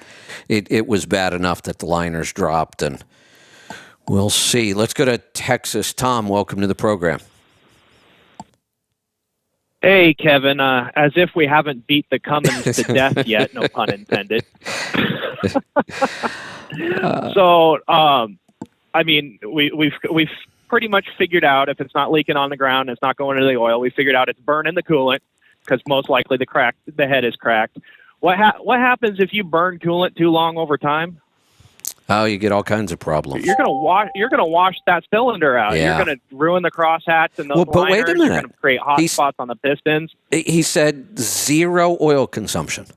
it was bad enough that the liners dropped, and We'll see. Let's go to Texas. Tom, welcome to the program. Hey, Kevin. As if we haven't beat the Cummins to death yet, no pun intended. I mean, we've pretty much figured out if it's not leaking on the ground, it's not going into the oil. We figured out it's burning the coolant because most likely the head is cracked. What happens if you burn coolant too long over time? Oh, you get all kinds of problems. You're gonna wash that cylinder out. Yeah. You're gonna ruin the crosshatch and those but wait a liners. minute. You're gonna create hot spots on the pistons. He said 0 oil consumption.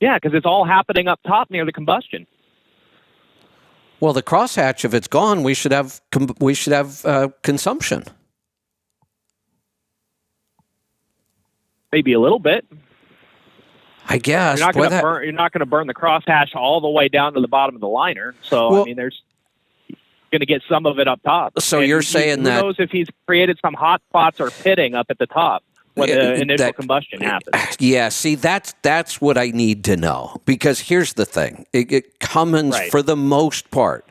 Yeah, because it's all happening up top near the combustion. Well, the crosshatch, if it's gone, we should have consumption. Maybe a little bit. I guess. You're not going to burn the crosshatch all the way down to the bottom of the liner. So Well, I mean, there's going to get some of it up top. So And you're saying who that knows if he's created some hot spots or pitting up at the top when the initial combustion happens. Yeah, see, that's what I need to know. Because here's the thing. Cummins, Right. for the most part,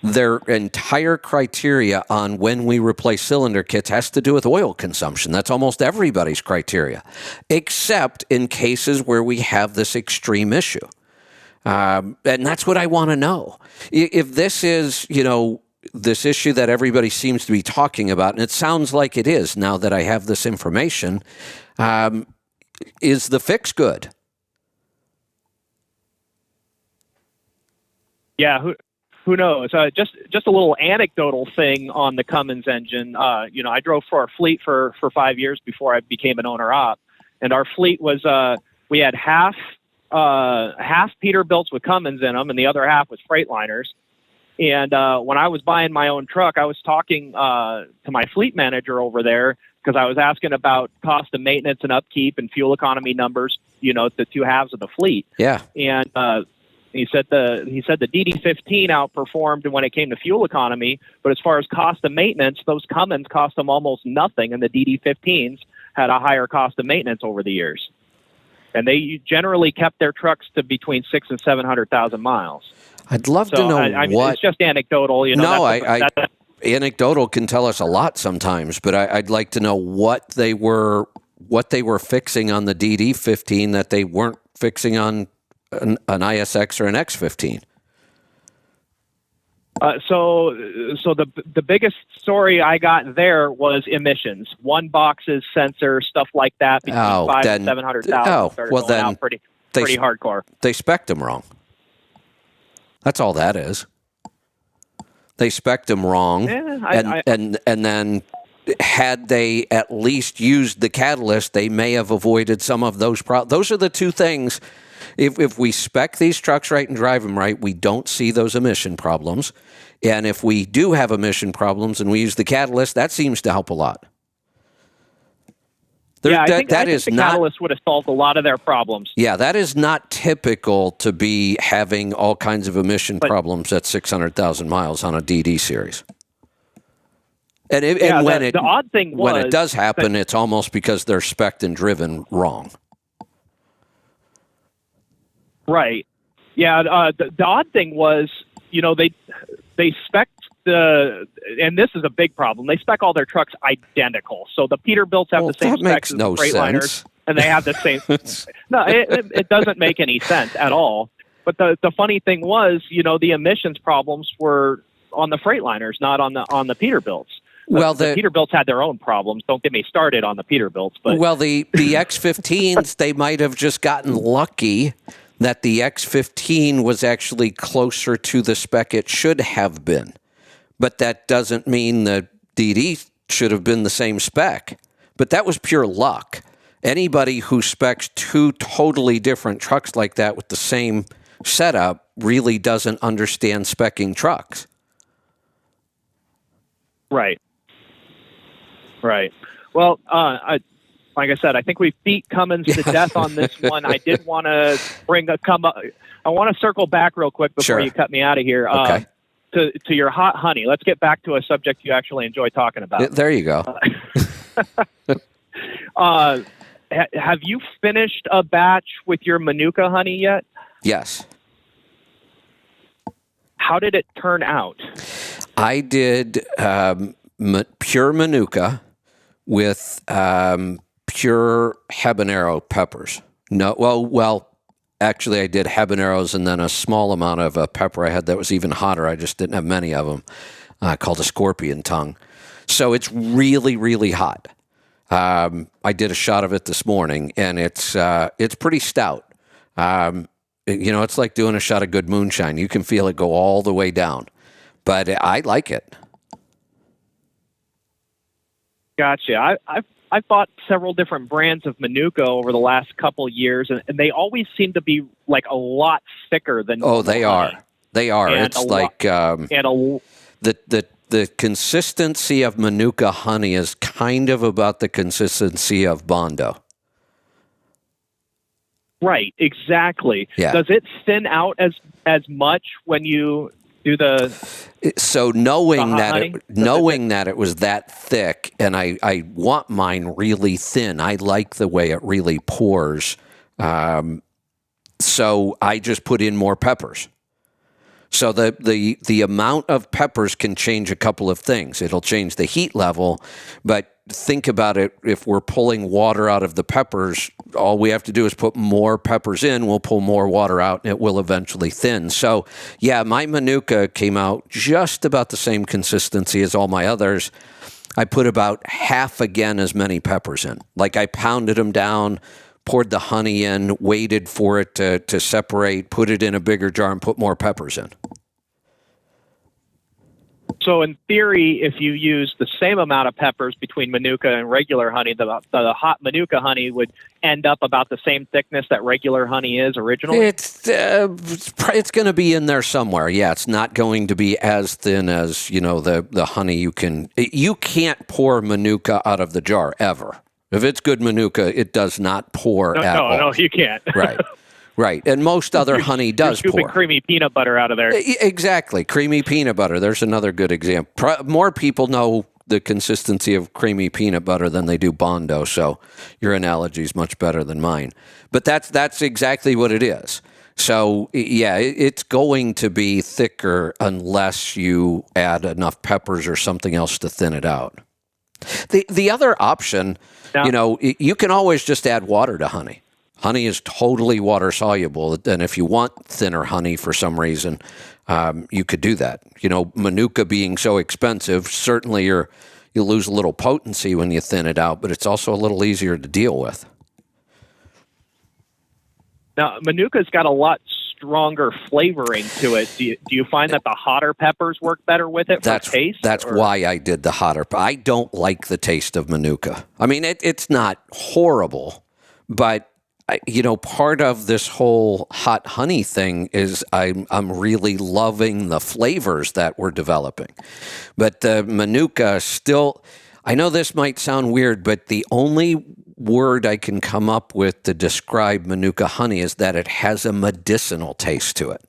their entire criteria on when we replace cylinder kits has to do with oil consumption. That's almost everybody's criteria, except in cases where we have this extreme issue. And that's what I want to know. If this is, this issue that everybody seems to be talking about, and it sounds like it is now that I have this information, is the fix good? Yeah, who knows? Just a little anecdotal thing on the Cummins engine. I drove for our fleet for 5 years before I became an owner-op, and our fleet was we had half Peterbilts with Cummins in them, and the other half was Freightliners. And when I was buying my own truck, I was talking to my fleet manager over there because I was asking about cost of maintenance and upkeep and fuel economy numbers. The two halves of the fleet. Yeah, and he said the DD15 outperformed when it came to fuel economy, but as far as cost of maintenance, those Cummins cost them almost nothing, and the DD15s had a higher cost of maintenance over the years. And they generally kept their trucks to between 600,000 and 700,000 miles. I'd love to know I mean, what. it's just anecdotal, No, anecdotal can tell us a lot sometimes, but I'd like to know what they were fixing on the DD15 that they weren't fixing on an ISX or an X15. So the biggest story I got there was emissions, one boxes, sensor, stuff like that, between 500,000 and 700,000. Pretty hardcore. They spec'd them wrong. That's all that is. They spec'd them wrong, and then had they at least used the catalyst, they may have avoided some of those problems. Those are the two things. If we spec these trucks right and drive them right, we don't see those emission problems. And if we do have emission problems and we use the catalyst, that seems to help a lot. I think the catalyst would have solved a lot of their problems. Yeah, that is not typical to be having all kinds of emission problems at 600,000 miles on a DD series. And the odd thing was, when it does happen, it's almost because they're spec'd and driven wrong. Right. Yeah. The odd thing was, they spec'd and this is a big problem. They spec all their trucks identical. So the Peterbilts have the same specs as the Freightliners, and they have the same. No, it doesn't make any sense at all. But the funny thing was, the emissions problems were on the Freightliners, not on the Peterbilts. Well, the Peterbilts had their own problems. Don't get me started on the Peterbilts. But the X15s, they might have just gotten lucky that the X15 was actually closer to the spec it should have been. But that doesn't mean the DD should have been the same spec. But that was pure luck. Anybody who specs two totally different trucks like that with the same setup really doesn't understand speccing trucks. Right. Well, like I said, I think we've beat Cummins to death on this one. I did want to I want to circle back real quick before you cut me out of here. Okay. To your hot honey. Let's get back to a subject you actually enjoy talking about. There you go. Have you finished a batch with your Manuka honey yet? Yes. How did it turn out? I did pure Manuka with pure habanero peppers. No, well, actually, I did habaneros and then a small amount of a pepper I had that was even hotter. I just didn't have many of them, called a scorpion tongue. So it's really, really hot. I did a shot of it this morning, and it's pretty stout. It's like doing a shot of good moonshine. You can feel it go all the way down, but I like it. Gotcha. I've bought several different brands of Manuka over the last couple years, and they always seem to be like a lot thicker than. Oh, they honey. are. They are. And it's like the consistency of Manuka honey is kind of about the consistency of Bondo. Right. Exactly. Yeah. Does it thin out as much when you do the? So knowing honey? that it was that thick, and I want mine really thin. I like the way it really pours. So I just put in more peppers. So the amount of peppers can change a couple of things. It'll change the heat level, but think about it. If we're pulling water out of the peppers, all we have to do is put more peppers in. We'll pull more water out, and it will eventually thin. So, yeah, my Manuka came out just about the same consistency as all my others. I put about half again as many peppers in. Like I pounded them down, poured the honey in, waited for it to separate, put it in a bigger jar, and put more peppers in. So in theory, if you use the same amount of peppers between Manuka and regular honey, the hot Manuka honey would end up about the same thickness that regular honey is originally? It's going to be in there somewhere. Yeah, it's not going to be as thin as, the honey you can't pour Manuka out of the jar ever. If it's good Manuka, it does not pour at all. No, you can't. Right. And most other honey does pour. You're scooping pour. creamy peanut butter out of there. Exactly. Creamy peanut butter. There's another good example. More people know the consistency of creamy peanut butter than they do Bondo, so your analogy is much better than mine. But that's exactly what it is. So, yeah, it's going to be thicker unless you add enough peppers or something else to thin it out. The other option, you can always just add water to honey. Honey is totally water soluble, and if you want thinner honey for some reason, you could do that. Manuka being so expensive, certainly you lose a little potency when you thin it out, but it's also a little easier to deal with. Now, Manuka's got a lot stronger flavoring to it. Do you find that the hotter peppers work better with it for taste? That's why I did the hotter. I don't like the taste of Manuka. I mean, it's not horrible, but part of this whole hot honey thing is I'm really loving the flavors that we're developing. But the Manuka still, I know this might sound weird, but the only word I can come up with to describe Manuka honey is that it has a medicinal taste to it.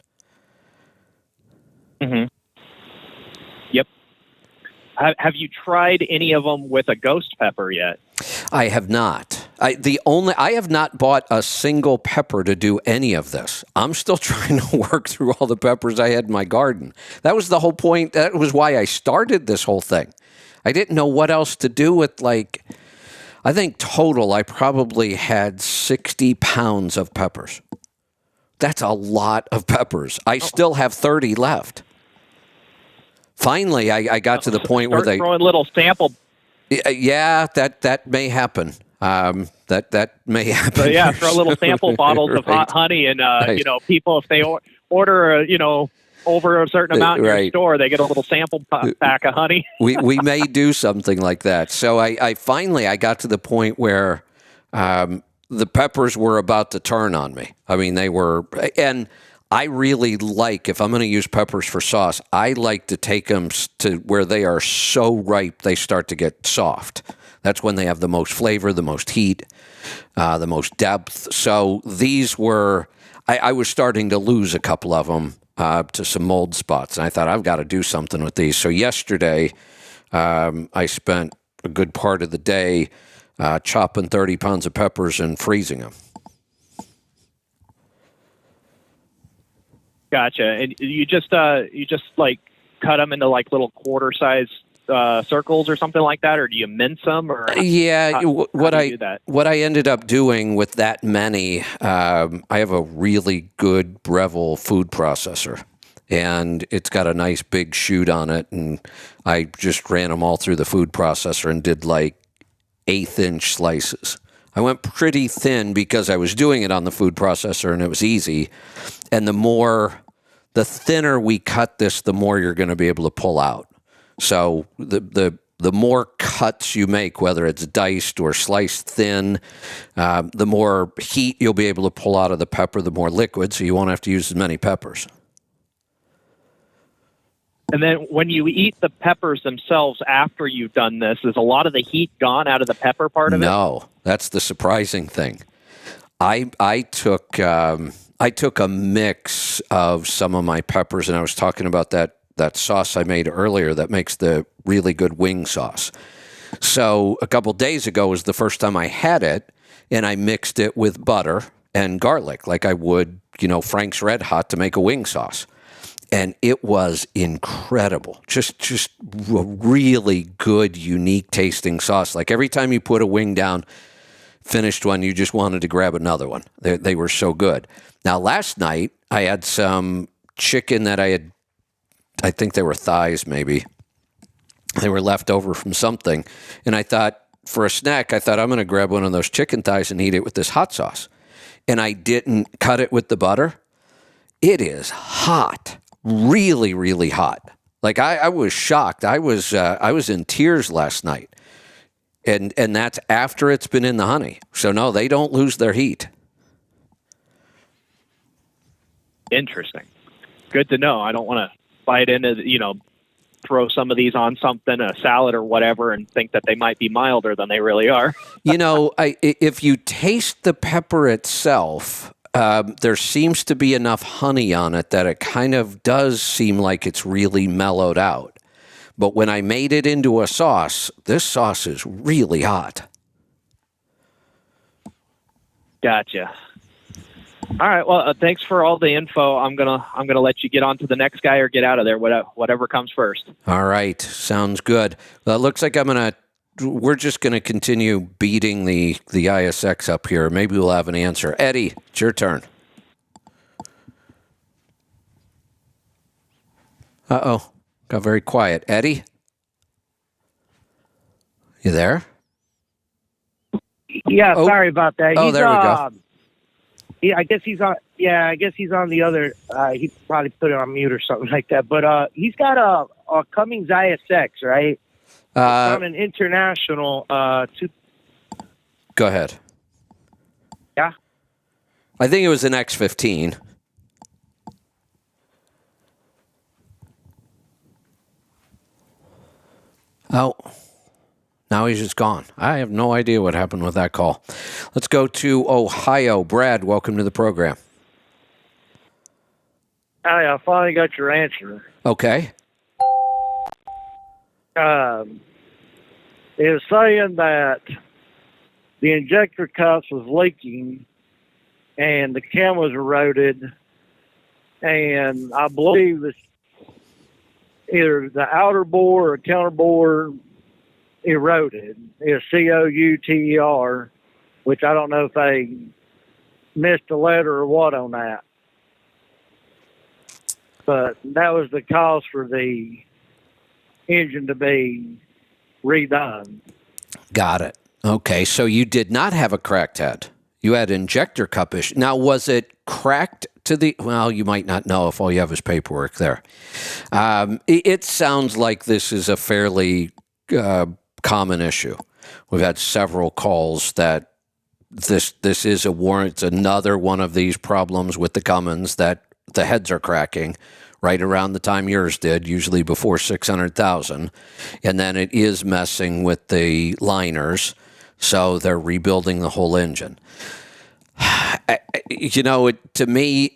Mm-hmm. Yep. Have you tried any of them with a ghost pepper yet? I have not. I have not bought a single pepper to do any of this. I'm still trying to work through all the peppers I had in my garden. That was the whole point. That was why I started this whole thing. I didn't know what else to do with, I think total I probably had 60 pounds of peppers. That's a lot of peppers. I still have 30 left. Finally, I got to the point where they throwing little sample. Yeah, that may happen. That may happen. So yeah, throw little sample bottles of hot honey, and people, if they order over a certain amount in your store, they get a little sample pack of honey. we may do something like that. So I finally got to the point where the peppers were about to turn on me. I mean, they were, and I really like, if I'm going to use peppers for sauce, I like to take them to where they are so ripe they start to get soft. That's when they have the most flavor, the most heat, the most depth. So these were, I was starting to lose a couple of them to some mold spots. And I thought, I've got to do something with these. So yesterday, I spent a good part of the day chopping 30 pounds of peppers and freezing them. Gotcha. And you just like cut them into like little quarter size circles or something like that, or do you mince them? Or Yeah, what do you do that? what I ended up doing with that many, I have a really good Breville food processor, and it's got a nice big chute on it, and I just ran them all through the food processor and did like 1/8-inch slices. I went pretty thin because I was doing it on the food processor and it was easy. And the thinner we cut this, the more you're going to be able to pull out. So the more cuts you make, whether it's diced or sliced thin, the more heat you'll be able to pull out of the pepper, the more liquid, so you won't have to use as many peppers. And then when you eat the peppers themselves after you've done this, is a lot of the heat gone out of the pepper part of it? No, that's the surprising thing. I took a mix of some of my peppers, and I was talking about that sauce I made earlier that makes the really good wing sauce. So a couple days ago was the first time I had it, and I mixed it with butter and garlic like I would, Frank's Red Hot to make a wing sauce. And it was incredible. Just a really good, unique tasting sauce. Like every time you put a wing down, finished one, you just wanted to grab another one. They were so good. Now, last night, I had some chicken that I think they were thighs maybe. They were left over from something. And I thought, for a snack, I'm going to grab one of those chicken thighs and eat it with this hot sauce. And I didn't cut it with the butter. It is hot. Really, really hot. Like I was shocked. I was in tears last night. And that's after it's been in the honey. So no, they don't lose their heat. Interesting. Good to know. I don't want to bite into, throw some of these on something, a salad or whatever, and think that they might be milder than they really are. If you taste the pepper itself, there seems to be enough honey on it that it kind of does seem like it's really mellowed out. But when I made it into a sauce, this sauce is really hot. Gotcha. All right. Well, thanks for all the info. I'm gonna let you get on to the next guy or get out of there. Whatever comes first. All right. Sounds good. Well, it looks like we're just going to continue beating the ISX up here. Maybe we'll have an answer. Eddie, it's your turn. Uh-oh. Got very quiet. Eddie? You there? Yeah, sorry about that. Oh, there we go. Yeah, I guess he's on. Yeah, I guess he's on the other. He probably put it on mute or something like that. But he's got a Cummins ISX, right? On an international. Go ahead. Yeah. I think it was an X15. Oh, now he's just gone. I have no idea what happened with that call. Let's go to Ohio. Brad, welcome to the program. Hi, I finally got your answer. Okay. It was saying that the injector cups was leaking and the cam was eroded, and I believe it's either the outer bore or counter bore eroded. It's COUTER, which I don't know if they missed a letter or what on that. But that was the cause for the engine to be redone. Got it. Okay, so you did not have a cracked head. You had injector cup issue. Now, was it cracked to the... Well, you might not know if all you have is paperwork there. It sounds like this is a fairly common issue. We've had several calls that this is a warrant. It's another one of these problems with the Cummins that the heads are cracking right around the time yours did, usually before 600,000. And then it is messing with the liners, so they're rebuilding the whole engine. To me,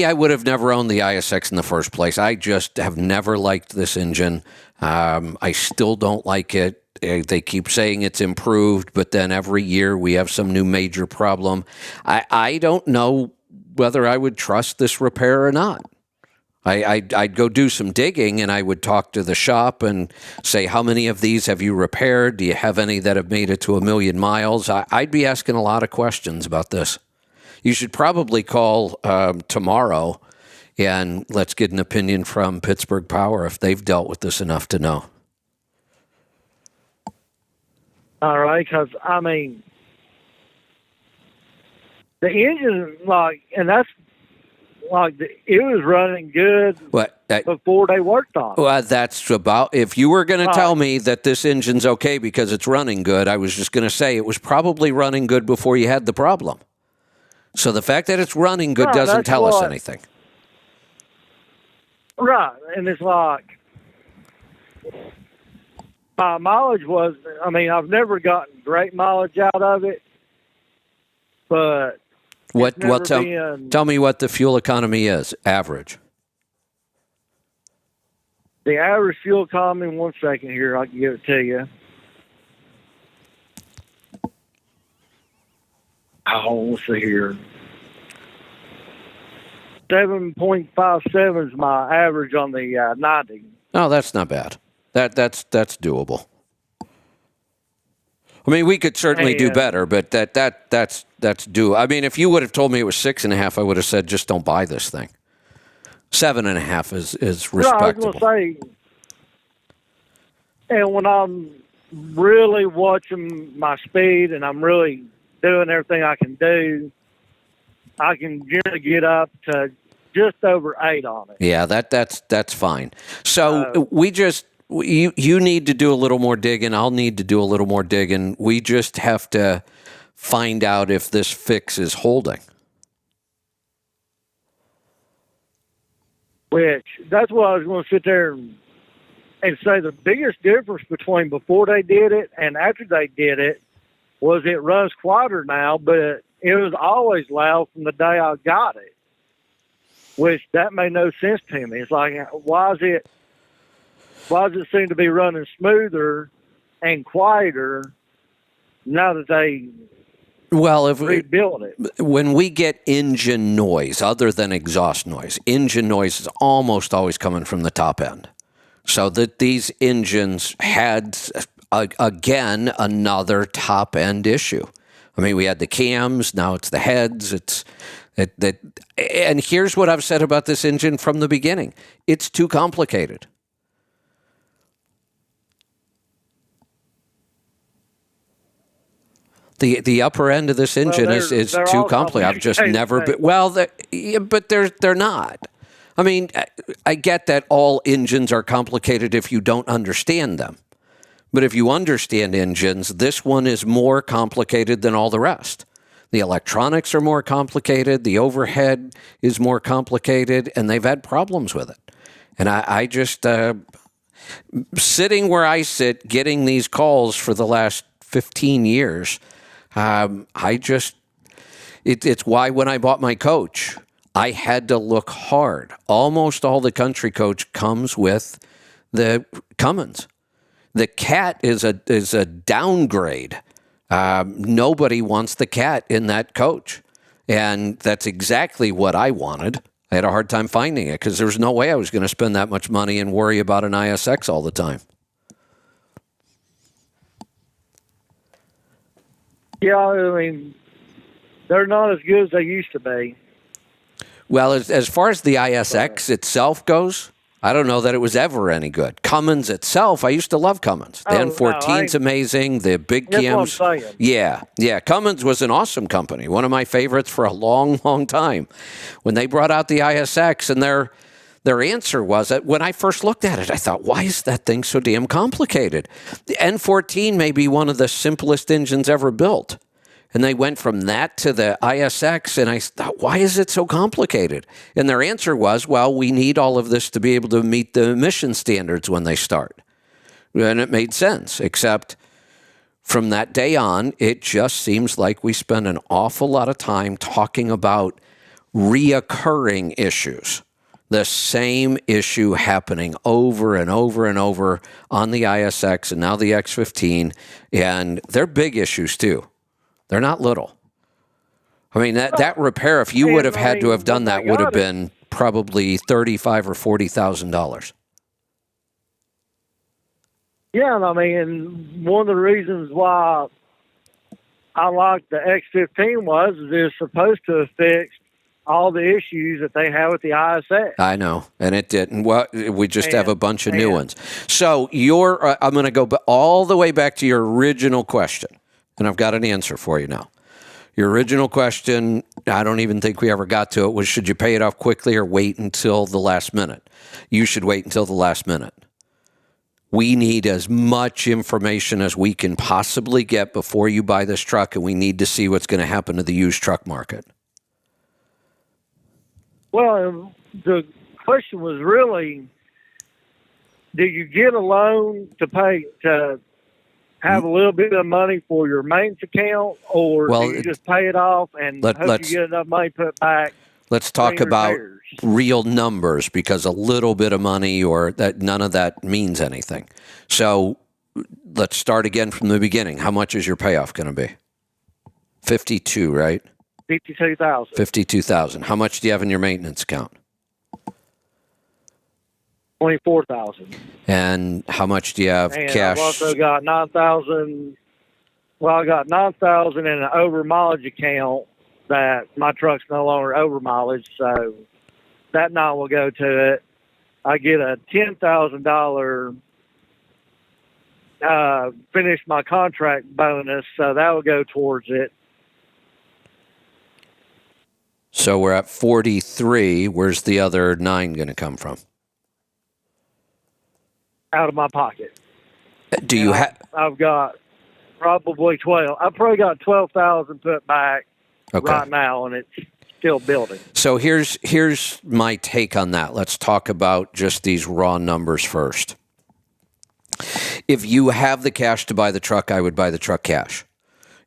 I would have never owned the ISX in the first place. I just have never liked this engine. I still don't like it. They keep saying it's improved, but then every year we have some new major problem. I don't know whether I would trust this repair or not. I'd go do some digging, and I would talk to the shop and say, how many of these have you repaired? Do you have any that have made it to 1 million miles? I'd be asking a lot of questions about this. You should probably call tomorrow, and let's get an opinion from Pittsburgh Power if they've dealt with this enough to know. All right, because, I mean, the engine, like, and that's, like, it was running good before they worked on it. Well, that's about, if you were going to tell me that this engine's okay because it's running good, I was just going to say it was probably running good before you had the problem. So the fact that it's running good doesn't tell us anything. Right, and it's like, my mileage was, I mean, I've never gotten great mileage out of it, but tell me what the fuel economy is, average. The average fuel economy, 1 second here, I can give it to you. Oh, let's see here. 7.57 is my average on the 90. Oh, that's not bad. That's doable. I mean, we could certainly do better, but that's doable. I mean, if you would have told me it was 6.5, I would have said just don't buy this thing. 7.5 is respectable. No, I was going to say, and when I'm really watching my speed and I'm really doing everything I can do, I can generally get up to just over 8 on it. Yeah, that's fine. So you need to do a little more digging. I'll need to do a little more digging. We just have to find out if this fix is holding. Which, that's what I was going to sit there and say the biggest difference between before they did it and after they did it was it runs quieter now, but it was always loud from the day I got it, which that made no sense to me. It's like, why does it seem to be running smoother and quieter now that they rebuilt it? When we get engine noise, other than exhaust noise, engine noise is almost always coming from the top end. So that these engines had, again, another top end issue. I mean, we had the cams, now it's the heads. And here's what I've said about this engine from the beginning. It's too complicated. The upper end of this engine is too complicated. I've just never been. Well, but they're not. I mean, I get that all engines are complicated if you don't understand them. But if you understand engines, this one is more complicated than all the rest. The electronics are more complicated. The overhead is more complicated, and they've had problems with it. And I just, sitting where I sit, getting these calls for the last 15 years, it's why when I bought my coach, I had to look hard. Almost all the country coach comes with the Cummins. The Cat is a downgrade. Nobody wants the Cat in that coach. And that's exactly what I wanted. I had a hard time finding it because there was no way I was going to spend that much money and worry about an ISX all the time. Yeah, I mean, they're not as good as they used to be. Well, as far as the ISX itself goes, I don't know that it was ever any good. Cummins itself, I used to love Cummins. The N14's amazing. The big Kims. That's what I'm saying. Yeah. Cummins was an awesome company. One of my favorites for a long, long time. When they brought out the ISX, and their answer was that when I first looked at it, I thought, why is that thing so damn complicated? The N14 may be one of the simplest engines ever built. And they went from that to the ISX, and I thought, why is it so complicated? And their answer was, well, we need all of this to be able to meet the emission standards when they start. And it made sense, except from that day on, it just seems like we spend an awful lot of time talking about reoccurring issues. The same issue happening over and over and over on the ISX and now the X15, and they're big issues too. They're not little. I mean, that repair, if you would have had to have done that, would have been probably $35,000 or $40,000. Yeah, and I mean, one of the reasons why I liked the X15 was it's supposed to have fixed all the issues that they have with the ISX. I know, and it didn't. Well, we just have a bunch of new ones. So I'm going to go all the way back to your original question, and I've got an answer for you now. Your original question, I don't even think we ever got to it, was should you pay it off quickly or wait until the last minute? You should wait until the last minute. We need as much information as we can possibly get before you buy this truck, and we need to see what's going to happen to the used truck market. Well, the question was really, do you get a loan to have a little bit of money for your maintenance account, or do you just pay it off and hope you get enough money put back? Let's talk about real numbers, because a little bit of money or that none of that means anything. So let's start again from the beginning. How much is your payoff going to be? 52, right? 52,000. 52,000. How much do you have in your maintenance account? 24,000. And how much do you have cash? I've also got 9,000. Well, I got 9,000 in an over mileage account that my truck's no longer over mileage, so that now will go to it. I get a $10,000 finish my contract bonus, so that will go towards it. So we're at 43. Where's the other 9 going to come from? Out of my pocket. Do you have? I've got probably 12. I've probably got 12,000 put back right now, and it's still building. So here's my take on that. Let's talk about just these raw numbers first. If you have the cash to buy the truck, I would buy the truck cash.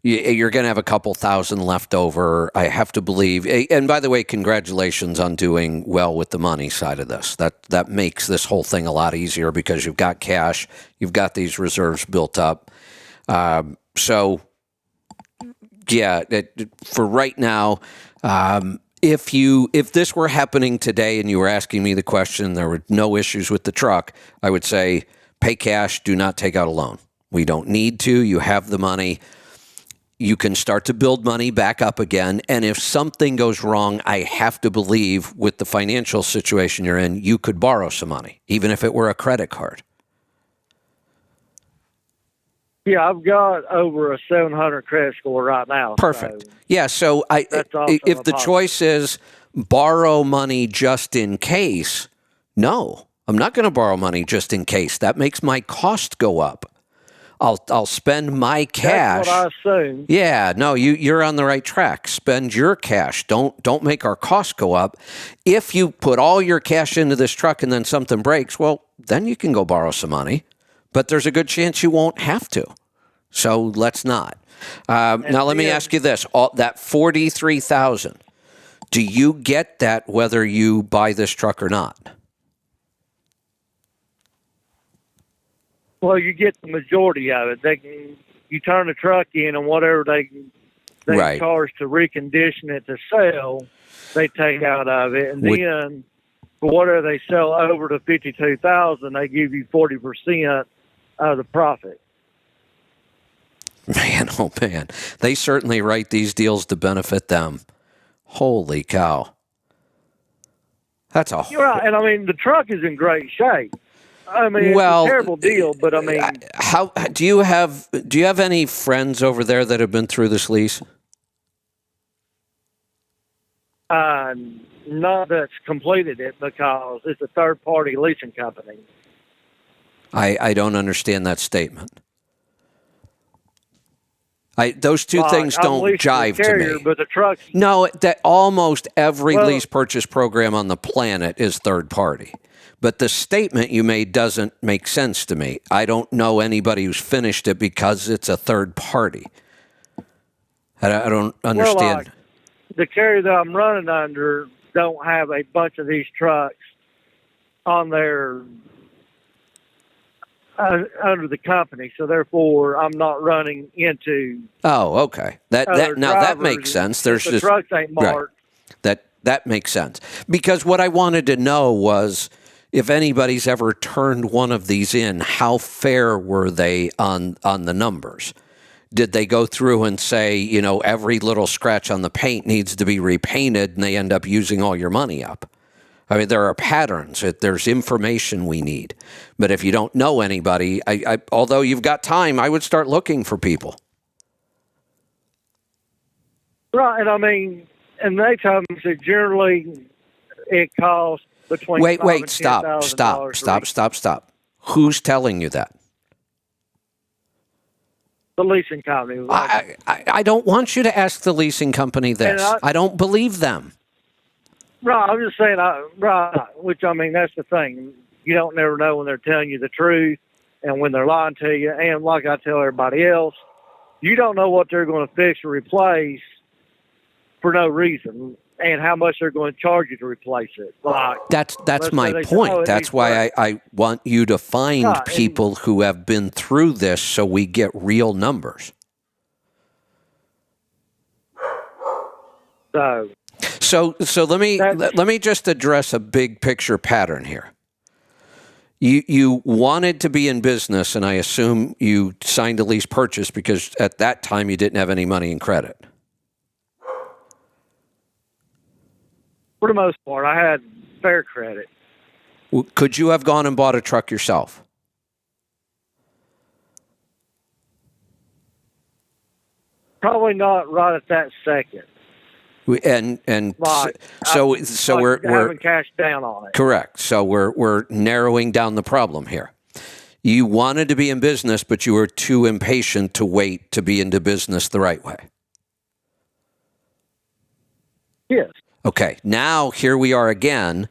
You're going to have a couple thousand left over, I have to believe. And by the way, congratulations on doing well with the money side of this. That makes this whole thing a lot easier because you've got cash, you've got these reserves built up. So, yeah, for right now, if this were happening today and you were asking me the question, there were no issues with the truck, I would say pay cash, do not take out a loan. We don't need to. You have the money. You can start to build money back up again. And if something goes wrong, I have to believe with the financial situation you're in, you could borrow some money, even if it were a credit card. Yeah, I've got over a 700 credit score right now. Perfect. Yeah, so if the choice is borrow money just in case, no, I'm not going to borrow money just in case. That makes my cost go up. I'll spend my cash. That's what I assume. Yeah, no, you're on the right track. Spend your cash. Don't make our costs go up. If you put all your cash into this truck and then something breaks, well, then you can go borrow some money. But there's a good chance you won't have to. So let's not. Now let me ask you this: that $43,000, do you get that whether you buy this truck or not? Well, you get the majority of it. You turn the truck in, and whatever they charge to recondition it to sell, they take out of it, and then for whatever they sell over to $52,000, they give you 40% of the profit. Man, oh man, they certainly write these deals to benefit them. Holy cow! You're right, and I mean the truck is in great shape. I mean, it's a terrible deal, but I mean, how do you have any friends over there that have been through this lease? None that's completed it because it's a third-party leasing company. I don't understand that statement. Those two things don't jive to me. But the truck. No, that almost every lease purchase program on the planet is third party. But the statement you made doesn't make sense to me. I don't know anybody who's finished it because it's a third party. I don't understand. Well, the carrier that I'm running under don't have a bunch of these trucks on their under the company, so therefore I'm not running into. Oh, okay. That makes sense. There's the just trucks ain't marked. Right. That makes sense. Because what I wanted to know was if anybody's ever turned one of these in, how fair were they on the numbers? Did they go through and say, every little scratch on the paint needs to be repainted and they end up using all your money up? I mean, there are patterns. There's information we need. But if you don't know anybody, although you've got time, I would start looking for people. Right, and I mean, and they told me that generally it costs between $5,000 and stop. Who's telling you that? The leasing company. I don't want you to ask the leasing company this. I don't believe them. Right, I'm just saying, right, which, I mean, that's the thing. You don't never know when they're telling you the truth and when they're lying to you. And like I tell everybody else, you don't know what they're going to fix or replace for no reason and how much they're going to charge you to replace it. Like, that's my point. That's why I want you to find people who have been through this so we get real numbers. So let me just address a big picture pattern here. You wanted to be in business, and I assume you signed a lease purchase because at that time you didn't have any money in credit. For the most part, I had fair credit. Could you have gone and bought a truck yourself? Probably not right at that second. So we're having cash down on it. Correct. So we're narrowing down the problem here. You wanted to be in business, but you were too impatient to wait to be into business the right way. Yes. Okay. Now here we are again.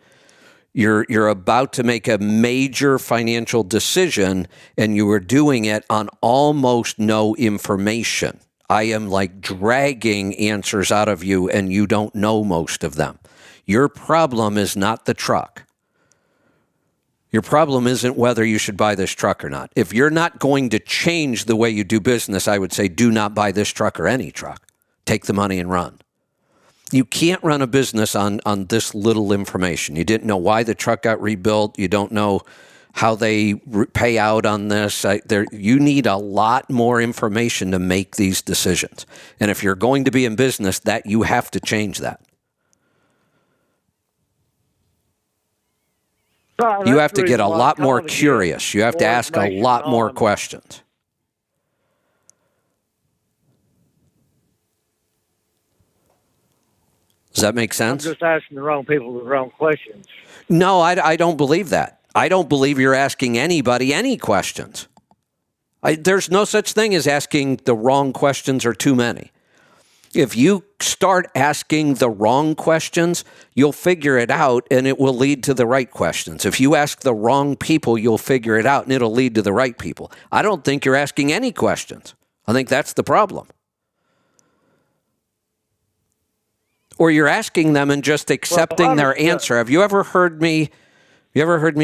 You're about to make a major financial decision, and you were doing it on almost no information. I am like dragging answers out of you, and you don't know most of them. Your problem is not the truck. Your problem isn't whether you should buy this truck or not. If you're not going to change the way you do business, I would say do not buy this truck or any truck. Take the money and run. You can't run a business on this little information. You didn't know why the truck got rebuilt. You don't know how they pay out on this. You need a lot more information to make these decisions. And if you're going to be in business, that you have to change that. You have to get a lot more curious. You have to ask a lot more questions. Does that make sense? I'm just asking the wrong people the wrong questions. No, I don't believe that. I don't believe you're asking anybody any questions. There's no such thing as asking the wrong questions or too many. If you start asking the wrong questions, you'll figure it out and it will lead to the right questions. If you ask the wrong people, you'll figure it out and it'll lead to the right people. I don't think you're asking any questions. I think that's the problem. Or you're asking them and just accepting their answer. Have you ever heard me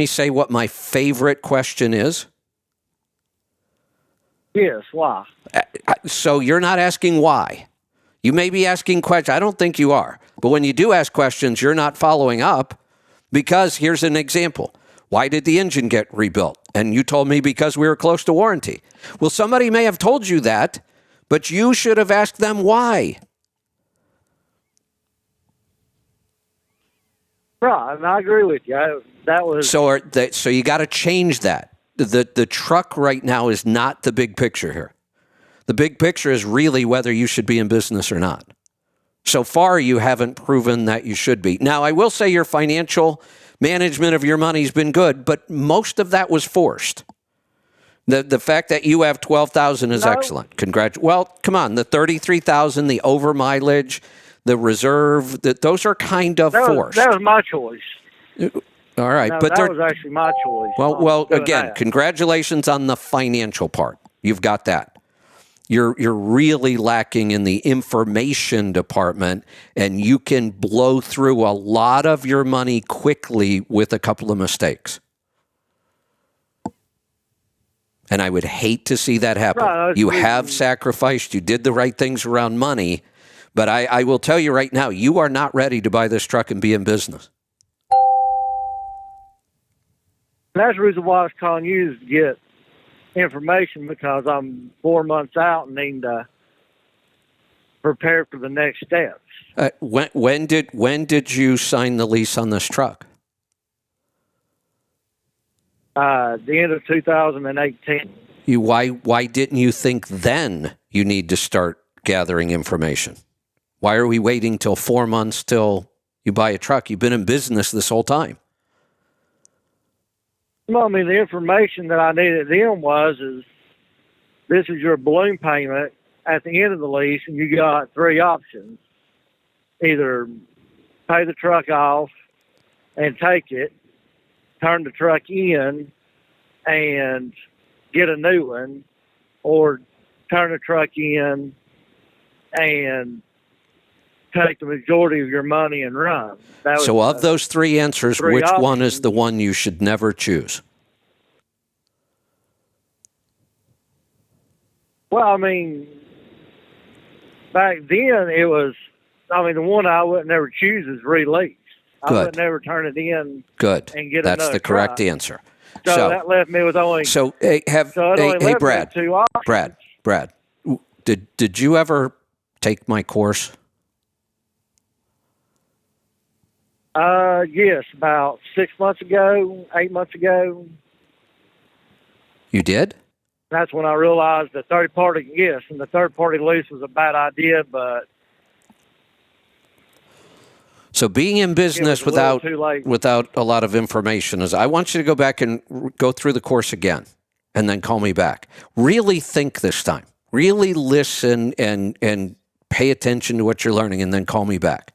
say what my favorite question is? Yes, why? So you're not asking why. You may be asking questions. I don't think you are. But when you do ask questions, you're not following up because here's an example. Why did the engine get rebuilt? And you told me because we were close to warranty. Well, somebody may have told you that, but you should have asked them why. Right, and I agree with you. That was so you got to change that. The truck right now is not the big picture here. The big picture is really whether you should be in business or not. So far, you haven't proven that you should be. Now, I will say your financial management of your money has been good, but most of that was forced. The fact that you have $12,000 is excellent. Well, come on, the $33,000, the over mileage, the reserve, those are kind of forced. That was my choice. All right, no, but that was actually my choice. Well, again, congratulations on the financial part. You've got that. You're really lacking in the information department, and you can blow through a lot of your money quickly with a couple of mistakes. And I would hate to see that happen. Right, you have sacrificed. You did the right things around money. But I will tell you right now, you are not ready to buy this truck and be in business. That's the reason why I was calling you is to get information, because I'm 4 months out and need to prepare for the next steps. When did you sign the lease on this truck? The end of 2018. Why didn't you think then you need to start gathering information? Why are we waiting till 4 months till you buy a truck? You've been in business this whole time. Well, I mean, the information that I needed then is this is your balloon payment at the end of the lease, and you got 3 options. Either pay the truck off and take it, turn the truck in and get a new one, or turn the truck in and take the majority of your money and run. So of those 3 answers, which options. one is the one you should never choose? Well, I mean, back then it was, the one I would never choose is release. I Good. would never turn it in. Good. And get That's another the correct truck. answer. So that left me with only. So hey, Brad. 2 options. Brad. Did you ever take my course? Yes, about 6 months ago, 8 months ago. You did? That's when I realized the third party lease was a bad idea, but. So being in business It was a little too late. without a lot of information is, I want you to go back and go through the course again and then call me back. Really think this time. Really listen and pay attention to what you're learning, and then call me back.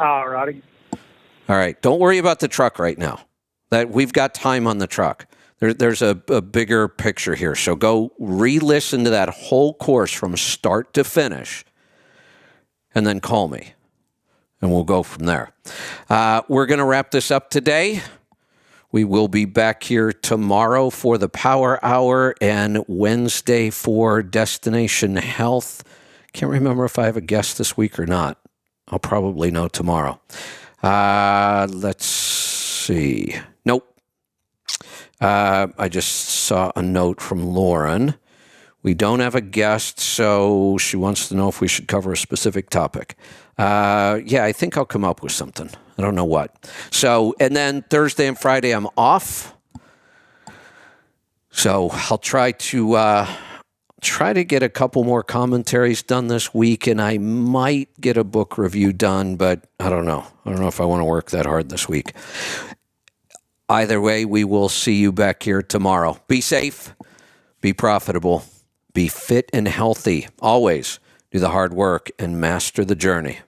All righty. All right. Don't worry about the truck right now. That we've got time on the truck. There's a bigger picture here. So go re-listen to that whole course from start to finish, and then call me, and we'll go from there. We're going to wrap this up today. We will be back here tomorrow for the Power Hour and Wednesday for Destination Health. Can't remember if I have a guest this week or not. I'll probably know tomorrow. Let's see. Nope. I just saw a note from Lauren. We don't have a guest, so she wants to know if we should cover a specific topic. Yeah, I think I'll come up with something. I don't know what. So, and then Thursday and Friday I'm off. So I'll try to get a couple more commentaries done this week, and I might get a book review done, but I don't know. I don't know if I want to work that hard this week. Either way, we will see you back here tomorrow. Be safe, be profitable, be fit and healthy. Always do the hard work and master the journey.